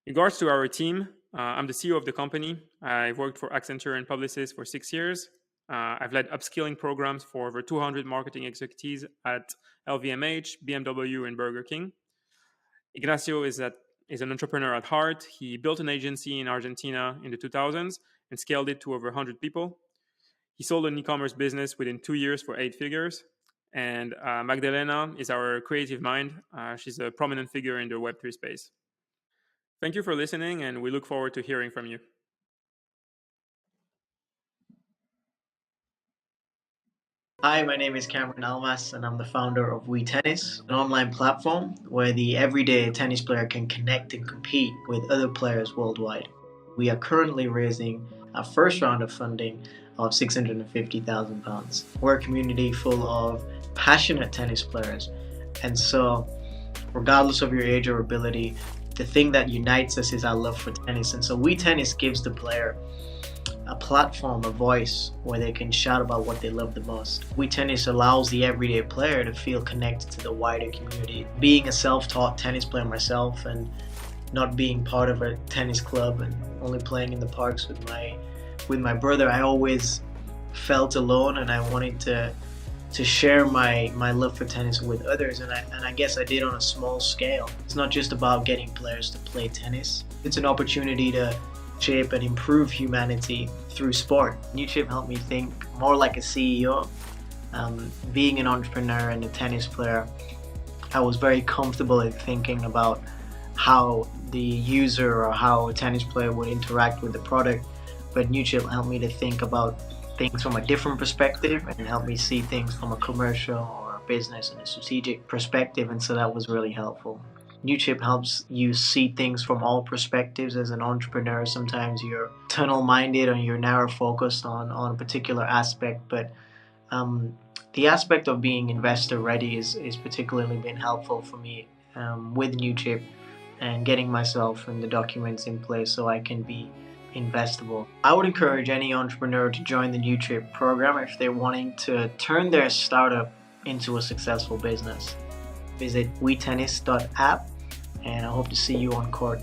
In regards to our team, I'm the CEO of the company. I've worked for Accenture and Publicis for 6 years. I've led upskilling programs for over 200 marketing executives at LVMH, BMW, and Burger King. Ignacio is an entrepreneur at heart. He built an agency in Argentina in the 2000s and scaled it to over 100 people. He sold an e-commerce business within 2 years for 8 figures. And Magdalena is our creative mind. She's a prominent figure in the Web3 space. Thank you for listening, and we look forward to hearing from you. Hi, my name is Cameron Almas, and I'm the founder of WeTennis, an online platform where the everyday tennis player can connect and compete with other players worldwide. We are currently raising our first round of funding of £650,000. We're a community full of passionate tennis players, and so regardless of your age or ability, the thing that unites us is our love for tennis. And so WeTennis gives the player a platform, a voice where they can shout about what they love the most. WeTennis allows the everyday player to feel connected to the wider community. Being a self-taught tennis player myself and not being part of a tennis club and only playing in the parks with my brother, I always felt alone, and I wanted to share my love for tennis with others, and I guess I did on a small scale. It's not just about getting players to play tennis. It's an opportunity to shape and improve humanity through sport. Newchip helped me think more like a CEO. Being an entrepreneur and a tennis player, I was very comfortable in thinking about how the user or how a tennis player would interact with the product, but Newchip helped me to think about things from a different perspective and help me see things from a commercial or a business and a strategic perspective, and so that was really helpful. Newchip helps you see things from all perspectives. As an entrepreneur, sometimes you're tunnel-minded or you're narrow-focused on a particular aspect, but the aspect of being investor-ready is particularly been helpful for me with Newchip and getting myself and the documents in place so I can be investable. I would encourage any entrepreneur to join the Newchip program if they're wanting to turn their startup into a successful business. Visit wetennis.app, and I hope to see you on court.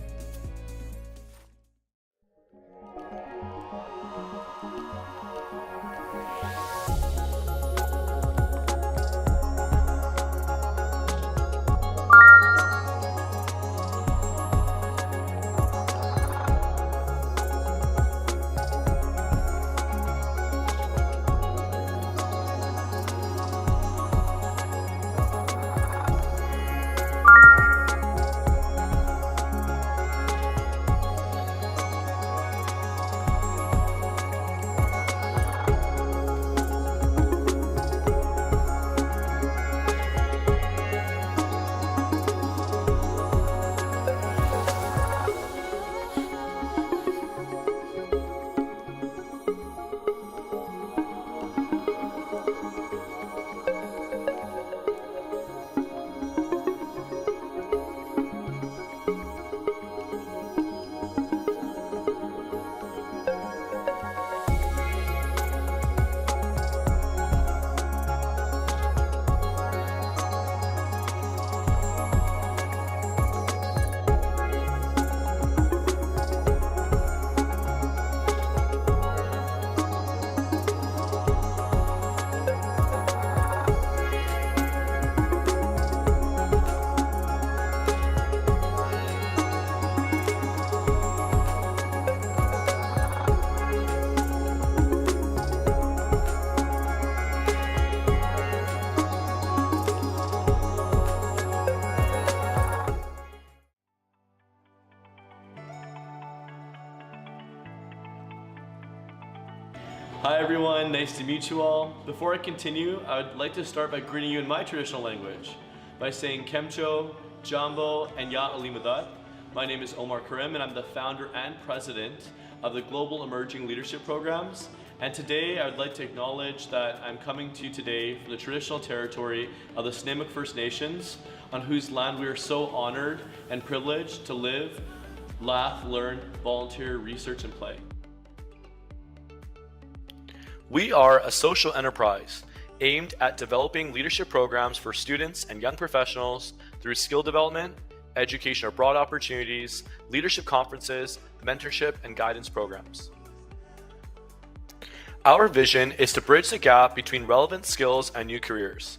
Hi everyone, nice to meet you all. Before I continue, I would like to start by greeting you in my traditional language by saying Kemcho, Jambo, and Ya Alimadat. My name is Omar Karim and I'm the founder and president of the Global Emerging Leadership Programs. And today I would like to acknowledge that I'm coming to you today from the traditional territory of the Snuneymuxw First Nations, on whose land we are so honored and privileged to live, laugh, learn, volunteer, research, and play. We are a social enterprise aimed at developing leadership programs for students and young professionals through skill development, education abroad opportunities, leadership conferences, mentorship, and guidance programs. Our vision is to bridge the gap between relevant skills and new careers.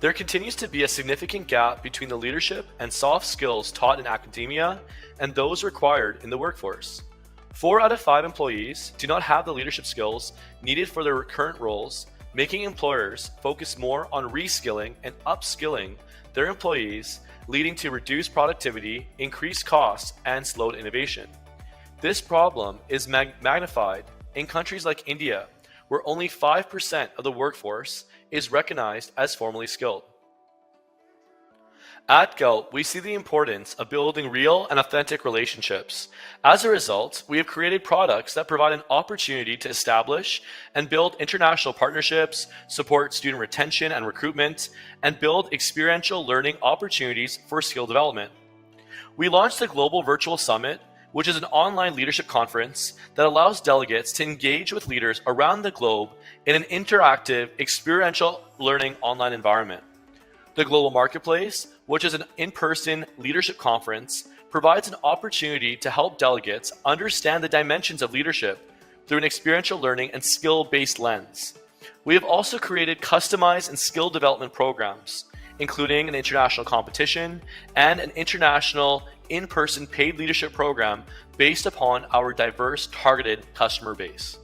There continues to be a significant gap between the leadership and soft skills taught in academia and those required in the workforce. 4 out of 5 employees do not have the leadership skills needed for their current roles, making employers focus more on reskilling and upskilling their employees, leading to reduced productivity, increased costs, and slowed innovation. This problem is magnified in countries like India, where only 5% of the workforce is recognized as formally skilled. At Gelt, we see the importance of building real and authentic relationships. As a result, we have created products that provide an opportunity to establish and build international partnerships, support student retention and recruitment, and build experiential learning opportunities for skill development. We launched the Global Virtual Summit, which is an online leadership conference that allows delegates to engage with leaders around the globe in an interactive, experiential learning online environment. The Global Marketplace, which is an in-person leadership conference, provides an opportunity to help delegates understand the dimensions of leadership through an experiential learning and skill-based lens. We have also created customized and skill development programs, including an international competition and an international in-person paid leadership program based upon our diverse targeted customer base.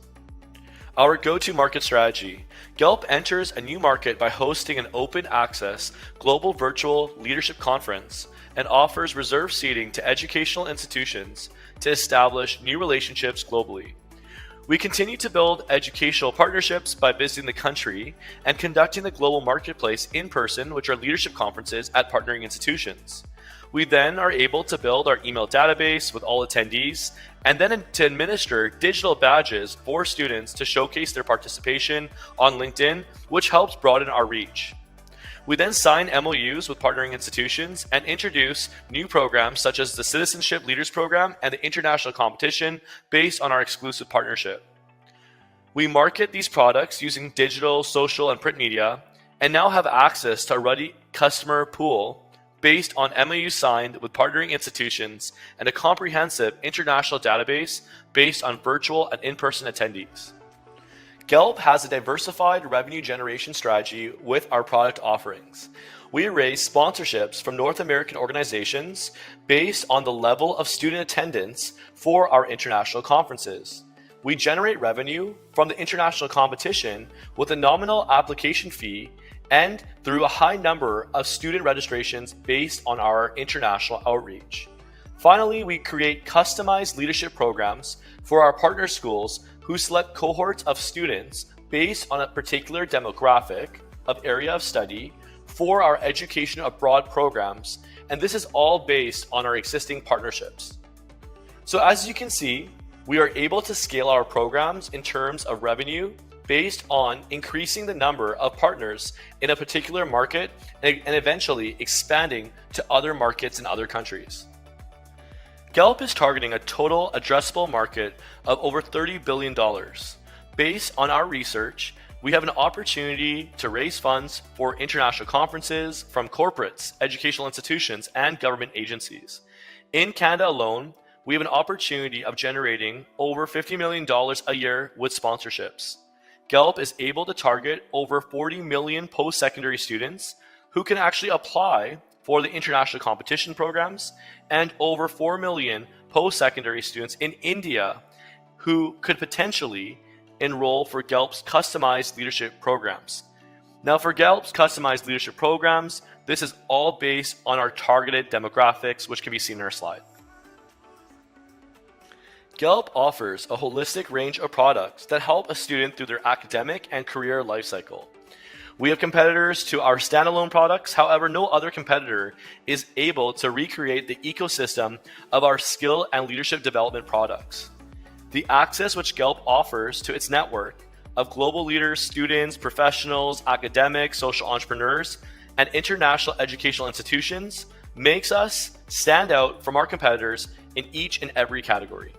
Our go-to-market strategy. Gelt enters a new market by hosting an open access global virtual leadership conference and offers reserved seating to educational institutions to establish new relationships globally. We continue to build educational partnerships by visiting the country and conducting the global marketplace in person, which are leadership conferences at partnering institutions. We then are able to build our email database with all attendees and then to administer digital badges for students to showcase their participation on LinkedIn, which helps broaden our reach. We then sign MOUs with partnering institutions and introduce new programs such as the Citizenship Leaders Program and the International Competition based on our exclusive partnership. We market these products using digital, social, and print media and now have access to a ready customer pool based on MOU signed with partnering institutions and a comprehensive international database based on virtual and in-person attendees. Gelt has a diversified revenue generation strategy with our product offerings. We raise sponsorships from North American organizations based on the level of student attendance for our international conferences. We generate revenue from the international competition with a nominal application fee and through a high number of student registrations based on our international outreach. Finally, we create customized leadership programs for our partner schools who select cohorts of students based on a particular demographic of area of study for our education abroad programs, and this is all based on our existing partnerships. So as you can see, we are able to scale our programs in terms of revenue based on increasing the number of partners in a particular market and eventually expanding to other markets in other countries. Gelt is targeting a total addressable market of over $30 billion. Based on our research, we have an opportunity to raise funds for international conferences from corporates, educational institutions, and government agencies. In Canada alone, we have an opportunity of generating over $50 million a year with sponsorships. Gelt is able to target over 40 million post-secondary students who can actually apply for the international competition programs and over 4 million post-secondary students in India who could potentially enroll for Gelt's customized leadership programs. Now for Gelt's customized leadership programs, this is all based on our targeted demographics, which can be seen in our slide. Gelt offers a holistic range of products that help a student through their academic and career lifecycle. We have competitors to our standalone products, however, no other competitor is able to recreate the ecosystem of our skill and leadership development products. The access which Gelt offers to its network of global leaders, students, professionals, academics, social entrepreneurs, and international educational institutions makes us stand out from our competitors in each and every category.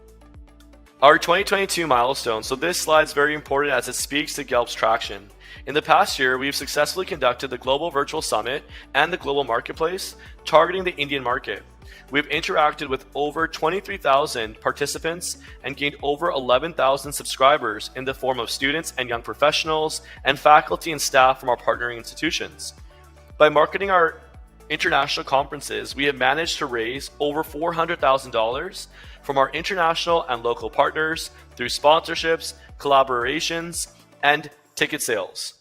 Our 2022 milestone. So this slide is very important as it speaks to Gelb's traction. In the past year, we've successfully conducted the Global Virtual Summit and the Global Marketplace, targeting the Indian market. We've interacted with over 23,000 participants and gained over 11,000 subscribers in the form of students and young professionals and faculty and staff from our partnering institutions. By marketing our international conferences, we have managed to raise over $400,000 from our international and local partners through sponsorships, collaborations, and ticket sales.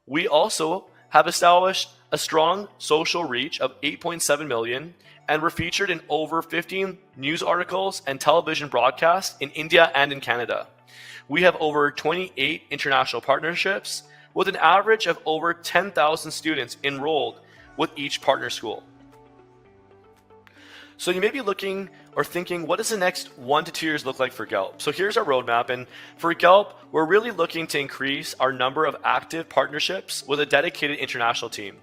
We also have established a strong social reach of 8.7 million and were featured in over 15 news articles and television broadcasts in India and in Canada. We have over 28 international partnerships with an average of over 10,000 students enrolled with each partner school. So you may be looking or thinking, what does the next 1 to 2 years look like for Gelb? So here's our roadmap, and for Gelb, we're really looking to increase our number of active partnerships with a dedicated international team.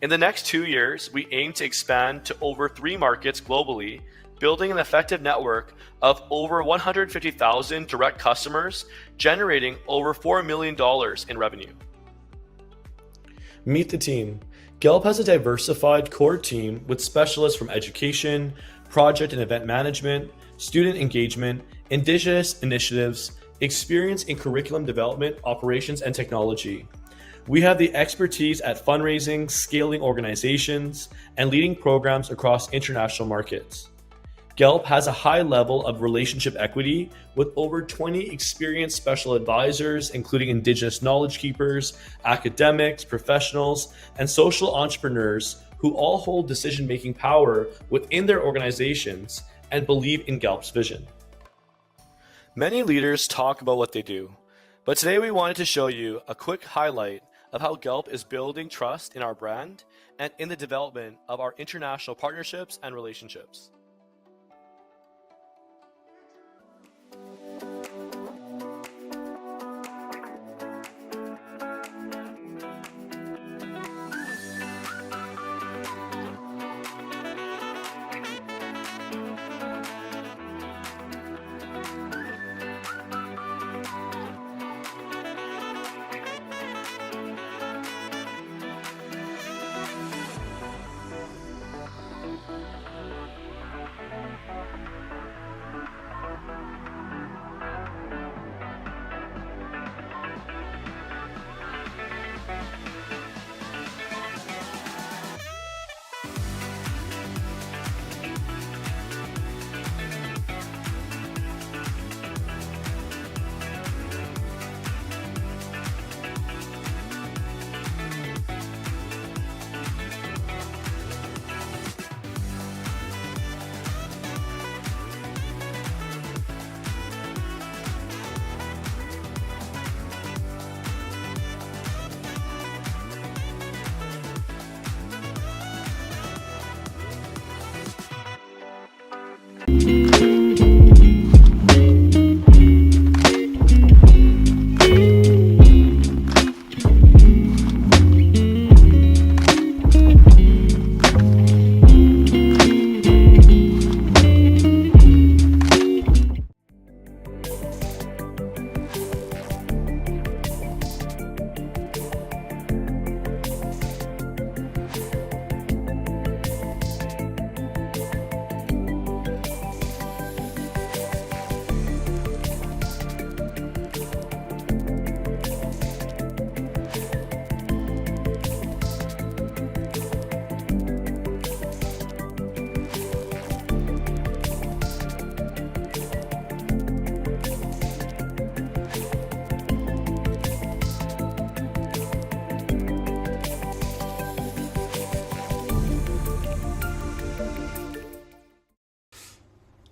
In the next 2 years, we aim to expand to over 3 markets globally, building an effective network of over 150,000 direct customers, generating over $4 million in revenue. Meet the team. Gelb has a diversified core team with specialists from education, project and event management, student engagement, indigenous initiatives, experience in curriculum development, operations, and technology. We have the expertise at fundraising, scaling organizations, and leading programs across international markets. Gelb has a high level of relationship equity with over 20 experienced special advisors, including indigenous knowledge keepers, academics, professionals, and social entrepreneurs who all hold decision-making power within their organizations and believe in Gelb's vision. Many leaders talk about what they do, but today we wanted to show you a quick highlight of how Gelb is building trust in our brand and in the development of our international partnerships and relationships.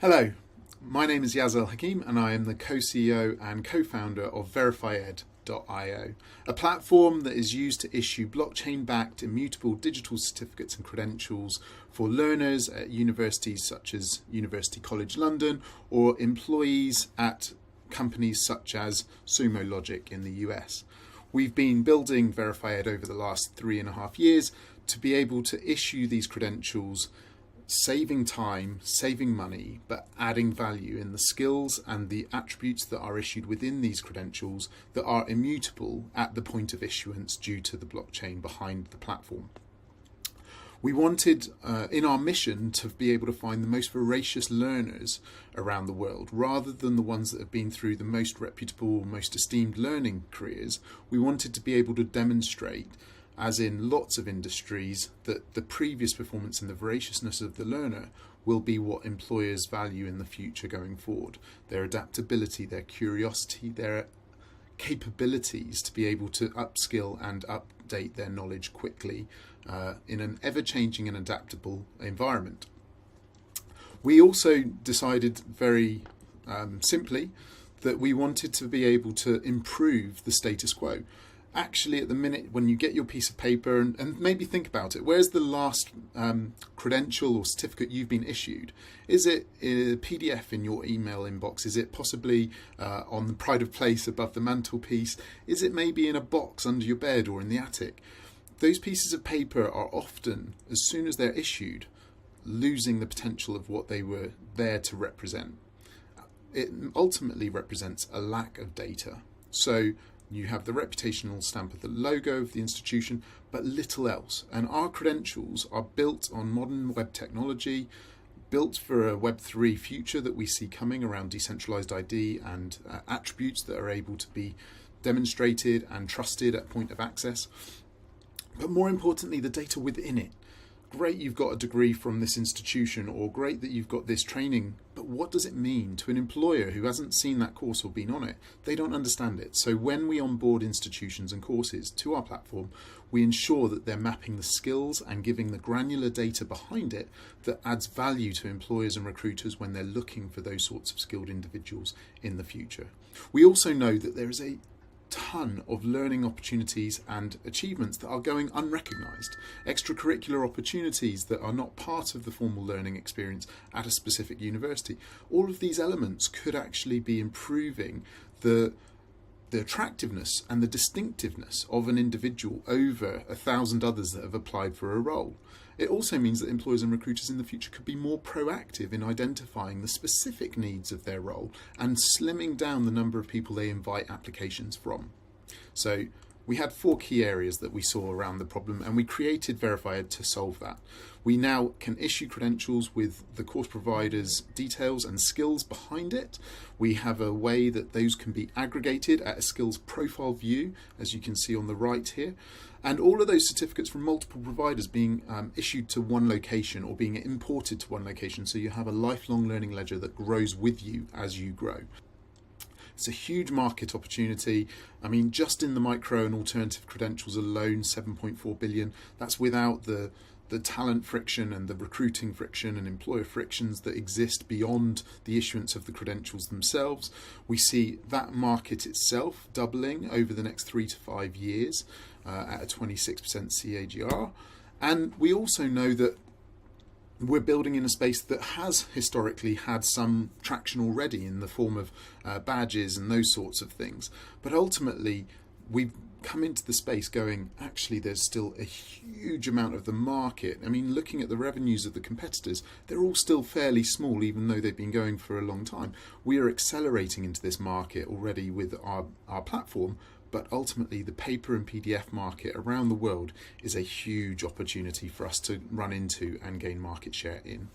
Hello, my name is Yazil Hakim and I am the co-CEO and co-founder of VerifyEd.io, a platform that is used to issue blockchain-backed immutable digital certificates and credentials for learners at universities such as University College London or employees at companies such as Sumo Logic in the US. We've been building VerifyEd over the last 3.5 years to be able to issue these credentials saving time, saving money, but adding value in the skills and the attributes that are issued within these credentials that are immutable at the point of issuance due to the blockchain behind the platform. We wanted, in our mission, to be able to find the most voracious learners around the world, rather than the ones that have been through the most reputable, most esteemed learning careers. We wanted to be able to demonstrate, as in lots of industries, that the previous performance and the voraciousness of the learner will be what employers value in the future going forward. Their adaptability, their curiosity, their capabilities to be able to upskill and update their knowledge quickly in an ever-changing and adaptable environment. We also decided very simply that we wanted to be able to improve the status quo. Actually, at the minute when you get your piece of paper, and maybe think about it, where's the last credential or certificate you've been issued? Is it a PDF in your email inbox? Is it possibly on the pride of place above the mantelpiece? Is it maybe in a box under your bed or in the attic? Those pieces of paper are often, as soon as they're issued, losing the potential of what they were there to represent. It ultimately represents a lack of data. So you have the reputational stamp of the logo of the institution, but little else. And our credentials are built on modern web technology, built for a Web3 future that we see coming around decentralized ID and attributes that are able to be demonstrated and trusted at point of access. But more importantly, the data within it. Great you've got a degree from this institution, or great that you've got this training, but what does it mean to an employer who hasn't seen that course or been on it? They don't understand it. So when we onboard institutions and courses to our platform, we ensure that they're mapping the skills and giving the granular data behind it that adds value to employers and recruiters when they're looking for those sorts of skilled individuals in the future. We also know that there is a ton of learning opportunities and achievements that are going unrecognised, extracurricular opportunities that are not part of the formal learning experience at a specific university. All of these elements could actually be improving the attractiveness and the distinctiveness of an individual over 1,000 others that have applied for a role. It also means that employers and recruiters in the future could be more proactive in identifying the specific needs of their role and slimming down the number of people they invite applications from. So we had 4 key areas that we saw around the problem, and we created VerifyEd to solve that. We now can issue credentials with the course provider's details and skills behind it. We have a way that those can be aggregated at a skills profile view, as you can see on the right here. And all of those certificates from multiple providers being issued to one location or being imported to one location, so you have a lifelong learning ledger that grows with you as you grow. It's a huge market opportunity. I mean, just in the micro and alternative credentials alone, 7.4 billion. That's without the talent friction and the recruiting friction and employer frictions that exist beyond the issuance of the credentials themselves. We see that market itself doubling over the next 3 to 5 years at a 26% CAGR. And we also know that we're building in a space that has historically had some traction already in the form of badges and those sorts of things. But ultimately, we've come into the space going, actually, there's still a huge amount of the market. I mean, looking at the revenues of the competitors, they're all still fairly small, even though they've been going for a long time. We are accelerating into this market already with our platform, but ultimately the paper and PDF market around the world is a huge opportunity for us to run into and gain market share in.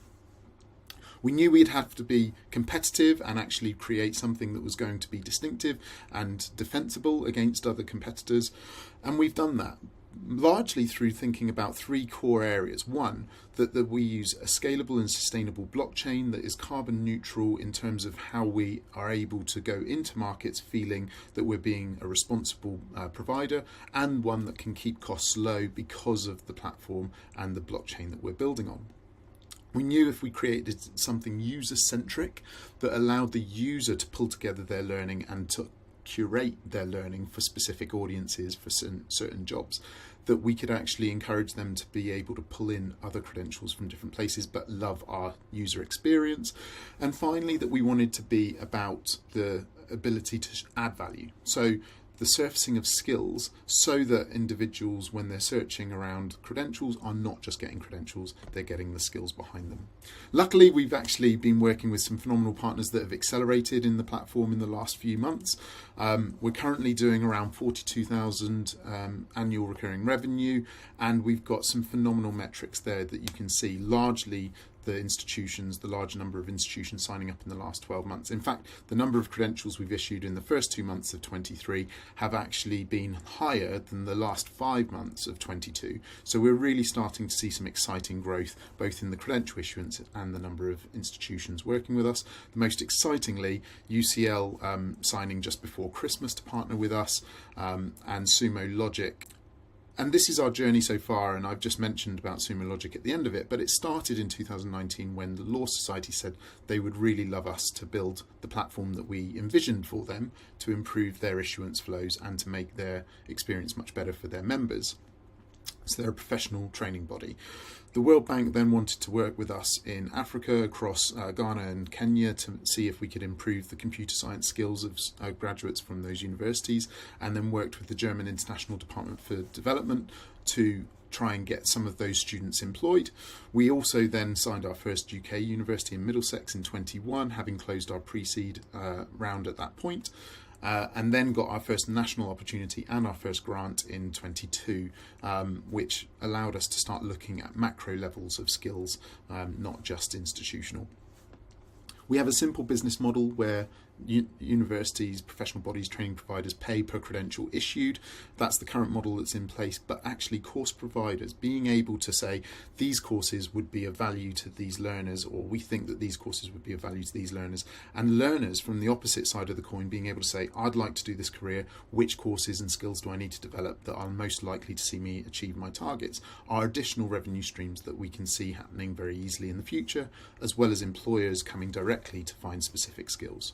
We knew we'd have to be competitive and actually create something that was going to be distinctive and defensible against other competitors, and we've done that largely through thinking about 3 core areas. One, that we use a scalable and sustainable blockchain that is carbon neutral in terms of how we are able to go into markets feeling that we're being a responsible provider, and one that can keep costs low because of the platform and the blockchain that we're building on. We knew if we created something user-centric that allowed the user to pull together their learning and to curate their learning for specific audiences for certain jobs, that we could actually encourage them to be able to pull in other credentials from different places but love our user experience. And finally, that we wanted to be about the ability to add value. So the surfacing of skills so that individuals, when they're searching around credentials, are not just getting credentials, they're getting the skills behind them. Luckily, we've actually been working with some phenomenal partners that have accelerated in the platform in the last few months. We're currently doing around 42,000 annual recurring revenue, and we've got some phenomenal metrics there that you can see, largely the large number of institutions signing up in the last 12 months. In fact, the number of credentials we've issued in the first 2 months of 23 have actually been higher than the last 5 months of 22. So we're really starting to see some exciting growth, both in the credential issuance and the number of institutions working with us. The most excitingly, UCL signing just before Christmas to partner with us, and Sumo Logic. And this is our journey so far, and I've just mentioned about Sumo Logic at the end of it, but it started in 2019 when the Law Society said they would really love us to build the platform that we envisioned for them to improve their issuance flows and to make their experience much better for their members. So they're a professional training body. The World Bank then wanted to work with us in Africa, across Ghana and Kenya, to see if we could improve the computer science skills of graduates from those universities, and then worked with the German International Department for Development to try and get some of those students employed. We also then signed our first UK university in Middlesex in 21, having closed our pre-seed round at that point. And then got our first national opportunity and our first grant in 22, which allowed us to start looking at macro levels of skills, not just institutional. We have a simple business model where universities, professional bodies, training providers pay per credential issued. That's the current model that's in place, but actually course providers being able to say these courses would be of value to these learners, or we think that these courses would be of value to these learners, and learners from the opposite side of the coin being able to say, I'd like to do this career, which courses and skills do I need to develop that are most likely to see me achieve my targets, are additional revenue streams that we can see happening very easily in the future, as well as employers coming directly to find specific skills.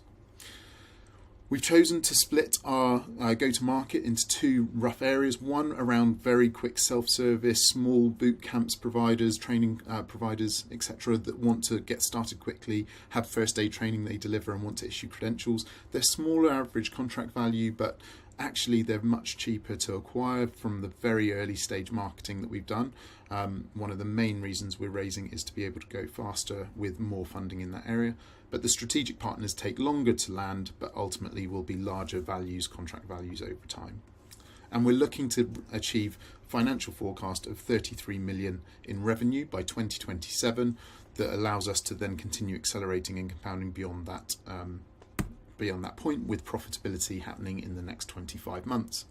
We've chosen to split our go-to-market into two rough areas. One around very quick self-service, small boot camps providers, training providers, etc., that want to get started quickly, have first aid training they deliver and want to issue credentials. They're smaller average contract value, but actually they're much cheaper to acquire from the very early stage marketing that we've done. One of the main reasons we're raising is to be able to go faster with more funding in that area. But the strategic partners take longer to land, but ultimately will be larger values, contract values over time. And we're looking to achieve financial forecast of 33 million in revenue by 2027 that allows us to then continue accelerating and compounding beyond that point, with profitability happening in the next 25 months.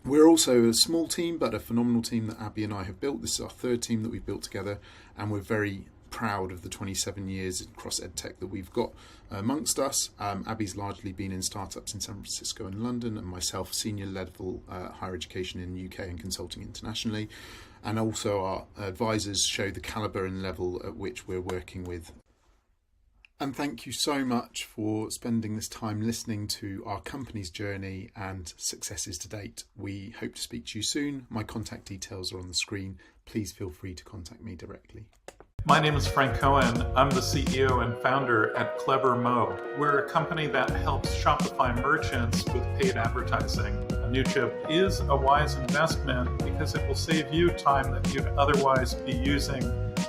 We're also a small team, but a phenomenal team that Abby and I have built. This is our third team that we've built together, and we're very proud of the 27 years across EdTech that we've got amongst us. Abby's largely been in startups in San Francisco and London, and myself senior level higher education in the UK and consulting internationally. And also our advisors show the caliber and level at which we're working with. And thank you so much for spending this time listening to our company's journey and successes to date. We hope to speak to you soon. My contact details are on the screen. Please feel free to contact me directly. My name is Frank Cohen. I'm the CEO and founder at CleverMo. We're a company that helps Shopify merchants with paid advertising. Newchip is a wise investment because it will save you time that you'd otherwise be using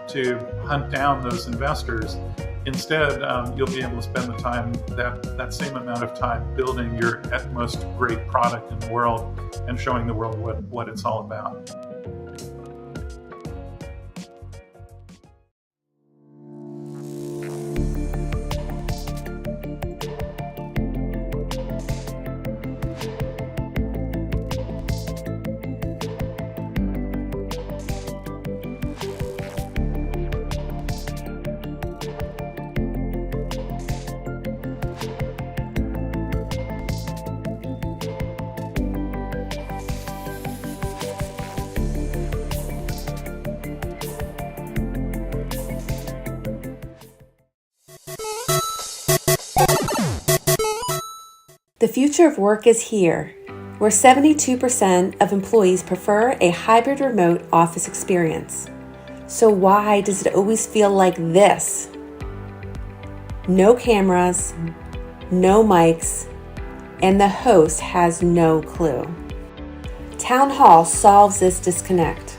to hunt down those investors. Instead, you'll be able to spend the time, that same amount of time, building your at most great product in the world and showing the world what it's all about. The future of work is here, where 72% of employees prefer a hybrid remote office experience. So why does it always feel like this? No cameras, no mics, and the host has no clue. Town Hall solves this disconnect.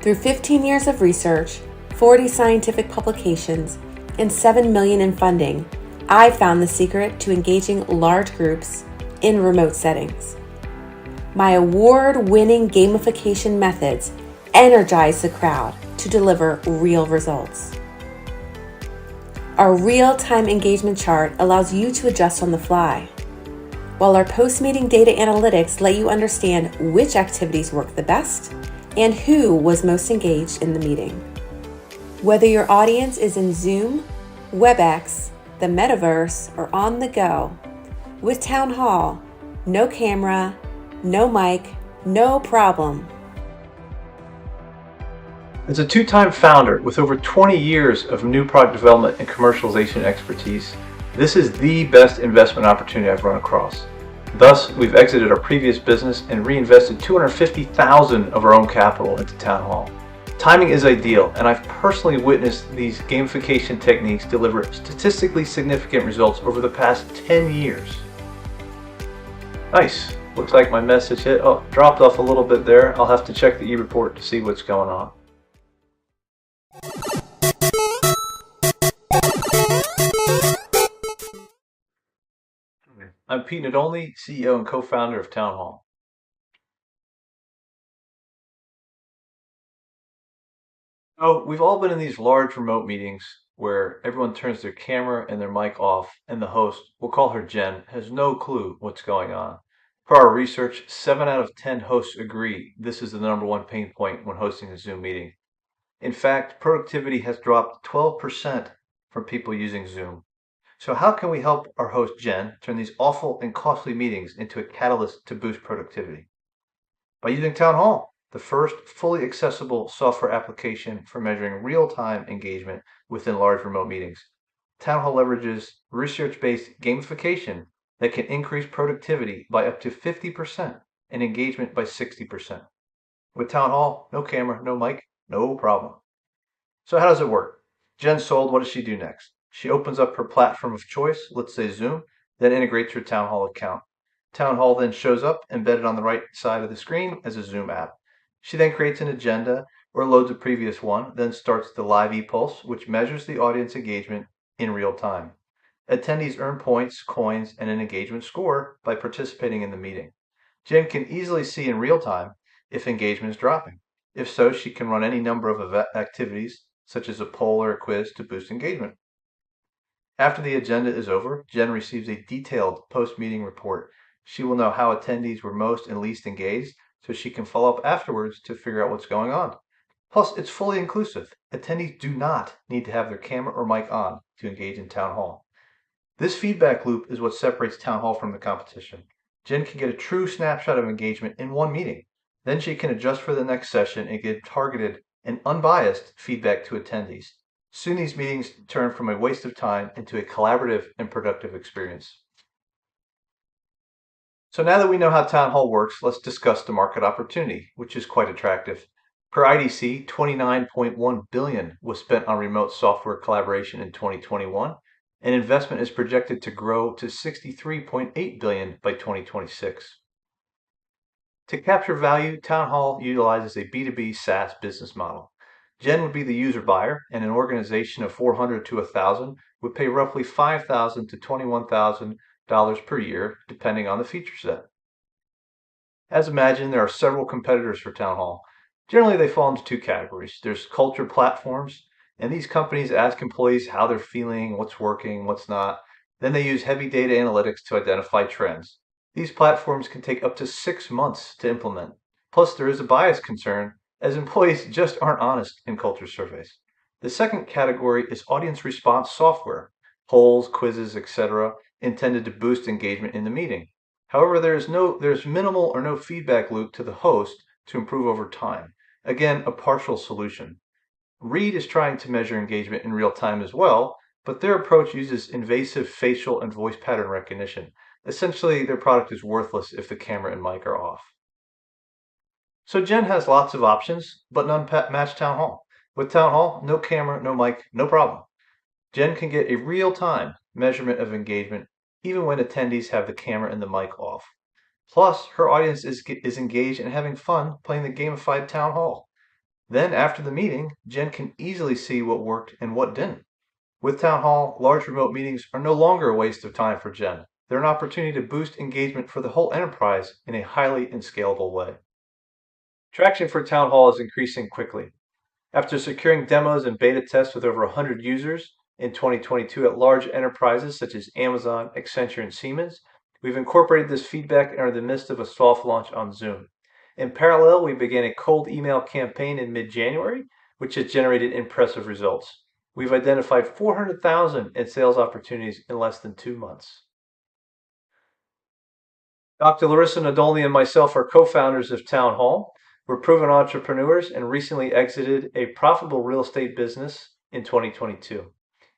Through 15 years of research, 40 scientific publications, and $7 million in funding, I found the secret to engaging large groups in remote settings. My award-winning gamification methods energize the crowd to deliver real results. Our real-time engagement chart allows you to adjust on the fly, while our post-meeting data analytics let you understand which activities work the best and who was most engaged in the meeting. Whether your audience is in Zoom, WebEx, the metaverse, or on the go, with Town Hall, no camera, no mic, no problem. As a two-time founder with over 20 years of new product development and commercialization expertise, this is the best investment opportunity I've run across. Thus, we've exited our previous business and reinvested $250,000 of our own capital into Town Hall. Timing is ideal, and I've personally witnessed these gamification techniques deliver statistically significant results over the past 10 years. Nice. Looks like my message dropped off a little bit there. I'll have to check the e-report to see what's going on. I'm Pete Nadolny, CEO and co-founder of Town Hall. So we've all been in these large remote meetings where everyone turns their camera and their mic off, and the host, we'll call her Jen, has no clue what's going on. Per our research, 7 out of 10 hosts agree this is the number one pain point when hosting a Zoom meeting. In fact, productivity has dropped 12% from people using Zoom. So how can we help our host Jen turn these awful and costly meetings into a catalyst to boost productivity? By using Town Hall, the first fully accessible software application for measuring real-time engagement within large remote meetings. Town Hall leverages research-based gamification that can increase productivity by up to 50% and engagement by 60%. With Town Hall, no camera, no mic, no problem. So how does it work? Jen sold, what does she do next? She opens up her platform of choice, let's say Zoom, then integrates her Town Hall account. Town Hall then shows up embedded on the right side of the screen as a Zoom app. She then creates an agenda or loads a previous one, then starts the live e-pulse, which measures the audience engagement in real time. Attendees earn points, coins, and an engagement score by participating in the meeting. Jen can easily see in real time if engagement is dropping. If so, she can run any number of activities, such as a poll or a quiz, to boost engagement. After the agenda is over, Jen receives a detailed post-meeting report. She will know how attendees were most and least engaged, so she can follow up afterwards to figure out what's going on. Plus, it's fully inclusive. Attendees do not need to have their camera or mic on to engage in Town Hall. This feedback loop is what separates Town Hall from the competition. Jen can get a true snapshot of engagement in one meeting. Then she can adjust for the next session and give targeted and unbiased feedback to attendees. Soon these meetings turn from a waste of time into a collaborative and productive experience. So now that we know how Town Hall works, let's discuss the market opportunity, which is quite attractive. Per IDC, $29.1 billion was spent on remote software collaboration in 2021, and investment is projected to grow to $63.8 billion by 2026. To capture value, Town Hall utilizes a B2B SaaS business model. Jen would be the user buyer, and an organization of 400 to 1,000 would pay roughly $5,000 to $21,000 per year, depending on the feature set. As imagined, there are several competitors for Town Hall. Generally, they fall into two categories. There's culture platforms, and these companies ask employees how they're feeling, what's working, what's not. Then they use heavy data analytics to identify trends. These platforms can take up to 6 months to implement. Plus, there is a bias concern, as employees just aren't honest in culture surveys. The second category is audience response software, polls, quizzes, etc., intended to boost engagement in the meeting. However, there's minimal or no feedback loop to the host to improve over time. Again, a partial solution. Reed is trying to measure engagement in real time as well, but their approach uses invasive facial and voice pattern recognition. Essentially, their product is worthless if the camera and mic are off. So Jen has lots of options, but none match Town Hall. With Town Hall, no camera, no mic, no problem. Jen can get a real-time measurement of engagement even when attendees have the camera and the mic off. Plus, her audience is engaged and having fun playing the gamified town hall. Then, after the meeting, Jen can easily see what worked and what didn't. With Town Hall, large remote meetings are no longer a waste of time for Jen. They're an opportunity to boost engagement for the whole enterprise in a highly and scalable way. Traction for Town Hall is increasing quickly. After securing demos and beta tests with over 100 users in 2022 at large enterprises such as Amazon, Accenture, and Siemens, we've incorporated this feedback and are in the midst of a soft launch on Zoom. In parallel, we began a cold email campaign in mid-January, which has generated impressive results. We've identified 400,000 in sales opportunities in less than 2 months. Dr. Larissa Nadolny and myself are co-founders of Town Hall. We're proven entrepreneurs and recently exited a profitable real estate business in 2022.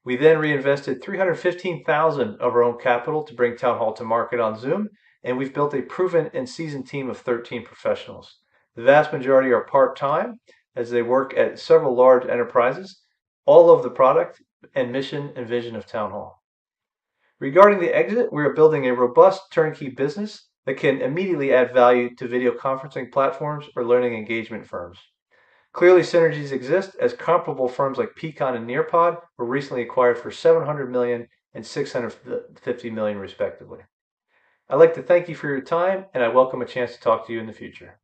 We then reinvested $315,000 of our own capital to bring Town Hall to market on Zoom, and we've built a proven and seasoned team of 13 professionals. The vast majority are part-time as they work at several large enterprises, all of the product and mission and vision of Town Hall. Regarding the exit, we are building a robust turnkey business that can immediately add value to video conferencing platforms or learning engagement firms. Clearly, synergies exist as comparable firms like Peakon and Nearpod were recently acquired for $700 million and $650 million respectively. I'd like to thank you for your time, and I welcome a chance to talk to you in the future.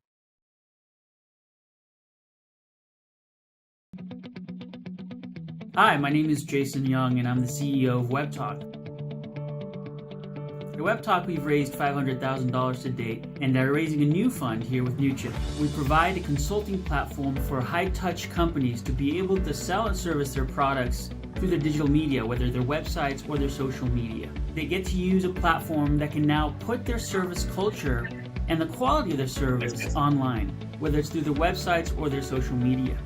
Hi, my name is Jason Young, and I'm the CEO of WebTalk. At WebTalk, we've raised $500,000 to date and are raising a new fund here with Newchip. We provide a consulting platform for high-touch companies to be able to sell and service their products through their digital media, whether their websites or their social media. They get to use a platform that can now put their service culture and the quality of their service online, whether it's through their websites or their social media.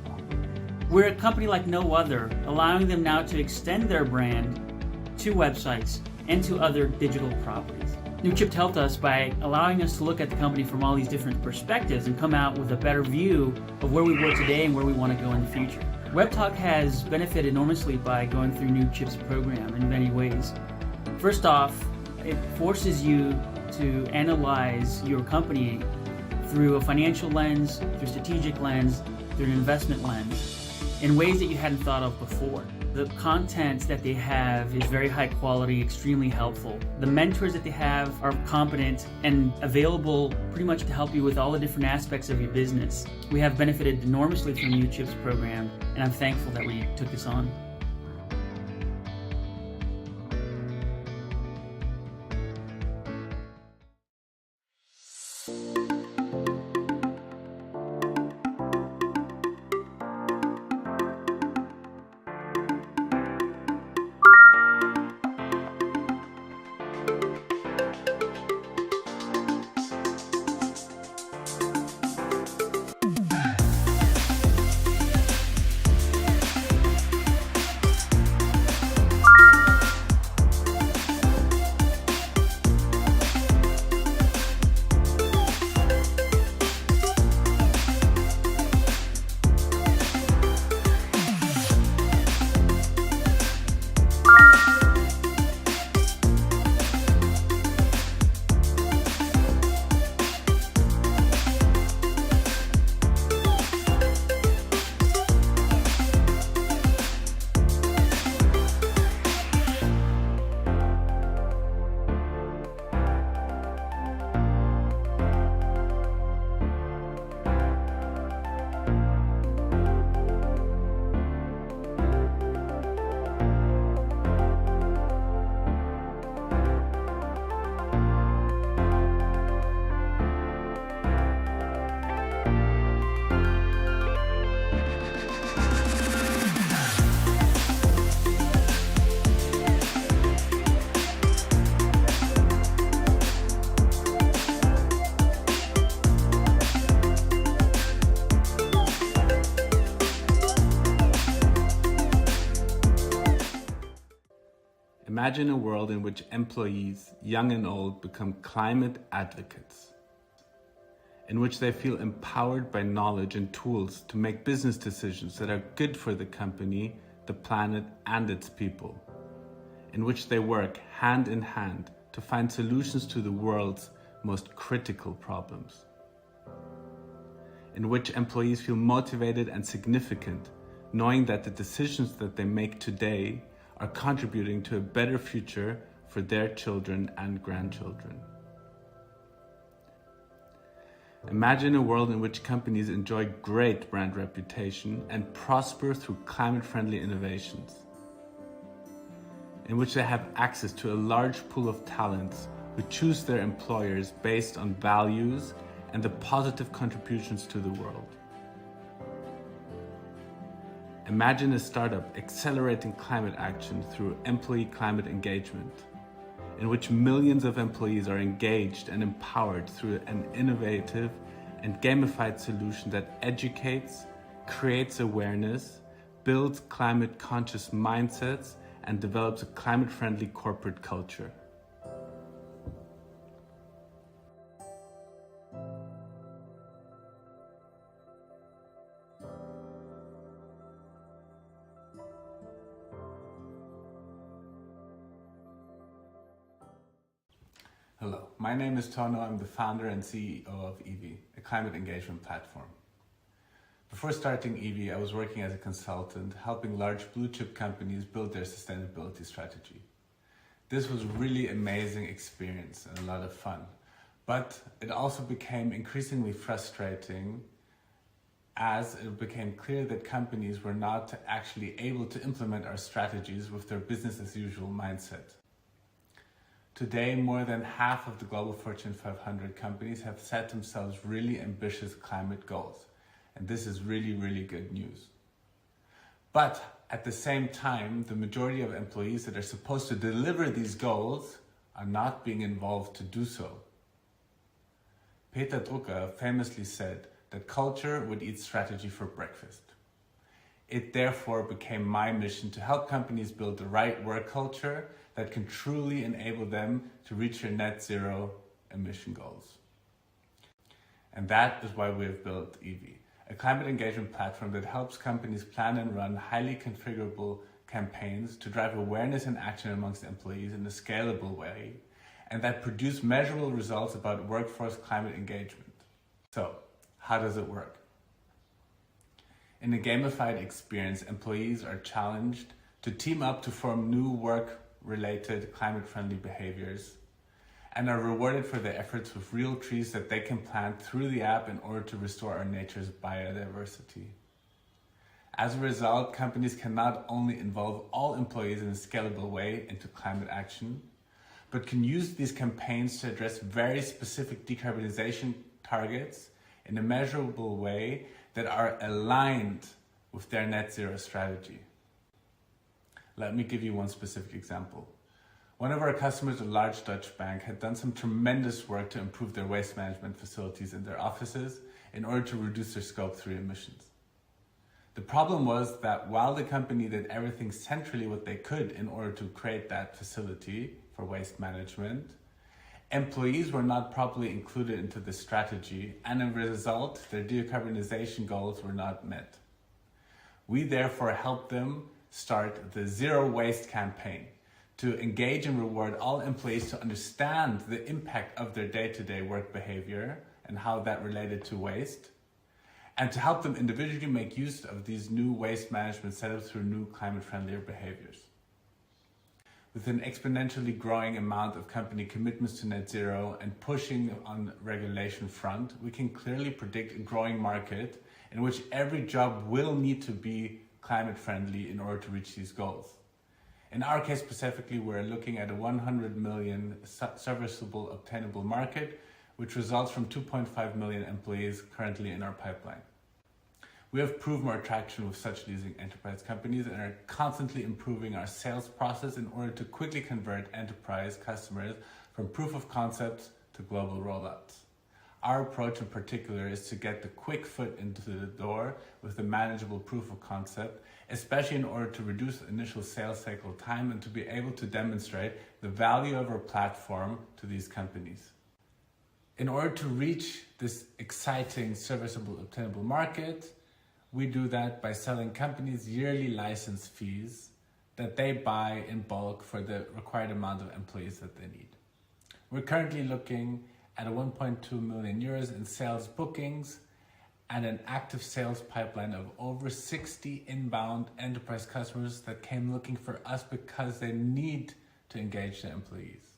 We're a company like no other, allowing them now to extend their brand to websites and to other digital properties. Newchip helped us by allowing us to look at the company from all these different perspectives and come out with a better view of where we were today and where we want to go in the future. WebTalk has benefited enormously by going through Newchip's program in many ways. First off, it forces you to analyze your company through a financial lens, through a strategic lens, through an investment lens, in ways that you hadn't thought of before. The content that they have is very high quality, extremely helpful. The mentors that they have are competent and available pretty much to help you with all the different aspects of your business. We have benefited enormously from Newchip's program, and I'm thankful that we took this on. Imagine a world in which employees, young and old, become climate advocates, in which they feel empowered by knowledge and tools to make business decisions that are good for the company, the planet, and its people, in which they work hand in hand to find solutions to the world's most critical problems, in which employees feel motivated and significant, knowing that the decisions that they make today are contributing to a better future for their children and grandchildren. Imagine a world in which companies enjoy great brand reputation and prosper through climate-friendly innovations, in which they have access to a large pool of talents who choose their employers based on values and the positive contributions to the world. Imagine a startup accelerating climate action through employee climate engagement, in which millions of employees are engaged and empowered through an innovative and gamified solution that educates, creates awareness, builds climate-conscious mindsets, and develops a climate-friendly corporate culture. Hello, my name is Tono. I'm the founder and CEO of EV, a climate engagement platform. Before starting EV, I was working as a consultant, helping large blue chip companies build their sustainability strategy. This was a really amazing experience and a lot of fun, but it also became increasingly frustrating as it became clear that companies were not actually able to implement our strategies with their business as usual mindset. Today, more than half of the global Fortune 500 companies have set themselves really ambitious climate goals. And this is really, really good news. But at the same time, the majority of employees that are supposed to deliver these goals are not being involved to do so. Peter Drucker famously said that culture would eat strategy for breakfast. It therefore became my mission to help companies build the right work culture that can truly enable them to reach their net zero emission goals. And that is why we have built EV, a climate engagement platform that helps companies plan and run highly configurable campaigns to drive awareness and action amongst employees in a scalable way, and that produce measurable results about workforce climate engagement. So, how does it work? In a gamified experience, employees are challenged to team up to form new work-related climate-friendly behaviors and are rewarded for their efforts with real trees that they can plant through the app in order to restore our nature's biodiversity. As a result, companies can not only involve all employees in a scalable way into climate action, but can use these campaigns to address very specific decarbonization targets in a measurable way that are aligned with their net zero strategy. Let me give you one specific example. One of our customers, a large Dutch bank, had done some tremendous work to improve their waste management facilities in their offices in order to reduce their Scope 3 emissions. The problem was that while the company did everything centrally what they could in order to create that facility for waste management, employees were not properly included into the strategy, and as a result, their decarbonization goals were not met. We therefore helped them start the Zero Waste campaign to engage and reward all employees to understand the impact of their day-to-day work behavior and how that related to waste, and to help them individually make use of these new waste management setups through new climate-friendlier behaviors. With an exponentially growing amount of company commitments to net zero and pushing on regulation front, we can clearly predict a growing market in which every job will need to be climate friendly in order to reach these goals. In our case specifically, we're looking at a 100 million serviceable obtainable market, which results from 2.5 million employees currently in our pipeline. We have proved more traction with such leasing enterprise companies and are constantly improving our sales process in order to quickly convert enterprise customers from proof of concepts to global rollouts. Our approach in particular is to get the quick foot into the door with a manageable proof of concept, especially in order to reduce the initial sales cycle time and to be able to demonstrate the value of our platform to these companies. In order to reach this exciting serviceable obtainable market, we do that by selling companies yearly license fees that they buy in bulk for the required amount of employees that they need. We're currently looking at a 1.2 million euros in sales bookings and an active sales pipeline of over 60 inbound enterprise customers that came looking for us because they need to engage their employees.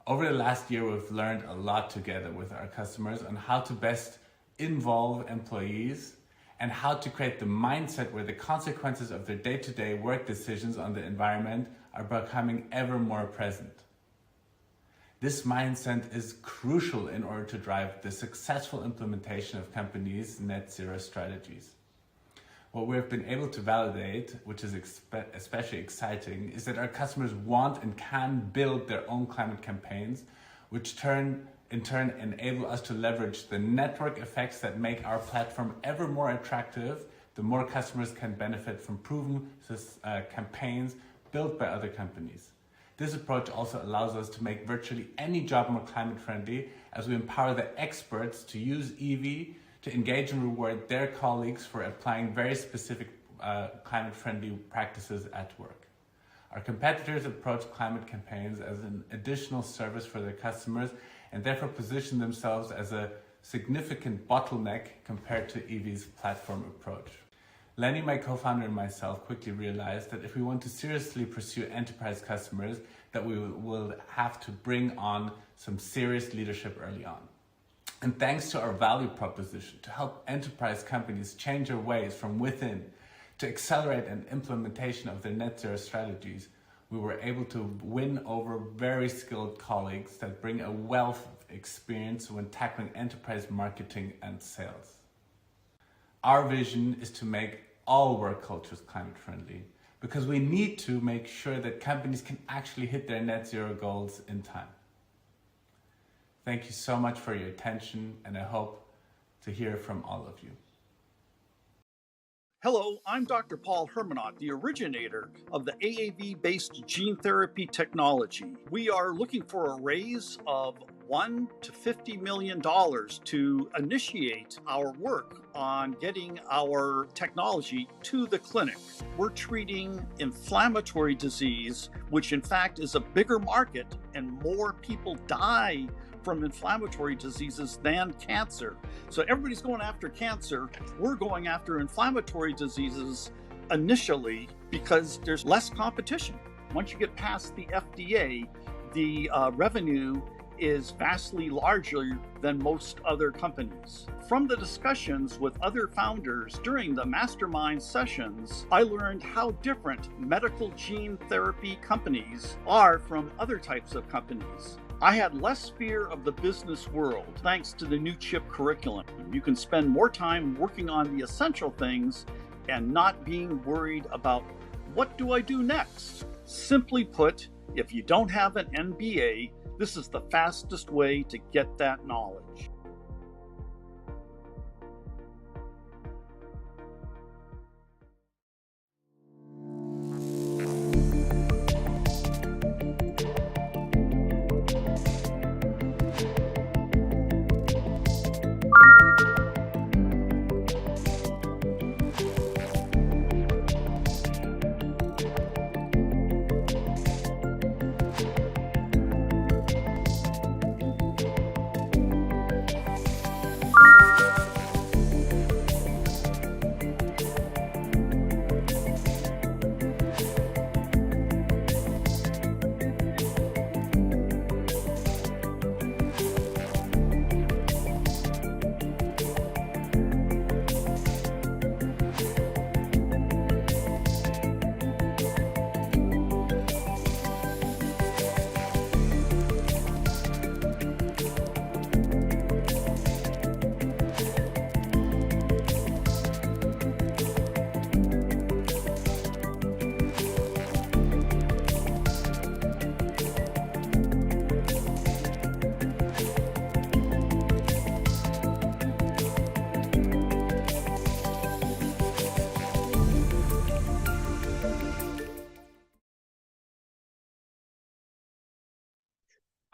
Over the last year, we've learned a lot together with our customers on how to best involve employees and how to create the mindset where the consequences of their day-to-day work decisions on the environment are becoming ever more present. This mindset is crucial in order to drive the successful implementation of companies' net zero strategies. What we've been able to validate, which is especially exciting, is that our customers want and can build their own climate campaigns, which in turn enable us to leverage the network effects that make our platform ever more attractive. The more customers can benefit from proven campaigns built by other companies. This approach also allows us to make virtually any job more climate friendly, as we empower the experts to use EV to engage and reward their colleagues for applying very specific climate friendly practices at work. Our competitors approach climate campaigns as an additional service for their customers and therefore position themselves as a significant bottleneck compared to EV's platform approach. Lenny, my co-founder, and myself quickly realized that if we want to seriously pursue enterprise customers, that we will have to bring on some serious leadership early on. And thanks to our value proposition to help enterprise companies change their ways from within to accelerate an implementation of their net zero strategies, we were able to win over very skilled colleagues that bring a wealth of experience when tackling enterprise marketing and sales. Our vision is to make all work cultures climate friendly because we need to make sure that companies can actually hit their net zero goals in time. Thank you so much for your attention, and I hope to hear from all of you. Hello, I'm Dr. Paul Hermanot, the originator of the AAV-based gene therapy technology. We are looking for a raise of $1 to $50 million to initiate our work on getting our technology to the clinic. We're treating inflammatory disease, which in fact is a bigger market, and more people die from inflammatory diseases than cancer. So everybody's going after cancer. We're going after inflammatory diseases initially because there's less competition. Once you get past the FDA, the revenue is vastly larger than most other companies. From the discussions with other founders during the mastermind sessions, I learned how different medical gene therapy companies are from other types of companies. I had less fear of the business world thanks to the Newchip curriculum. You can spend more time working on the essential things and not being worried about what do I do next? Simply put, if you don't have an MBA, this is the fastest way to get that knowledge.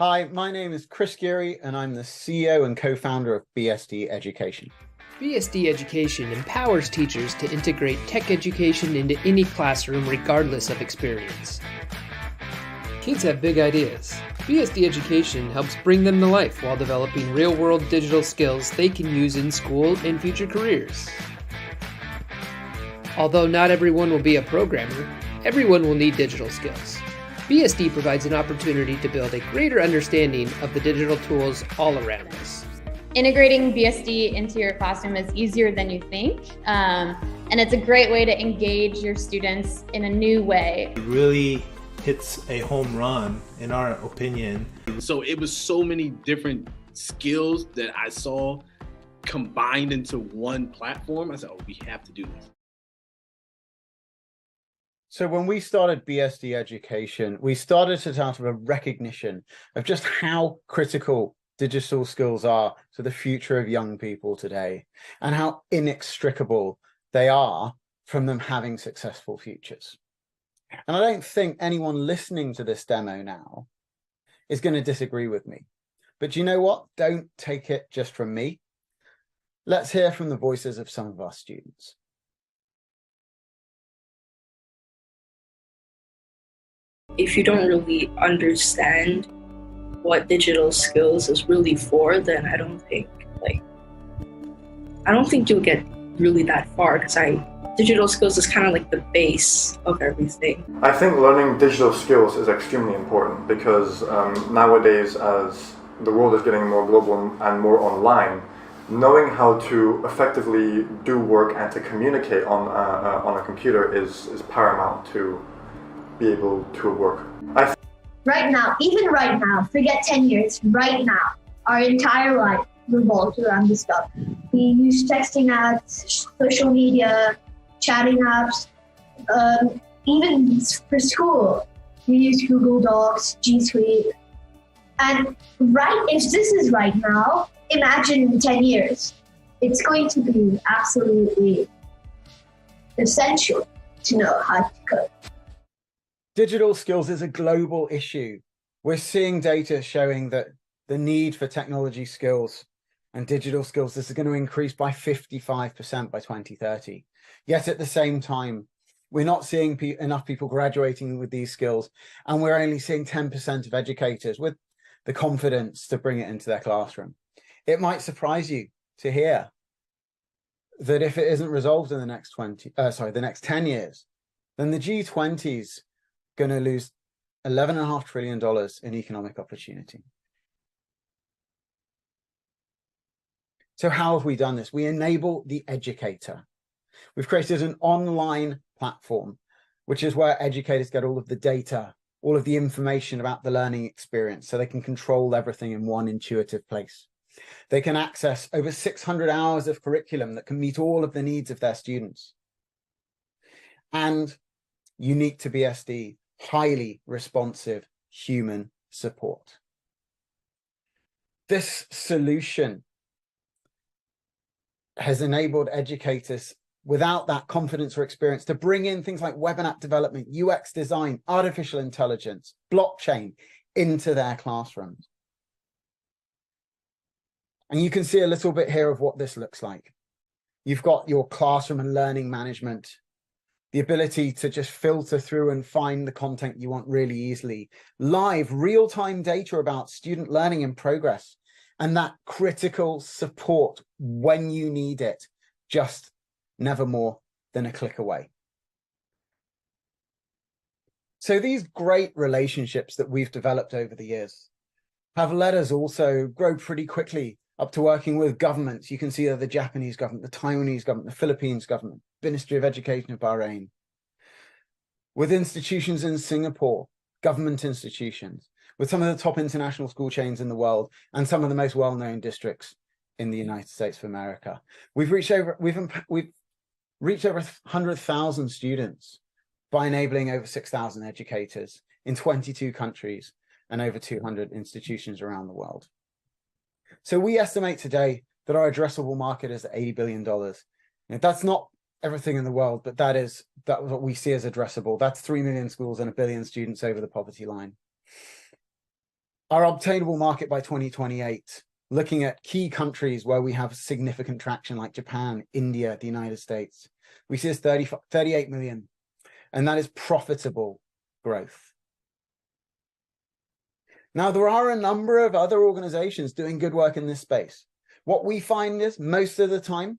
Hi, my name is Chris Geary, and I'm the CEO and co-founder of BSD Education. BSD Education empowers teachers to integrate tech education into any classroom regardless of experience. Kids have big ideas. BSD Education helps bring them to life while developing real-world digital skills they can use in school and future careers. Although not everyone will be a programmer, everyone will need digital skills. BSD provides an opportunity to build a greater understanding of the digital tools all around us. Integrating BSD into your classroom is easier than you think, and it's a great way to engage your students in a new way. It really hits a home run, in our opinion. So it was so many different skills that I saw combined into one platform. I said, oh, we have to do this. So when we started BSD Education, we started it out of a recognition of just how critical digital skills are to the future of young people today, and how inextricable they are from them having successful futures. And I don't think anyone listening to this demo now is going to disagree with me. But you know what? Don't take it just from me. Let's hear from the voices of some of our students. If you don't really understand what digital skills is really for, then I don't think you'll get really that far, because digital skills is kind of like the base of everything. I think learning digital skills is extremely important because nowadays, as the world is getting more global and more online, knowing how to effectively do work and to communicate on a computer is paramount to be able to work. Right now, even right now, forget 10 years, right now, our entire life revolves around this stuff. We use texting apps, social media, chatting apps, even for school, we use Google Docs, G Suite. And if this is right now, imagine in 10 years, it's going to be absolutely essential to know how to code. Digital skills is a global issue. We're seeing data showing that the need for technology skills and digital skills is going to increase by 55% by 2030. Yet at the same time, we're not seeing enough people graduating with these skills, and we're only seeing 10% of educators with the confidence to bring it into their classroom. It might surprise you to hear that if it isn't resolved in the next 10 years, then the G20's going to lose $11.5 trillion in economic opportunity. So how have we done this? We enable the educator. We've created an online platform, which is where educators get all of the data, all of the information about the learning experience, so they can control everything in one intuitive place. They can access over 600 hours of curriculum that can meet all of the needs of their students. And unique to BSD, highly responsive human support. This solution has enabled educators without that confidence or experience to bring in things like web and app development, UX design, artificial intelligence, blockchain into their classrooms. And you can see a little bit here of what this looks like. You've got your classroom and learning management, the ability to just filter through and find the content you want really easily, live real-time data about student learning and progress, and that critical support when you need it, just never more than a click away. So these great relationships that we've developed over the years have let us also grow pretty quickly up to working with governments. You can see the Japanese government, the Taiwanese government, the Philippines government, Ministry of Education of Bahrain, with institutions in Singapore, government institutions, with some of the top international school chains in the world and some of the most well-known districts in the United States of America. We've reached over 100,000 students by enabling over 6,000 educators in 22 countries and over 200 institutions around the world. So we estimate today that our addressable market is $80 billion. Now, that's not everything in the world, but that's what we see as addressable. That's 3 million schools and 1 billion students over the poverty line. Our obtainable market by 2028, looking at key countries where we have significant traction like Japan, India, the United States, we see as 38 million, and that is profitable growth. Now, there are a number of other organizations doing good work in this space. What we find is most of the time,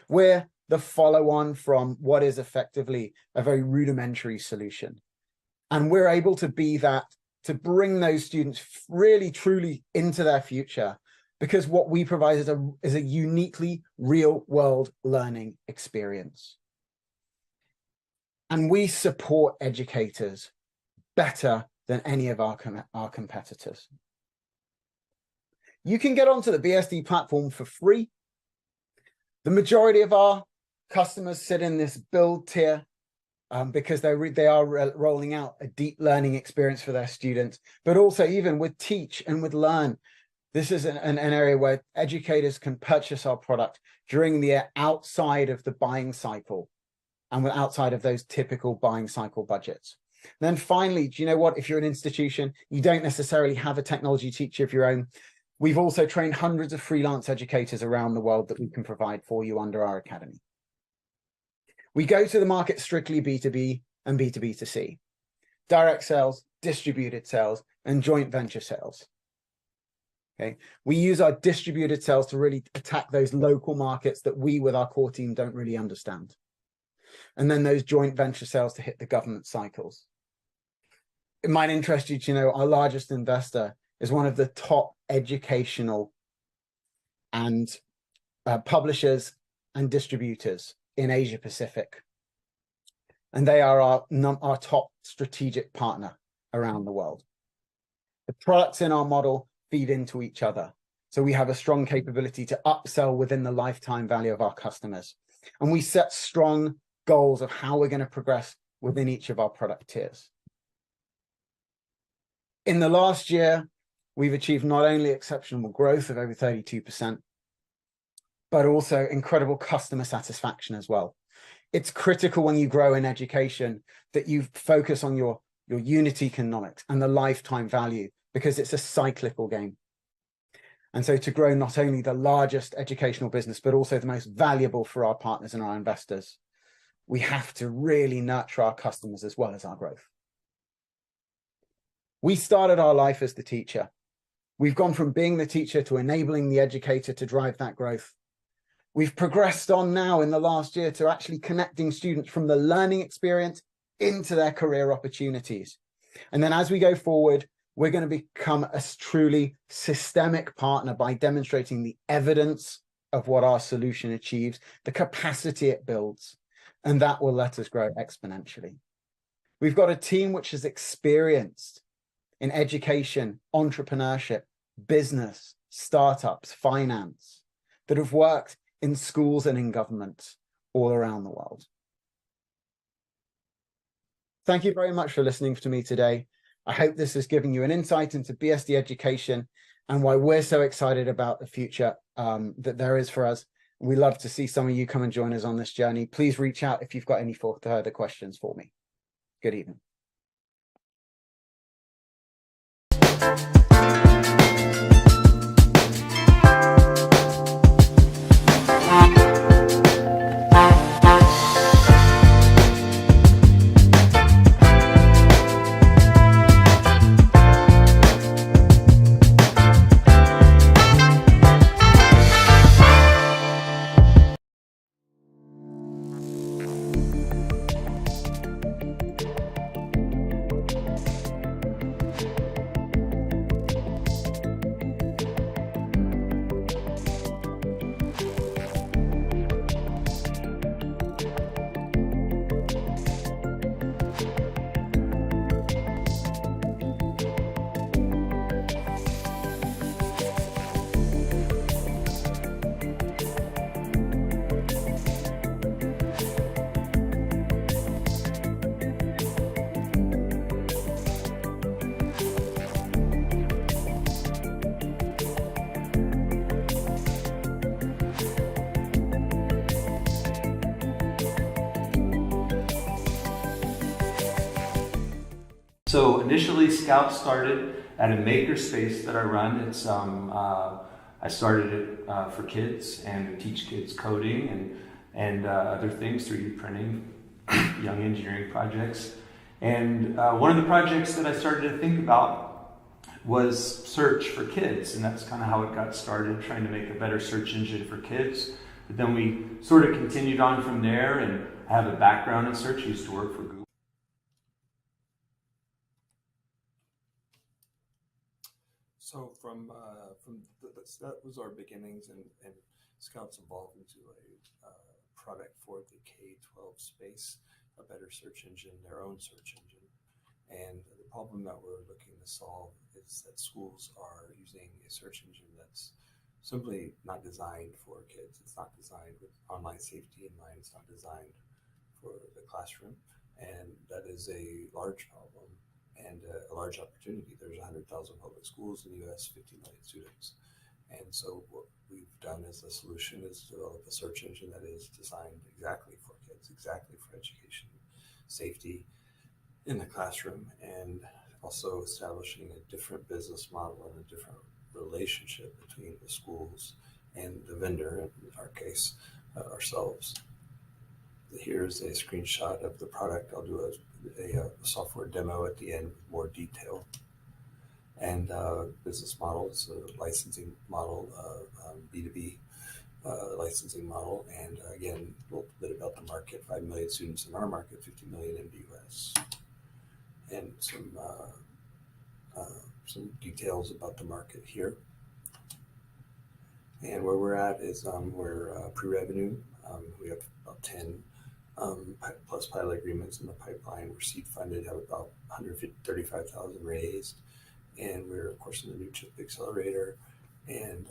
we're the follow-on from what is effectively a very rudimentary solution. And we're able to be that, to bring those students really, truly into their future, because what we provide is a uniquely real-world learning experience. And we support educators better than any of our competitors. You can get onto the BSD platform for free. The majority of our customers sit in this build tier because they are rolling out a deep learning experience for their students, but also even with Teach and with Learn, this is an area where educators can purchase our product during the outside of the buying cycle and outside of those typical buying cycle budgets. Then finally, do you know what? If you're an institution, you don't necessarily have a technology teacher of your own. We've also trained hundreds of freelance educators around the world that we can provide for you under our academy. We go to the market strictly B2B and B2B2C, direct sales, distributed sales, and joint venture sales. Okay. We use our distributed sales to really attack those local markets that we with our core team don't really understand. And then those joint venture sales to hit the government cycles. It might interest you to know our largest investor is one of the top educational and publishers and distributors in Asia Pacific. And they are our top strategic partner around the world. The products in our model feed into each other. So we have a strong capability to upsell within the lifetime value of our customers. And we set strong goals of how we're going to progress within each of our product tiers. In the last year, we've achieved not only exceptional growth of over 32%, but also incredible customer satisfaction as well. It's critical when you grow in education that you focus on your unit economics and the lifetime value, because it's a cyclical game. And so to grow not only the largest educational business, but also the most valuable for our partners and our investors, we have to really nurture our customers as well as our growth. We started our life as the teacher. We've gone from being the teacher to enabling the educator to drive that growth. We've progressed on now in the last year to actually connecting students from the learning experience into their career opportunities. And then as we go forward, we're going to become a truly systemic partner by demonstrating the evidence of what our solution achieves, the capacity it builds, and that will let us grow exponentially. We've got a team which is experienced in education, entrepreneurship, business, startups, finance, that have worked in schools and in governments all around the world. Thank you very much for listening to me today. I hope this has given you an insight into BSD education and why we're so excited about the future that there is for us. We'd love to see some of you come and join us on this journey. Please reach out if you've got any further questions for me. Good evening. So initially, Scout started at a makerspace that I run. It's I started it for kids and teach kids coding and other things, 3D printing, young engineering projects. And one of the projects that I started to think about was search for kids, and that's kind of how it got started, trying to make a better search engine for kids. But then we sort of continued on from there, and I have a background in search. I used to work for Google. So that was our beginnings, and Scouts evolved into a product for the K-12 space, a better search engine, their own search engine. And the problem that we're looking to solve is that schools are using a search engine that's simply not designed for kids. It's not designed with online safety in mind. It's not designed for the classroom. And that is a large problem and a large opportunity. There's 100,000 public schools in the US, 50 million students. And so what we've done as a solution is develop a search engine that is designed exactly for kids, exactly for education, safety in the classroom, and also establishing a different business model and a different relationship between the schools and the vendor, in our case, ourselves. Here's a screenshot of the product. I'll do a software demo at the end with more detail. And business model is a licensing model, B2B licensing model. And again, a little bit about the market: 5 million students in our market, 50 million in the US. And some details about the market here. And where we're at is we're pre-revenue. We have about 10 plus pilot agreements in the pipeline. We're seed funded, have about 135,000 raised. And we're, of course, in the Newchip accelerator. And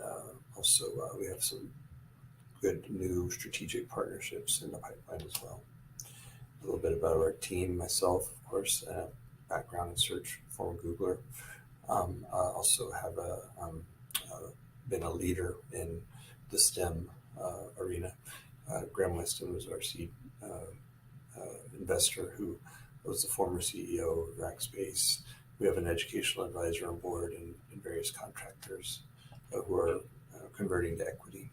also we have some good new strategic partnerships in the pipeline as well. A little bit about our team, myself, of course, background in search, former Googler. Also have been a leader in the STEM arena. Graham Weston was our seed investor, who was the former CEO of Rackspace. We have an educational advisor on board and various contractors who are converting to equity.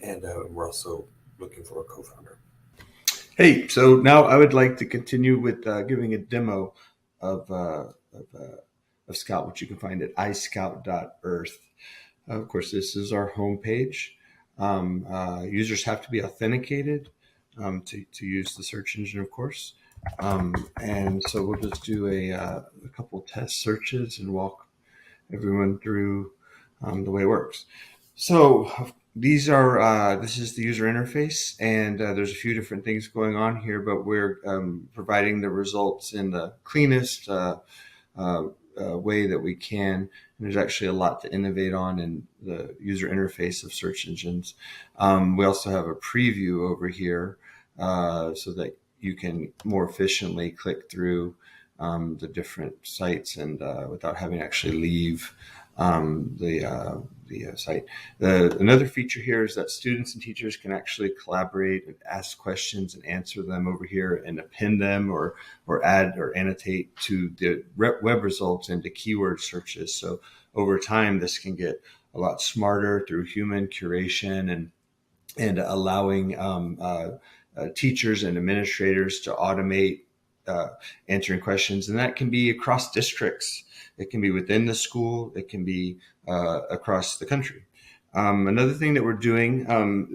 And we're also looking for a co-founder. Hey, so now I would like to continue with giving a demo of Scout, which you can find at iscout.earth. Of course, this is our homepage. Users have to be authenticated to use the search engine, of course. And so we'll just do a couple test searches and walk everyone through the way it works. So these are this is the user interface, and there's a few different things going on here, but we're providing the results in the cleanest way that we can. And there's actually a lot to innovate on in the user interface of search engines. We also have a preview over here so that you can more efficiently click through the different sites and without having to actually leave the site. Another feature here is that students and teachers can actually collaborate and ask questions and answer them over here and append them or add or annotate to the web results and to keyword searches. So over time, this can get a lot smarter through human curation and allowing teachers and administrators to automate answering questions. And that can be across districts. It can be within the school. It can be across the country. Another thing that we're doing,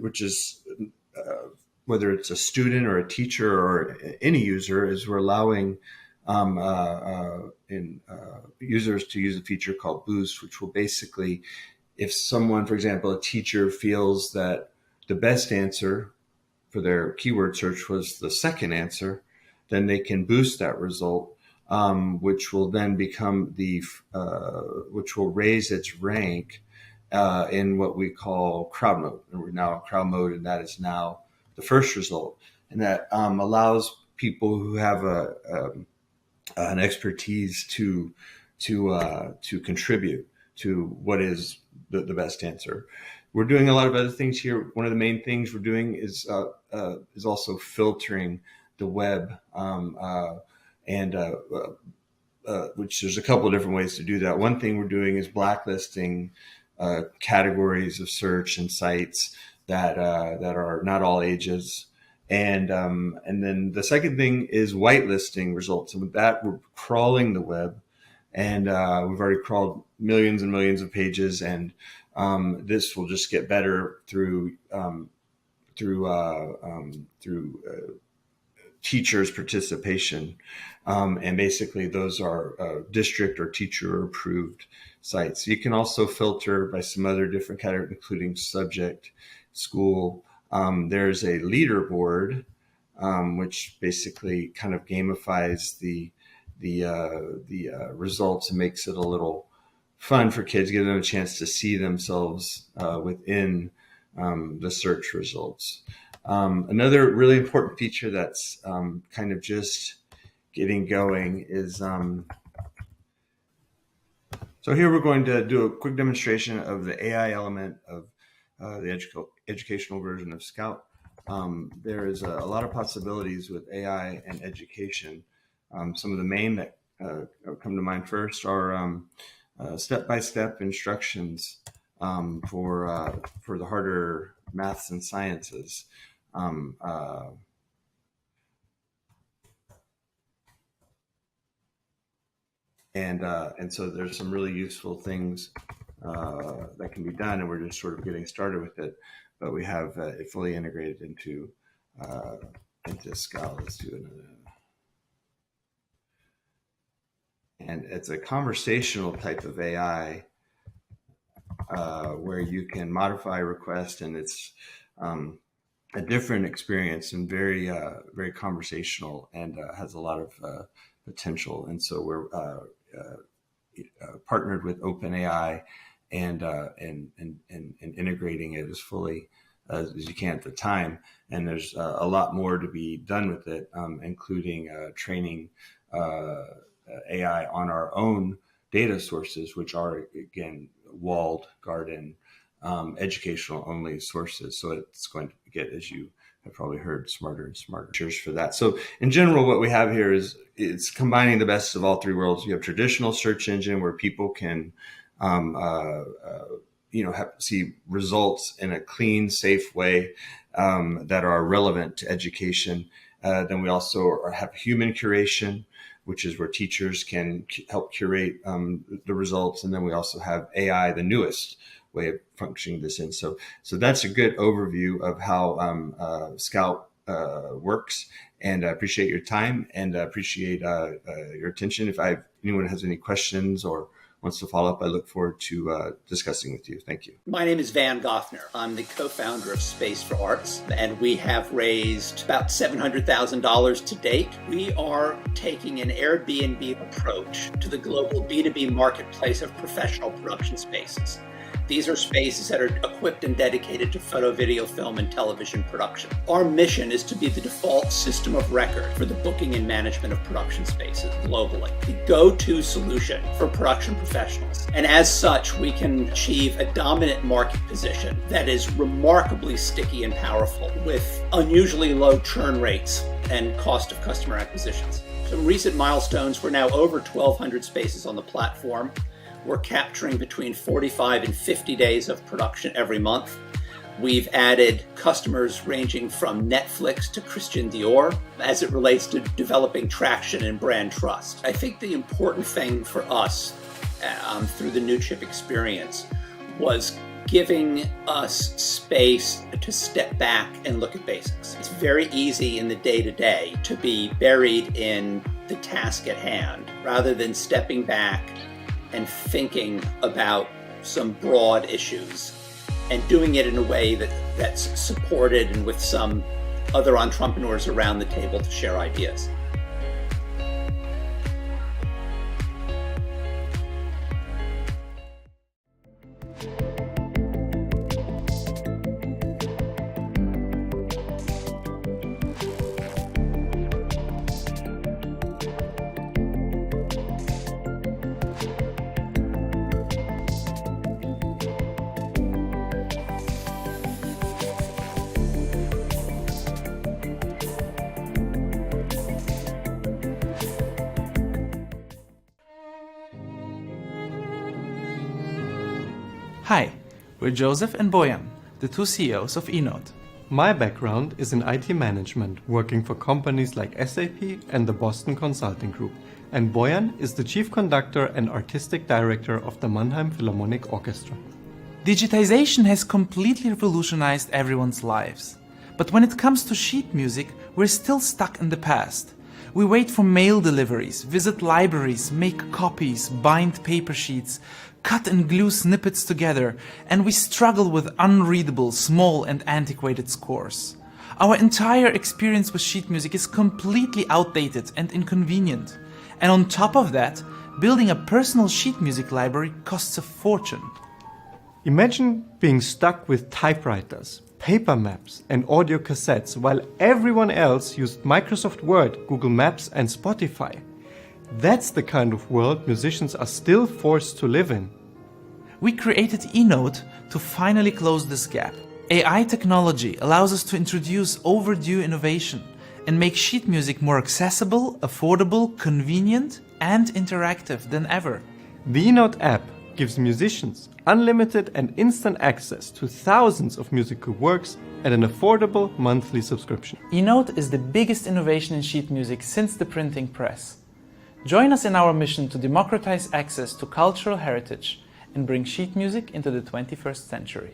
which is whether it's a student or a teacher or any user, is we're allowing users to use a feature called Boost, which will basically, if someone, for example, a teacher feels that the best answer for their keyword search was the second answer, then they can boost that result, which will then become which will raise its rank in what we call crowd mode. And we're now in crowd mode, and that is now the first result. And that allows people who have an expertise to contribute to what is the best answer. We're doing a lot of other things here. One of the main things we're doing is also filtering the web, which there's a couple of different ways to do that. One thing we're doing is blacklisting categories of search and sites that are not all ages. And then the second thing is whitelisting results. And with that, we're crawling the web and we've already crawled millions and millions of pages, and this will just get better through teachers' participation. And basically those are district or teacher approved sites. You can also filter by some other different categories, including subject, school. There's a leaderboard, which basically kind of gamifies the results and makes it a little fun for kids, give them a chance to see themselves within the search results. Another really important feature that's kind of just getting going is, so here we're going to do a quick demonstration of the AI element of the educational version of Scout. There is a lot of possibilities with AI and education. Some of the main that come to mind first are step-by-step instructions for the harder maths and sciences. And so there's some really useful things that can be done, and we're just sort of getting started with it. But we have it fully integrated into Scout. Let's do another. And it's a conversational type of AI where you can modify a request, and it's a different experience and very very conversational, and has a lot of potential. And so we're partnered with OpenAI and integrating it as fully as you can at the time. And there's a lot more to be done with it, including training AI on our own data sources, which are, again, walled garden, educational only sources. So it's going to get, as you have probably heard, smarter and smarter. Cheers for that. So in general, what we have here is it's combining the best of all three worlds. You have traditional search engine where people can see results in a clean, safe way that are relevant to education. Then we also have human curation, which is where teachers can help curate the results. And then we also have AI, the newest way of functioning this in. So that's a good overview of how Scout works. And I appreciate your time and appreciate your attention. If anyone has any questions or wants to follow up, I look forward to discussing with you. Thank you. My name is Van Goffner. I'm the co-founder of Space for Arts, and we have raised about $700,000 to date. We are taking an Airbnb approach to the global B2B marketplace of professional production spaces. These are spaces that are equipped and dedicated to photo, video, film, and television production. Our mission is to be the default system of record for the booking and management of production spaces globally, the go-to solution for production professionals. And as such, we can achieve a dominant market position that is remarkably sticky and powerful, with unusually low churn rates and cost of customer acquisitions. Some recent milestones: we're now over 1,200 spaces on the platform. We're capturing between 45 and 50 days of production every month. We've added customers ranging from Netflix to Christian Dior as it relates to developing traction and brand trust. I think the important thing for us through the Newchip experience was giving us space to step back and look at basics. It's very easy in the day-to-day to be buried in the task at hand rather than stepping back and thinking about some broad issues and doing it in a way that's supported and with some other entrepreneurs around the table to share ideas. Hi, we're Joseph and Boyan, the two CEOs of eNote. My background is in IT management, working for companies like SAP and the Boston Consulting Group. And Bojan is the chief conductor and artistic director of the Mannheim Philharmonic Orchestra. Digitization has completely revolutionized everyone's lives. But when it comes to sheet music, we're still stuck in the past. We wait for mail deliveries, visit libraries, make copies, bind paper sheets, cut and glue snippets together, and we struggle with unreadable, small and antiquated scores. Our entire experience with sheet music is completely outdated and inconvenient. And on top of that, building a personal sheet music library costs a fortune. Imagine being stuck with typewriters, paper maps and audio cassettes while everyone else used Microsoft Word, Google Maps and Spotify. That's the kind of world musicians are still forced to live in. We created eNote to finally close this gap. AI technology allows us to introduce overdue innovation and make sheet music more accessible, affordable, convenient and interactive than ever. The eNote app gives musicians unlimited and instant access to thousands of musical works at an affordable monthly subscription. eNote is the biggest innovation in sheet music since the printing press. Join us in our mission to democratize access to cultural heritage and bring sheet music into the 21st century.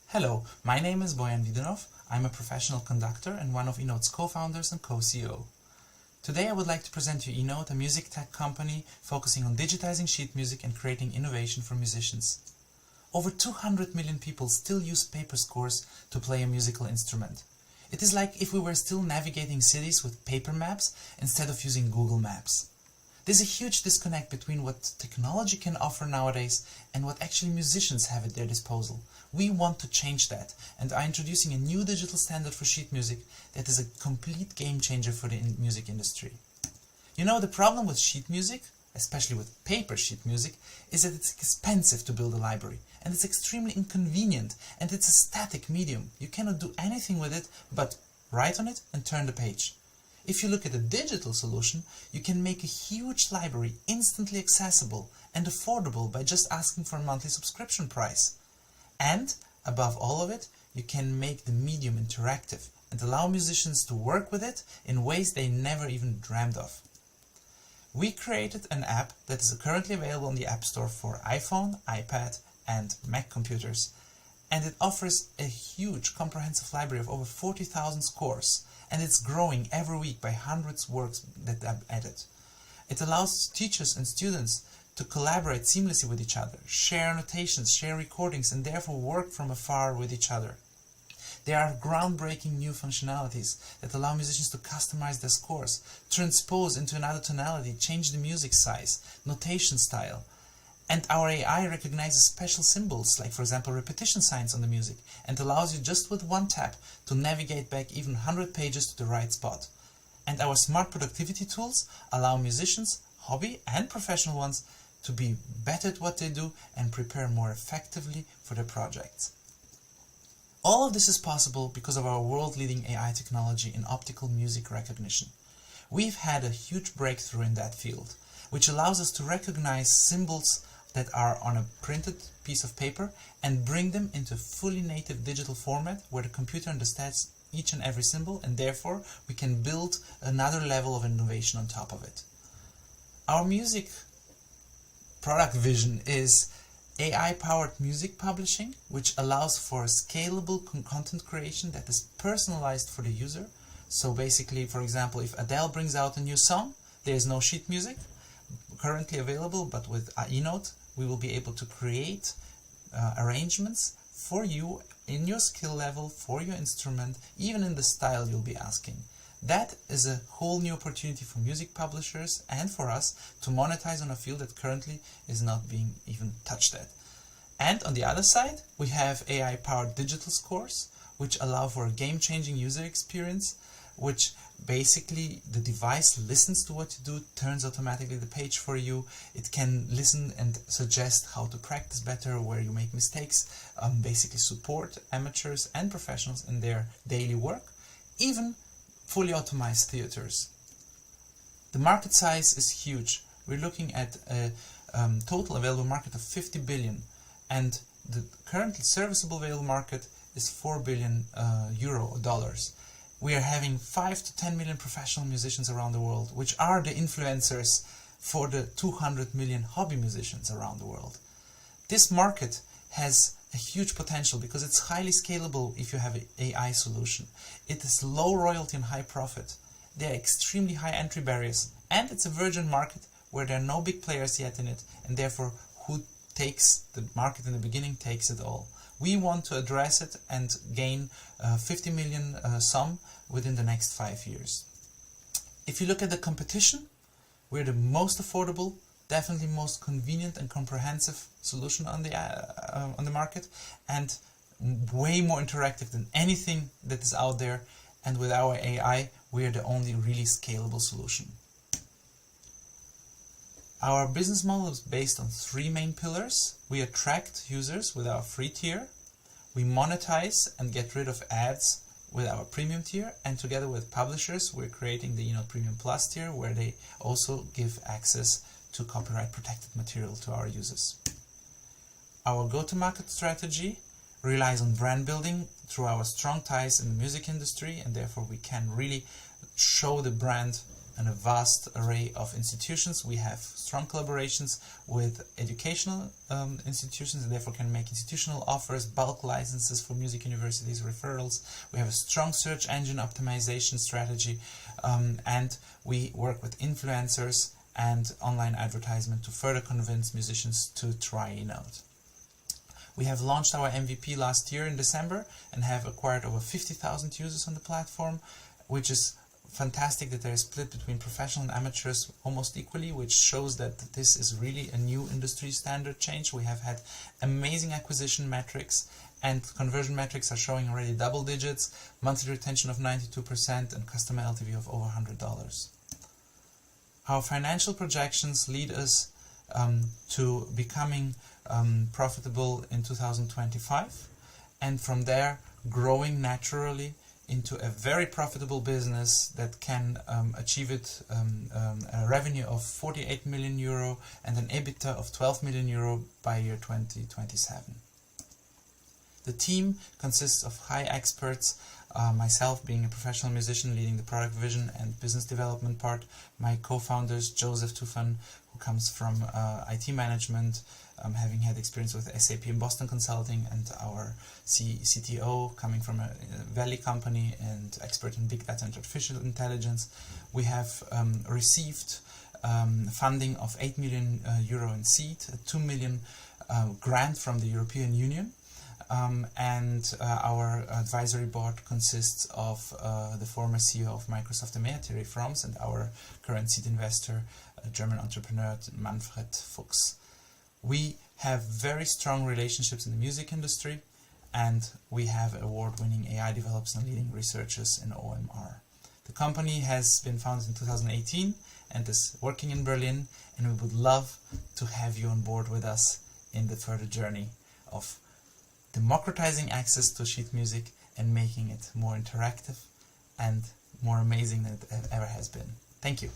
Hello, my name is Bojan Videnov. I'm a professional conductor and one of eNote's co-founders and co-CEO. Today I would like to present you eNote, a music tech company focusing on digitizing sheet music and creating innovation for musicians. Over 200 million people still use paper scores to play a musical instrument. It is like if we were still navigating cities with paper maps instead of using Google Maps. There's a huge disconnect between what technology can offer nowadays and what actually musicians have at their disposal. We want to change that and are introducing a new digital standard for sheet music that is a complete game changer for the music industry. You know, the problem with sheet music, especially with paper sheet music, is that it's expensive to build a library and it's extremely inconvenient and it's a static medium. You cannot do anything with it but write on it and turn the page. If you look at a digital solution, you can make a huge library instantly accessible and affordable by just asking for a monthly subscription price. And, above all of it, you can make the medium interactive and allow musicians to work with it in ways they never even dreamed of. We created an app that is currently available on the App Store for iPhone, iPad and Mac computers, and it offers a huge comprehensive library of over 40,000 scores, and it's growing every week by hundreds of works that are added. It allows teachers and students to collaborate seamlessly with each other, share notations, share recordings, and therefore work from afar with each other. There are groundbreaking new functionalities that allow musicians to customize their scores, transpose into another tonality, change the music size, notation style. And our AI recognizes special symbols, like for example repetition signs on the music, and allows you just with one tap to navigate back even 100 pages to the right spot. And our smart productivity tools allow musicians, hobby and professional ones, to be better at what they do and prepare more effectively for their projects. All of this is possible because of our world-leading AI technology in optical music recognition. We've had a huge breakthrough in that field, which allows us to recognize symbols that are on a printed piece of paper and bring them into fully native digital format where the computer understands each and every symbol, and therefore we can build another level of innovation on top of it. Our music product vision is AI-powered music publishing, which allows for scalable content creation that is personalized for the user. So basically, for example, if Adele brings out a new song, there is no sheet music currently available, but with eNote, we will be able to create arrangements for you in your skill level, for your instrument, even in the style you'll be asking. That is a whole new opportunity for music publishers and for us to monetize on a field that currently is not being even touched at. And on the other side, we have AI-powered digital scores, which allow for a game-changing user experience, which basically the device listens to what you do, turns automatically the page for you. It can listen and suggest how to practice better, where you make mistakes, basically support amateurs and professionals in their daily work, even fully optimized theaters. The market size is huge. We're looking at a total available market of 50 billion, and the currently serviceable available market is $4 billion dollars. We are having 5 to 10 million professional musicians around the world, which are the influencers for the 200 million hobby musicians around the world. This market has a huge potential because it's highly scalable if you have an AI solution. It is low royalty and high profit. There are extremely high entry barriers, and it's a virgin market where there are no big players yet in it, and therefore who takes the market in the beginning takes it all. We want to address it and gain 50 million sum within the next 5 years. If you look at the competition, we're the most affordable, definitely most convenient and comprehensive solution on the market, and way more interactive than anything that is out there. And with our AI, we are the only really scalable solution. Our business model is based on 3 main pillars. We attract users with our free tier. We monetize and get rid of ads with our premium tier. And together with publishers, we're creating the eNote Premium Plus tier, where they also give access to copyright protected material to our users. Our go-to-market strategy relies on brand building through our strong ties in the music industry, and therefore we can really show the brand in a vast array of institutions. We have strong collaborations with educational institutions, and therefore can make institutional offers, bulk licenses for music universities, referrals. We have a strong search engine optimization strategy, and we work with influencers and online advertisement to further convince musicians to try eNote. We have launched our MVP last year in December and have acquired over 50,000 users on the platform, which is fantastic that they are split between professional and amateurs almost equally, which shows that this is really a new industry standard change. We have had amazing acquisition metrics, and conversion metrics are showing already double digits, monthly retention of 92%, and customer LTV of over $100. Our financial projections lead us to becoming profitable in 2025, and from there growing naturally into a very profitable business that can achieve a revenue of 48 million euro and an EBITDA of 12 million euro by year 2027. The team consists of high experts, myself being a professional musician leading the product vision and business development part, my co-founders Joseph Tufan, who comes from IT management, having had experience with SAP and Boston Consulting, and our CTO coming from a Valley company and expert in big data and artificial intelligence. We have received funding of 8 million euro in seed, a 2 million grant from the European Union, and our advisory board consists of the former CEO of Microsoft EMEA, Thierry Froms, and our current seed investor, a German entrepreneur, Manfred Fuchs. We have very strong relationships in the music industry, and we have award-winning AI developers and leading researchers in OMR. The company has been founded in 2018 and is working in Berlin, and we would love to have you on board with us in the further journey of democratizing access to sheet music and making it more interactive and more amazing than it ever has been. Thank you.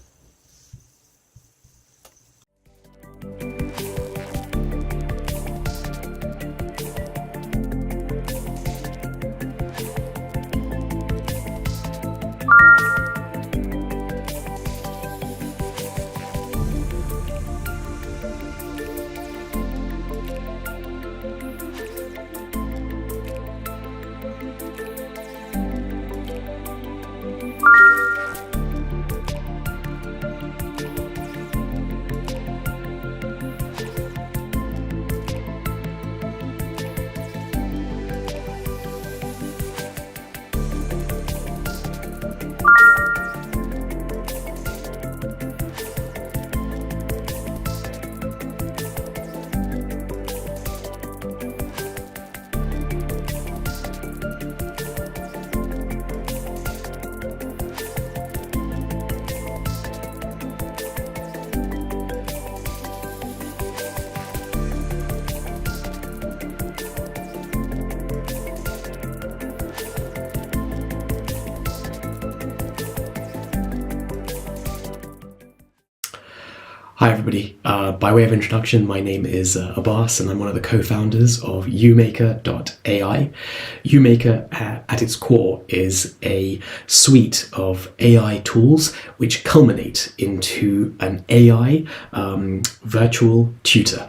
Hi everybody, by way of introduction, my name is Abbas and I'm one of the co-founders of umaker.ai. umaker at its core is a suite of AI tools which culminate into an AI virtual tutor.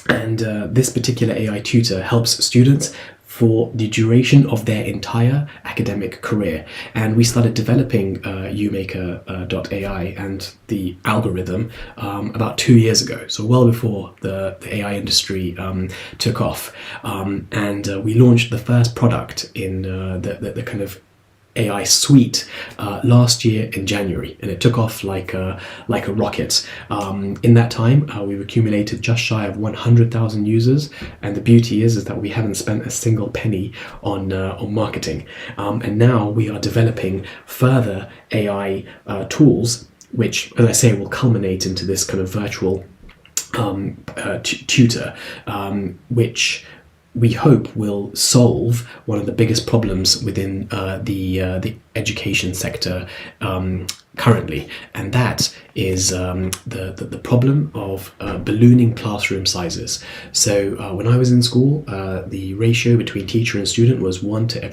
This particular AI tutor helps students for the duration of their entire academic career. And we started developing umaker.ai and the algorithm about 2 years ago, so well before the AI industry took off. We launched the first product in the kind of AI suite last year in January, and it took off like a rocket. In that time, we've accumulated just shy of 100,000 users, and the beauty is that we haven't spent a single penny on marketing. And now we are developing further AI tools, which, as I say, will culminate into this kind of virtual tutor, which we hope will solve one of the biggest problems within the education sector currently, and that is the problem of ballooning classroom sizes. So when I was in school, the ratio between teacher and student was 1 teacher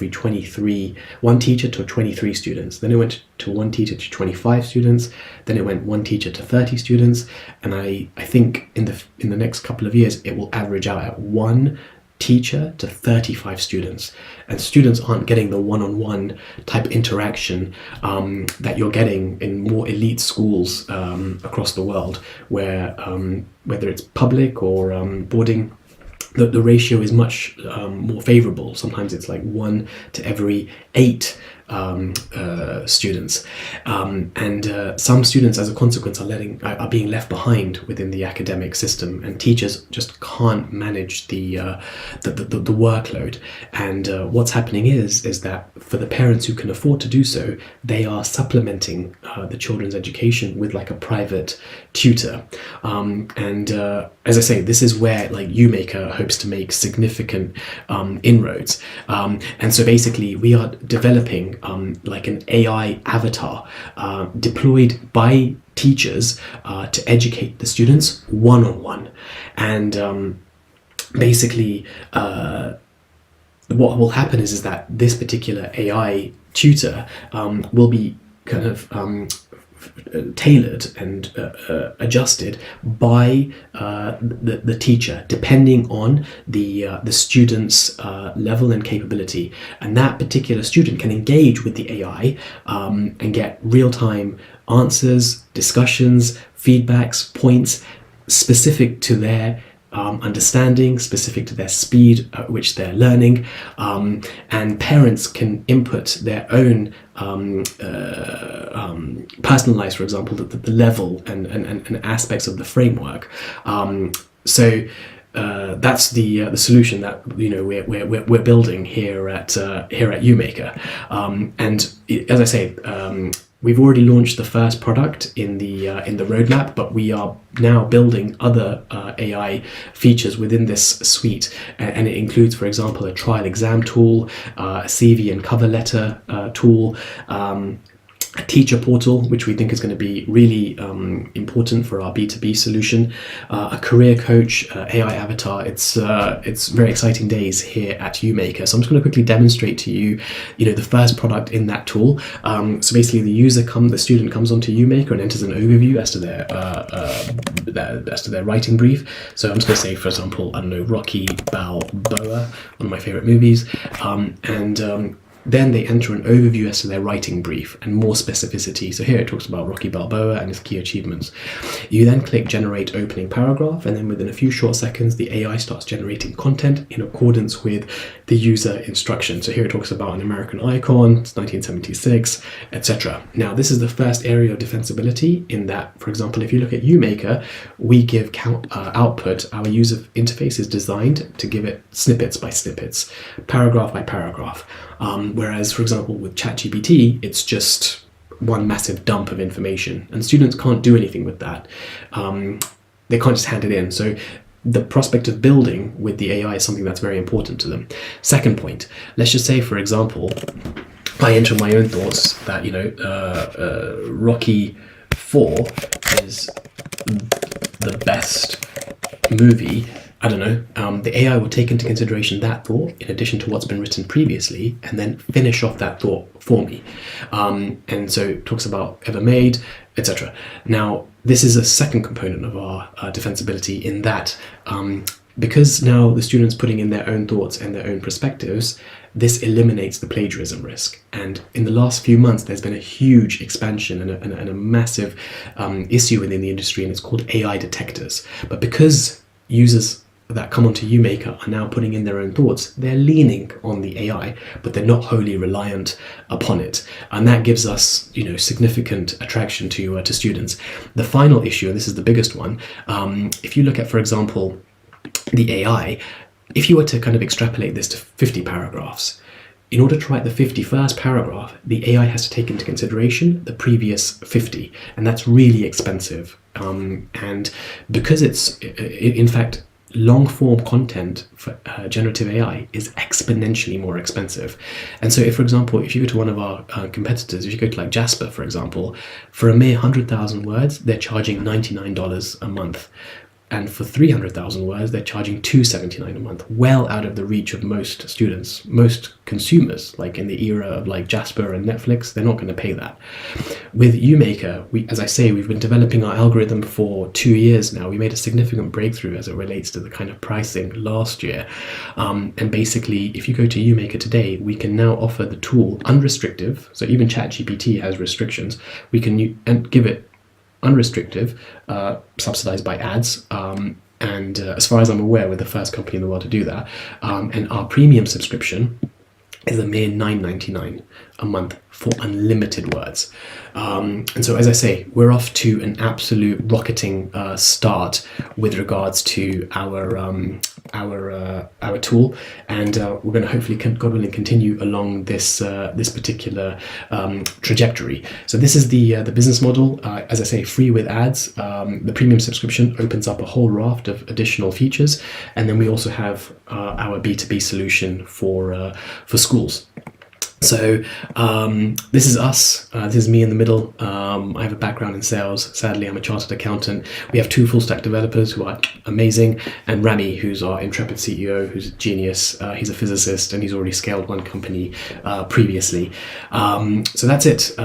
to 23 students. Then it went to 1 teacher to 25 students. Then it went 1 teacher to 30 students. And I think in the next couple of years, it will average out at 1 teacher to 35 students, and students aren't getting the one-on-one type interaction that you're getting in more elite schools across the world, where whether it's public or boarding, the ratio is much more favorable. Sometimes it's like 1 to every 8 students, and some students, as a consequence, are being left behind within the academic system, and teachers just can't manage the workload. And what's happening is that for the parents who can afford to do so, they are supplementing the children's education with like a private tutor. As I say, this is where like umaker hopes to make significant inroads. And so basically, we are developing like an AI avatar deployed by teachers to educate the students one-on-one. And basically, what will happen is that this particular AI tutor will be kind of tailored and adjusted by the teacher, depending on the student's level and capability. And that particular student can engage with the AI and get real-time answers, discussions, feedbacks, points specific to their understanding, specific to their speed at which they're learning, and parents can input their own personalize, for example, the level and aspects of the framework. So that's the solution that we're building here at umaker. And as I say, we've already launched the first product in the roadmap, but we are now building other AI features within this suite, and it includes, for example, a trial exam tool, a CV and cover letter tool, a teacher portal, which we think is going to be really important for our B2B solution, a career coach, AI avatar. It's very exciting days here at umaker. So I'm just going to quickly demonstrate to you, the first product in that tool. So basically, the student comes onto umaker and enters an overview as to their writing brief. So I'm just going to say, for example, I don't know, Rocky Balboa, one of my favorite movies, then they enter an overview as to their writing brief and more specificity. So here it talks about Rocky Balboa and his key achievements. You then click generate opening paragraph, and then within a few short seconds, the AI starts generating content in accordance with the user instruction. So here it talks about an American icon, it's 1976, etc. Now, this is the first area of defensibility in that, for example, if you look at umaker, we give output. Our user interface is designed to give it snippets by snippets, paragraph by paragraph. Whereas, for example, with ChatGPT, it's just one massive dump of information, and students can't do anything with that. They can't just hand it in. So the prospect of building with the AI is something that's very important to them. Second point, let's just say, for example, I enter my own thoughts that, Rocky 4 is the best movie, I don't know, the AI will take into consideration that thought in addition to what's been written previously and then finish off that thought for me. And so it talks about ever made, etc. Now, this is a second component of our defensibility in that because now the students putting in their own thoughts and their own perspectives, this eliminates the plagiarism risk. And in the last few months, there's been a huge expansion and a massive issue within the industry, and it's called AI detectors. But because users that come onto UMaker are now putting in their own thoughts, they're leaning on the AI, but they're not wholly reliant upon it. And that gives us, significant attraction to students. The final issue, and this is the biggest one, if you look at, for example, the AI, if you were to kind of extrapolate this to 50 paragraphs, in order to write the 51st paragraph, the AI has to take into consideration the previous 50, and that's really expensive. And because it's, in fact, long-form content for generative AI is exponentially more expensive. And so if, for example, if you go to one of our competitors, if you go to like Jasper, for example, for a mere 100,000 words, they're charging $99 a month. And for 300,000 words, they're charging $279 a month, well out of the reach of most students, most consumers. Like in the era of like Jasper and Netflix, they're not going to pay that. With UMaker, as I say, we've been developing our algorithm for 2 years now. We made a significant breakthrough as it relates to the kind of pricing last year. And basically, if you go to UMaker today, we can now offer the tool unrestrictive. So even ChatGPT has restrictions. We can give it unrestrictive, subsidized by ads, and as far as I'm aware, we're the first company in the world to do that. And our premium subscription is a mere $9.99 a month for unlimited words. And so, as I say, we're off to an absolute rocketing start with regards to our tool, and we're going to hopefully, God willing, continue along this particular trajectory. So this is the business model. As I say, free with ads. The premium subscription opens up a whole raft of additional features, and then we also have our B2B solution for schools. So this is us. This is me in the middle. I have a background in sales. Sadly, I'm a chartered accountant. We have 2 full stack developers who are amazing, and Rami, who's our intrepid CEO, who's a genius. He's a physicist, and he's already scaled one company previously. So that's it.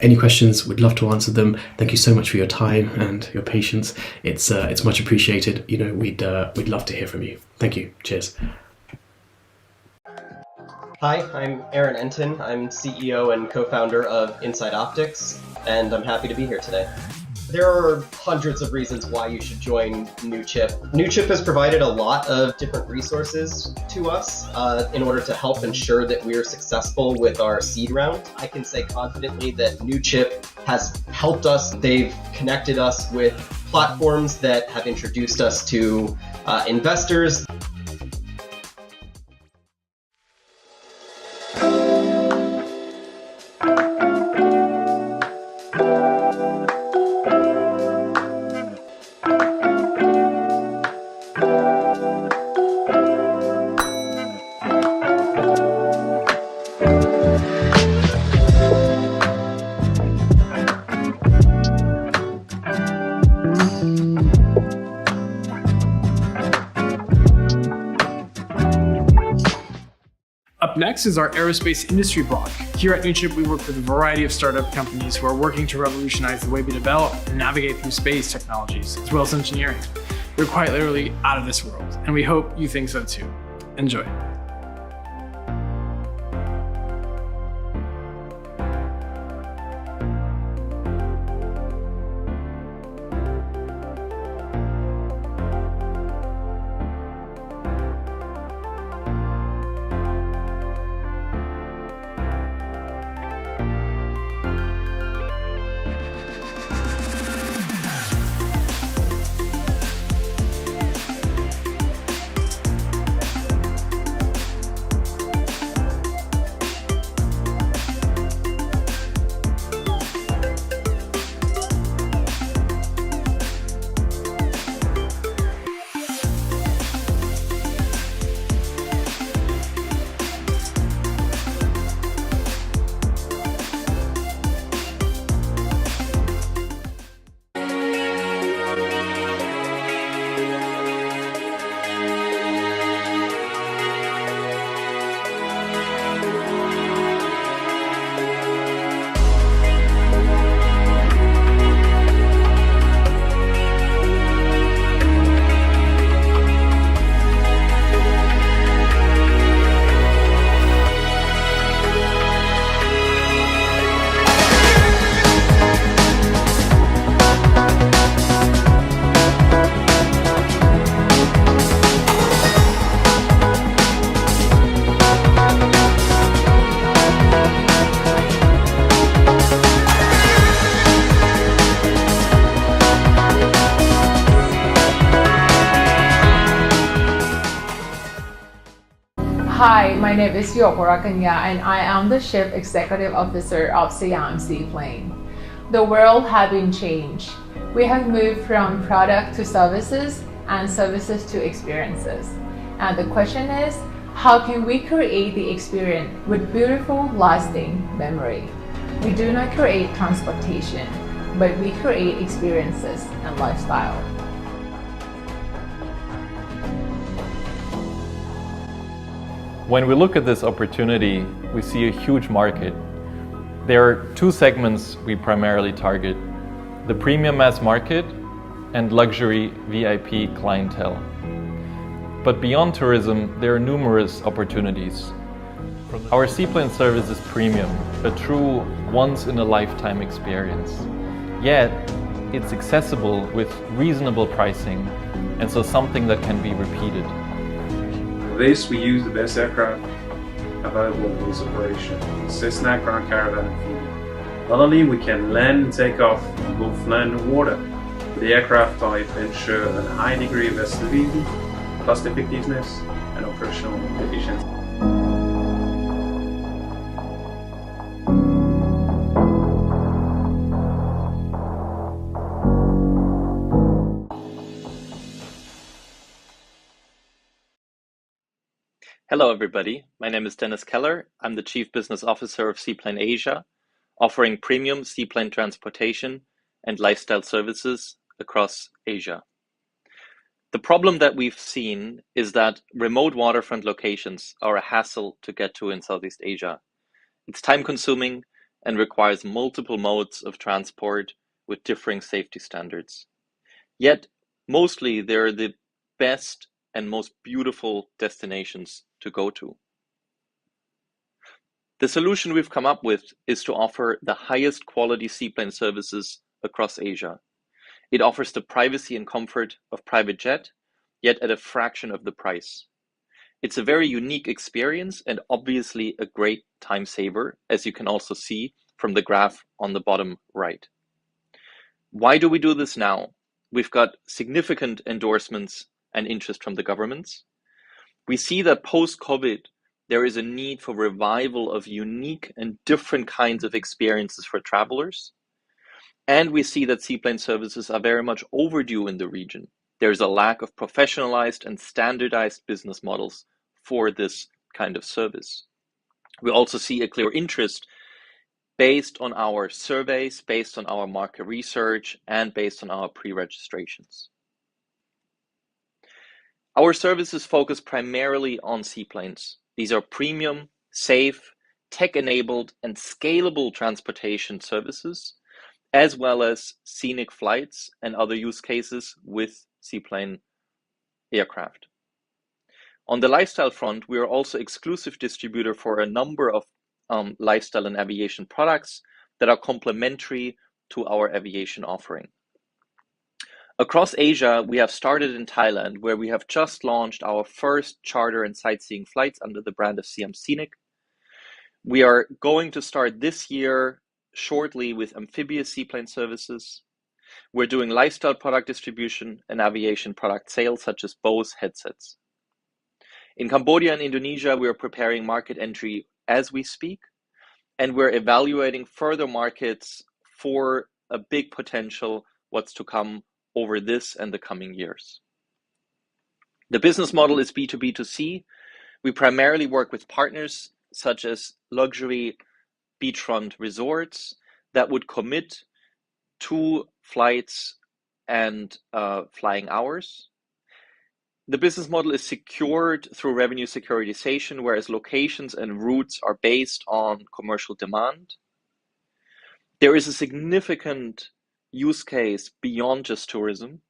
Any questions? We'd love to answer them. Thank you so much for your time and your patience. It's much appreciated. We'd love to hear from you. Thank you. Cheers. Hi, I'm Aaron Enton. I'm CEO and co-founder of Inside Optics, and I'm happy to be here today. There are hundreds of reasons why you should join Newchip. Newchip has provided a lot of different resources to us in order to help ensure that we are successful with our seed round. I can say confidently that Newchip has helped us. They've connected us with platforms that have introduced us to investors. Up next is our aerospace industry blog. Here at Newchip, we work with a variety of startup companies who are working to revolutionize the way we develop and navigate through space technologies, as well as engineering. They're quite literally out of this world, and we hope you think so too. Enjoy. Hi, my name is Yokora Kanya and I am the Chief Executive Officer of Siam Seaplane. The world has been changed. We have moved from product to services and services to experiences. And the question is, how can we create the experience with beautiful, lasting memory? We do not create transportation, but we create experiences and lifestyle. When we look at this opportunity, we see a huge market. There are two segments we primarily target: the premium mass market and luxury VIP clientele. But beyond tourism, there are numerous opportunities. Our seaplane service is premium, a true once-in-a-lifetime experience. Yet, it's accessible with reasonable pricing, and so something that can be repeated. For this, we use the best aircraft available in this operation, Cessna Grand Caravan and Phoebe. Not only we can land and take off on both land and water, but the aircraft type ensure a high degree of versatility, cost effectiveness, and operational efficiency. Hello everybody, my name is Dennis Keller. I'm the Chief Business Officer of Seaplane Asia, offering premium seaplane transportation and lifestyle services across Asia. The problem that we've seen is that remote waterfront locations are a hassle to get to in Southeast Asia. It's time-consuming and requires multiple modes of transport with differing safety standards. Yet, mostly they're the best and most beautiful destinations to go to. The solution we've come up with is to offer the highest quality seaplane services across Asia. It offers the privacy and comfort of private jet, yet at a fraction of the price. It's a very unique experience and obviously a great time saver, as you can also see from the graph on the bottom right. Why do we do this now? We've got significant endorsements and interest from the governments. We see that post-COVID, there is a need for revival of unique and different kinds of experiences for travelers. And we see that seaplane services are very much overdue in the region. There's a lack of professionalized and standardized business models for this kind of service. We also see a clear interest based on our surveys, based on our market research, and based on our pre-registrations. Our services focus primarily on seaplanes. These are premium, safe, tech-enabled, and scalable transportation services, as well as scenic flights and other use cases with seaplane aircraft. On the lifestyle front, we are also exclusive distributor for a number of lifestyle and aviation products that are complementary to our aviation offering. Across Asia, we have started in Thailand, where we have just launched our first charter and sightseeing flights under the brand of Siam Scenic. We are going to start this year shortly with amphibious seaplane services. We're doing lifestyle product distribution and aviation product sales, such as Bose headsets. In Cambodia and Indonesia, we are preparing market entry as we speak, and we're evaluating further markets for a big potential what's to come over this and the coming years. The business model is B2B2C. We primarily work with partners such as luxury beachfront resorts that would commit to flights and flying hours. The business model is secured through revenue securitization, whereas locations and routes are based on commercial demand. There is a significant use case beyond just tourism,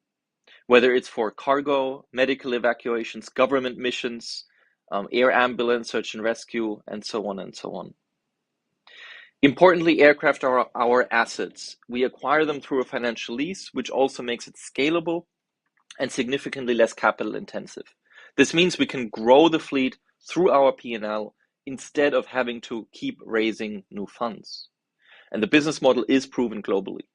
whether it's for cargo, medical evacuations, government missions, air ambulance, search and rescue, and so on and so on. Importantly, aircraft are our assets. We acquire them through a financial lease, which also makes it scalable and significantly less capital intensive. This means we can grow the fleet through our P&L instead of having to keep raising new funds. And the business model is proven globally.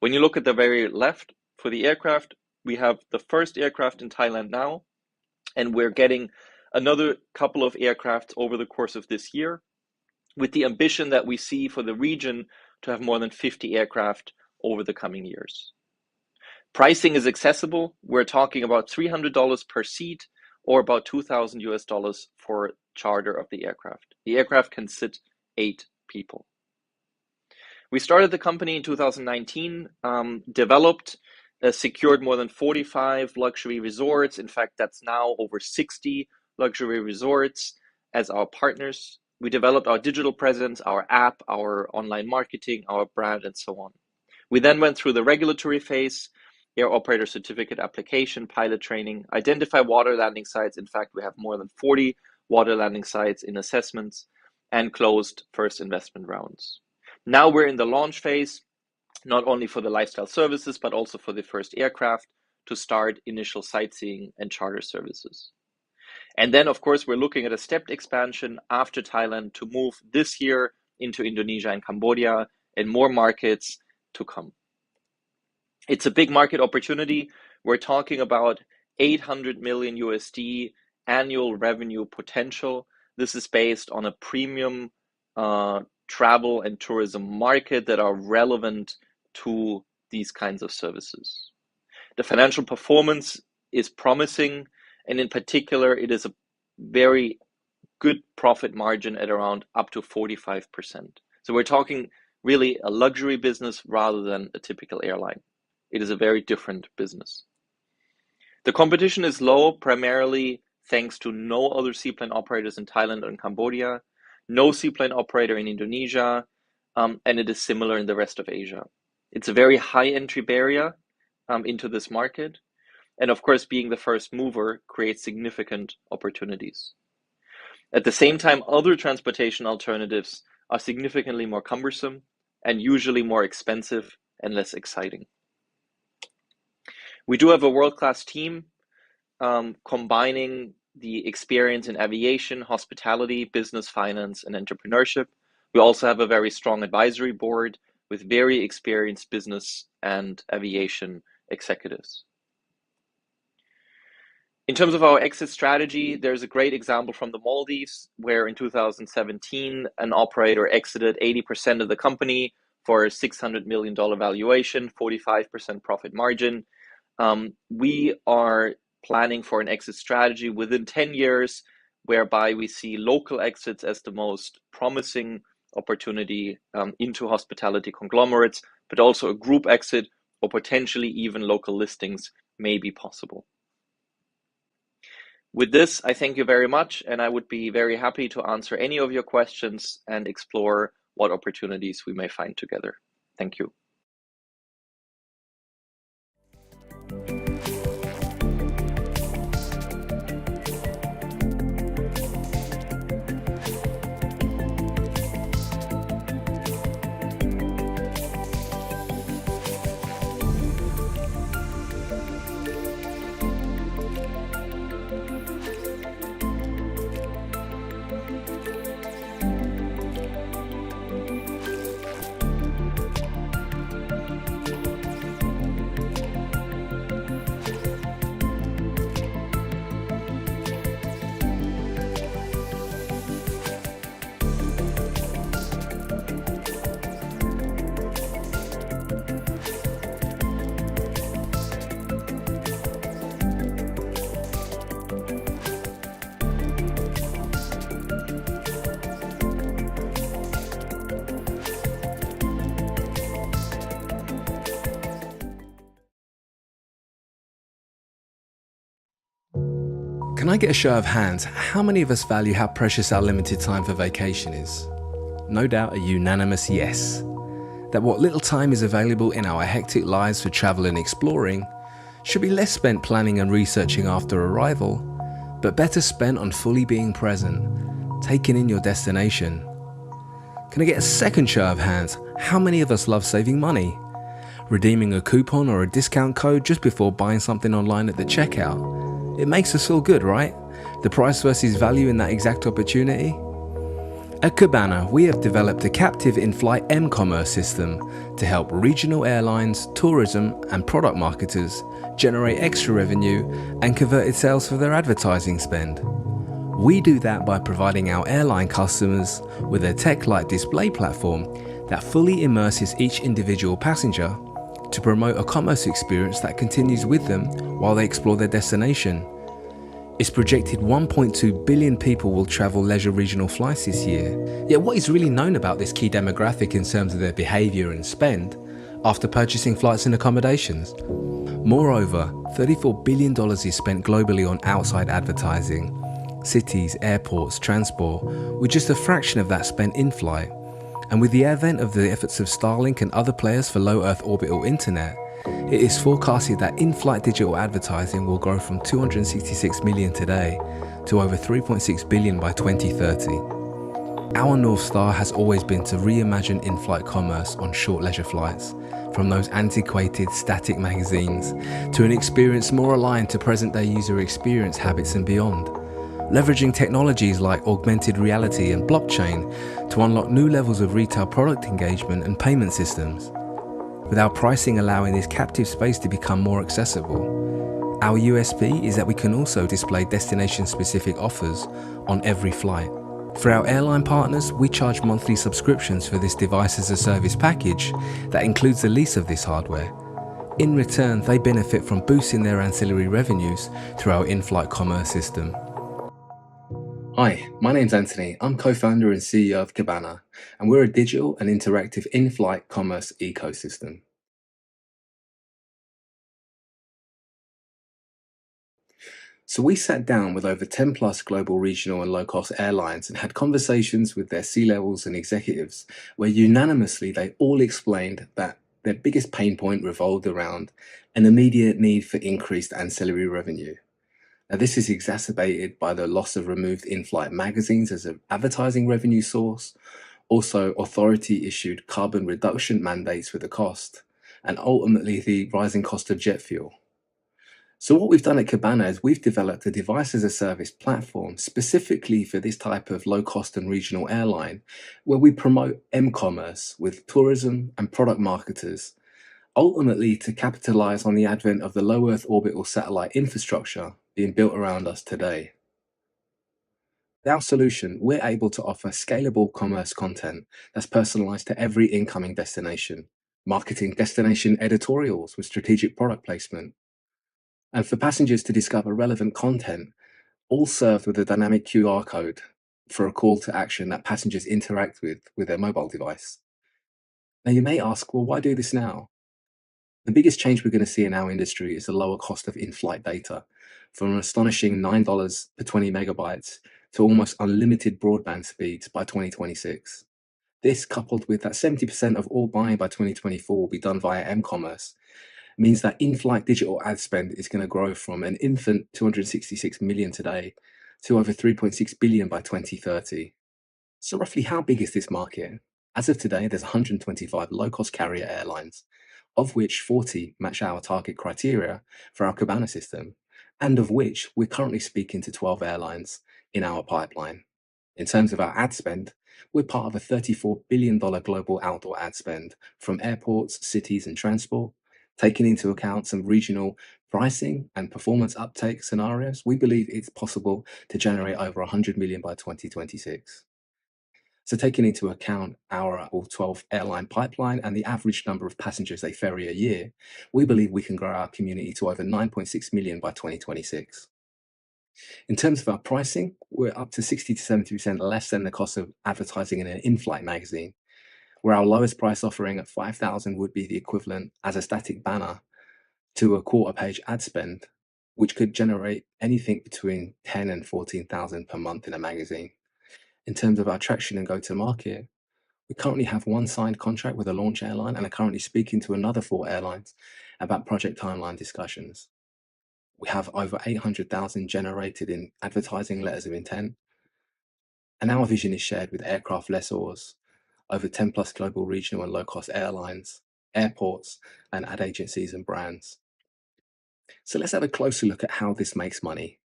When you look at the very left for the aircraft, we have the first aircraft in Thailand now, and we're getting another couple of aircraft over the course of this year, with the ambition that we see for the region to have more than 50 aircraft over the coming years. Pricing is accessible. We're talking about $300 per seat or about $2,000 for charter of the aircraft. The aircraft can sit 8 people. We started the company in 2019, developed, secured more than 45 luxury resorts. In fact, that's now over 60 luxury resorts as our partners. We developed our digital presence, our app, our online marketing, our brand, and so on. We then went through the regulatory phase, air operator certificate application, pilot training, identify water landing sites. In fact, we have more than 40 water landing sites in assessments, and closed first investment rounds. Now we're in the launch phase, not only for the lifestyle services, but also for the first aircraft to start initial sightseeing and charter services. And then, of course, we're looking at a stepped expansion after Thailand to move this year into Indonesia and Cambodia and more markets to come. It's a big market opportunity. We're talking about 800 million USD annual revenue potential. This is based on a premium travel and tourism market that are relevant to these kinds of services. The financial performance is promising, and in particular, it is a very good profit margin at around up to 45%. So we're talking really a luxury business rather than a typical airline. It is a very different business. The competition is low, primarily thanks to no other seaplane operators in Thailand or in Cambodia, no seaplane operator in Indonesia, and it is similar in the rest of Asia. It's a very high entry barrier into this market. And of course, being the first mover creates significant opportunities. At the same time, other transportation alternatives are significantly more cumbersome and usually more expensive and less exciting. We do have a world-class team combining the experience in aviation, hospitality, business, finance, and entrepreneurship. We also have a very strong advisory board with very experienced business and aviation executives. In terms of our exit strategy, there's a great example from the Maldives, where in 2017, an operator exited 80% of the company for a $600 million valuation, 45% profit margin. We are planning for an exit strategy within 10 years, whereby we see local exits as the most promising opportunity into hospitality conglomerates, but also a group exit or potentially even local listings may be possible. With this, I thank you very much, and I would be very happy to answer any of your questions and explore what opportunities we may find together. Thank you. Can I get a show of hands? How many of us value how precious our limited time for vacation is? No doubt a unanimous yes. That what little time is available in our hectic lives for travel and exploring should be less spent planning and researching after arrival, but better spent on fully being present, taking in your destination. Can I get a second show of hands? How many of us love saving money? Redeeming a coupon or a discount code just before buying something online at the checkout. It makes us feel good, right? The price versus value in that exact opportunity. At Cabana, we have developed a captive in-flight m-commerce system to help regional airlines, tourism, and product marketers generate extra revenue and converted sales for their advertising spend. We do that by providing our airline customers with a tech-like display platform that fully immerses each individual passenger to promote a commerce experience that continues with them while they explore their destination. It's projected 1.2 billion people will travel leisure regional flights this year. Yet what is really known about this key demographic in terms of their behaviour and spend after purchasing flights and accommodations? Moreover, $34 billion is spent globally on outside advertising, cities, airports, transport, with just a fraction of that spent in flight. And with the advent of the efforts of Starlink and other players for low Earth orbital internet, it is forecasted that in-flight digital advertising will grow from 266 million today to over 3.6 billion by 2030. Our North Star has always been to reimagine in-flight commerce on short leisure flights, from those antiquated static magazines to an experience more aligned to present-day user experience habits and beyond, leveraging technologies like augmented reality and blockchain to unlock new levels of retail product engagement and payment systems, with our pricing allowing this captive space to become more accessible. Our USP is that we can also display destination-specific offers on every flight. For our airline partners, we charge monthly subscriptions for this device-as-a-service package that includes the lease of this hardware. In return, they benefit from boosting their ancillary revenues through our in-flight commerce system. Hi, my name's Anthony. I'm co-founder and CEO of Cabana, and we're a digital and interactive in-flight commerce ecosystem. So we sat down with over 10 plus global regional and low-cost airlines and had conversations with their C-levels and executives where unanimously they all explained that their biggest pain point revolved around an immediate need for increased ancillary revenue. Now, this is exacerbated by the loss of removed in-flight magazines as an advertising revenue source, also authority-issued carbon reduction mandates with the cost, and ultimately the rising cost of jet fuel. So what we've done at Cabana is we've developed a device-as-a-service platform specifically for this type of low-cost and regional airline, where we promote m-commerce with tourism and product marketers, ultimately to capitalize on the advent of the low Earth orbital satellite infrastructure being built around us today. With our solution, we're able to offer scalable commerce content that's personalized to every incoming destination, marketing destination editorials with strategic product placement, and for passengers to discover relevant content, all served with a dynamic QR code for a call to action that passengers interact with their mobile device. Now you may ask, well, why do this now? The biggest change we're going to see in our industry is the lower cost of in-flight data, from an astonishing $9 per 20 megabytes to almost unlimited broadband speeds by 2026. This, coupled with that 70% of all buying by 2024 will be done via m-commerce, means that in-flight digital ad spend is going to grow from an infant 266 million today to over 3.6 billion by 2030. So roughly how big is this market? As of today, there's 125 low-cost carrier airlines, of which 40 match our target criteria for our Cabana system, and of which we're currently speaking to 12 airlines in our pipeline. In terms of our ad spend, we're part of a $34 billion global outdoor ad spend from airports, cities, and transport. Taking into account some regional pricing and performance uptake scenarios, we believe it's possible to generate over 100 million by 2026. So taking into account our 12 airline pipeline and the average number of passengers they ferry a year, we believe we can grow our community to over 9.6 million by 2026. In terms of our pricing, we're up to 60 to 70% less than the cost of advertising in an in-flight magazine, where our lowest price offering at 5,000 would be the equivalent as a static banner to a quarter-page ad spend, which could generate anything between 10 and 14,000 per month in a magazine. In terms of our traction and go-to-market, we currently have one signed contract with a launch airline and are currently speaking to another 4 airlines about project timeline discussions. We have over 800,000 generated in advertising letters of intent, and our vision is shared with aircraft lessors, over 10 plus global regional and low-cost airlines, airports, and ad agencies and brands. So let's have a closer look at how this makes money.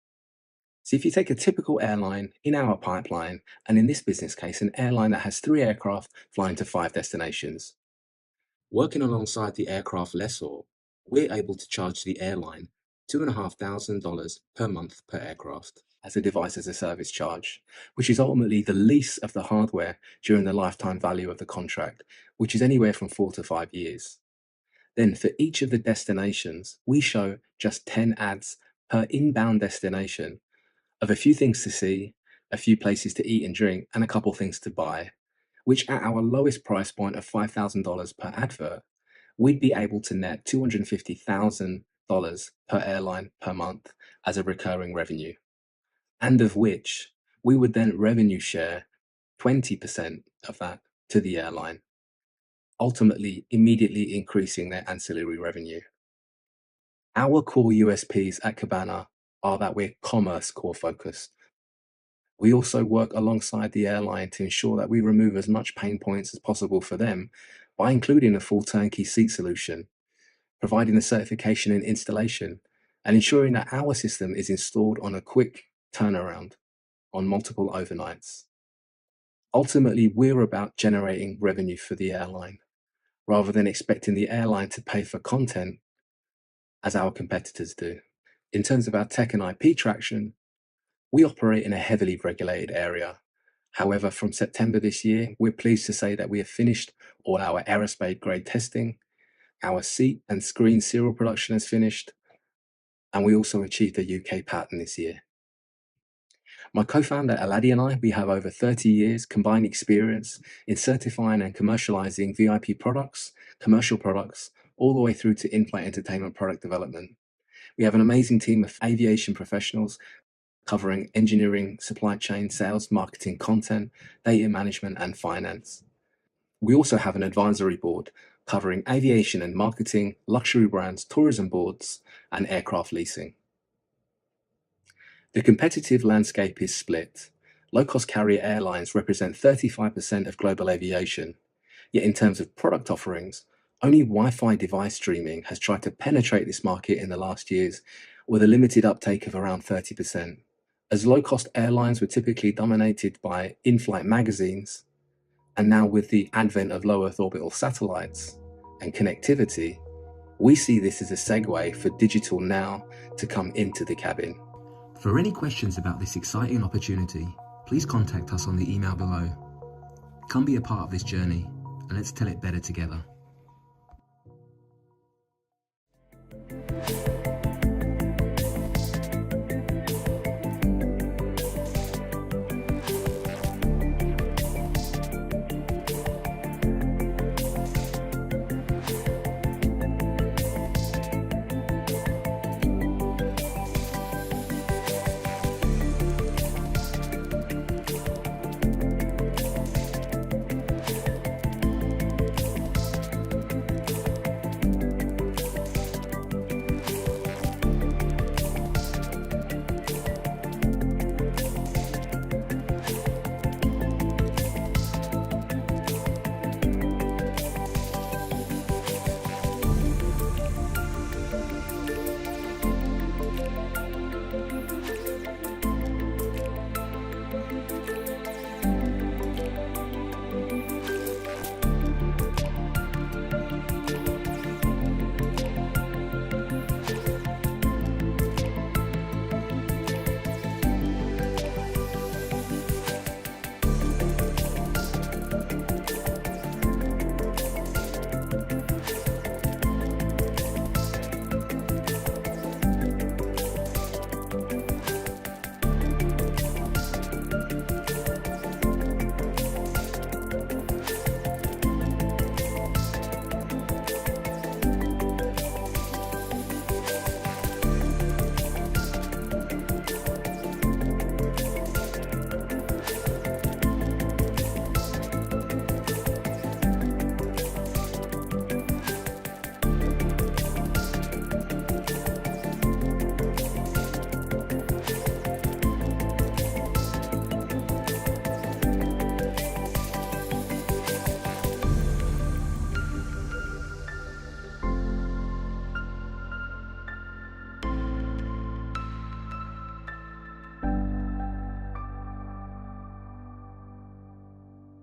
So if you take a typical airline in our pipeline, and in this business case, an airline that has 3 aircraft flying to 5 destinations, working alongside the aircraft lessor, we're able to charge the airline $2,500 per month per aircraft as a device as a service charge, which is ultimately the lease of the hardware during the lifetime value of the contract, which is anywhere from 4 to 5 years. Then for each of the destinations, we show just 10 ads per inbound destination of a few things to see, a few places to eat and drink, and a couple things to buy, which at our lowest price point of $5,000 per advert, we'd be able to net $250,000 per airline per month as a recurring revenue, and of which we would then revenue share 20% of that to the airline, ultimately immediately increasing their ancillary revenue. Our core USPs at Cabana are that we're commerce core focused. We also work alongside the airline to ensure that we remove as much pain points as possible for them by including a full turnkey seat solution, providing the certification and installation, and ensuring that our system is installed on a quick turnaround on multiple overnights. Ultimately, we're about generating revenue for the airline, rather than expecting the airline to pay for content as our competitors do. In terms of our tech and IP traction, we operate in a heavily regulated area. However, from September this year, we're pleased to say that we have finished all our aerospace grade testing, our seat and screen serial production is finished, and we also achieved a UK patent this year. My co-founder Aladi and I, we have over 30 years combined experience in certifying and commercializing VIP products, commercial products, all the way through to in-flight entertainment product development. We have an amazing team of aviation professionals covering engineering, supply chain, sales, marketing, content, data management, and finance. We also have an advisory board covering aviation and marketing, luxury brands, tourism boards, and aircraft leasing. The competitive landscape is split. Low-cost carrier airlines represent 35% of global aviation, yet in terms of product offerings, only Wi-Fi device streaming has tried to penetrate this market in the last years with a limited uptake of around 30%. As low-cost airlines were typically dominated by in-flight magazines, and now with the advent of low Earth orbital satellites and connectivity, we see this as a segue for digital now to come into the cabin. For any questions about this exciting opportunity, please contact us on the email below. Come be a part of this journey, and let's tell it better together.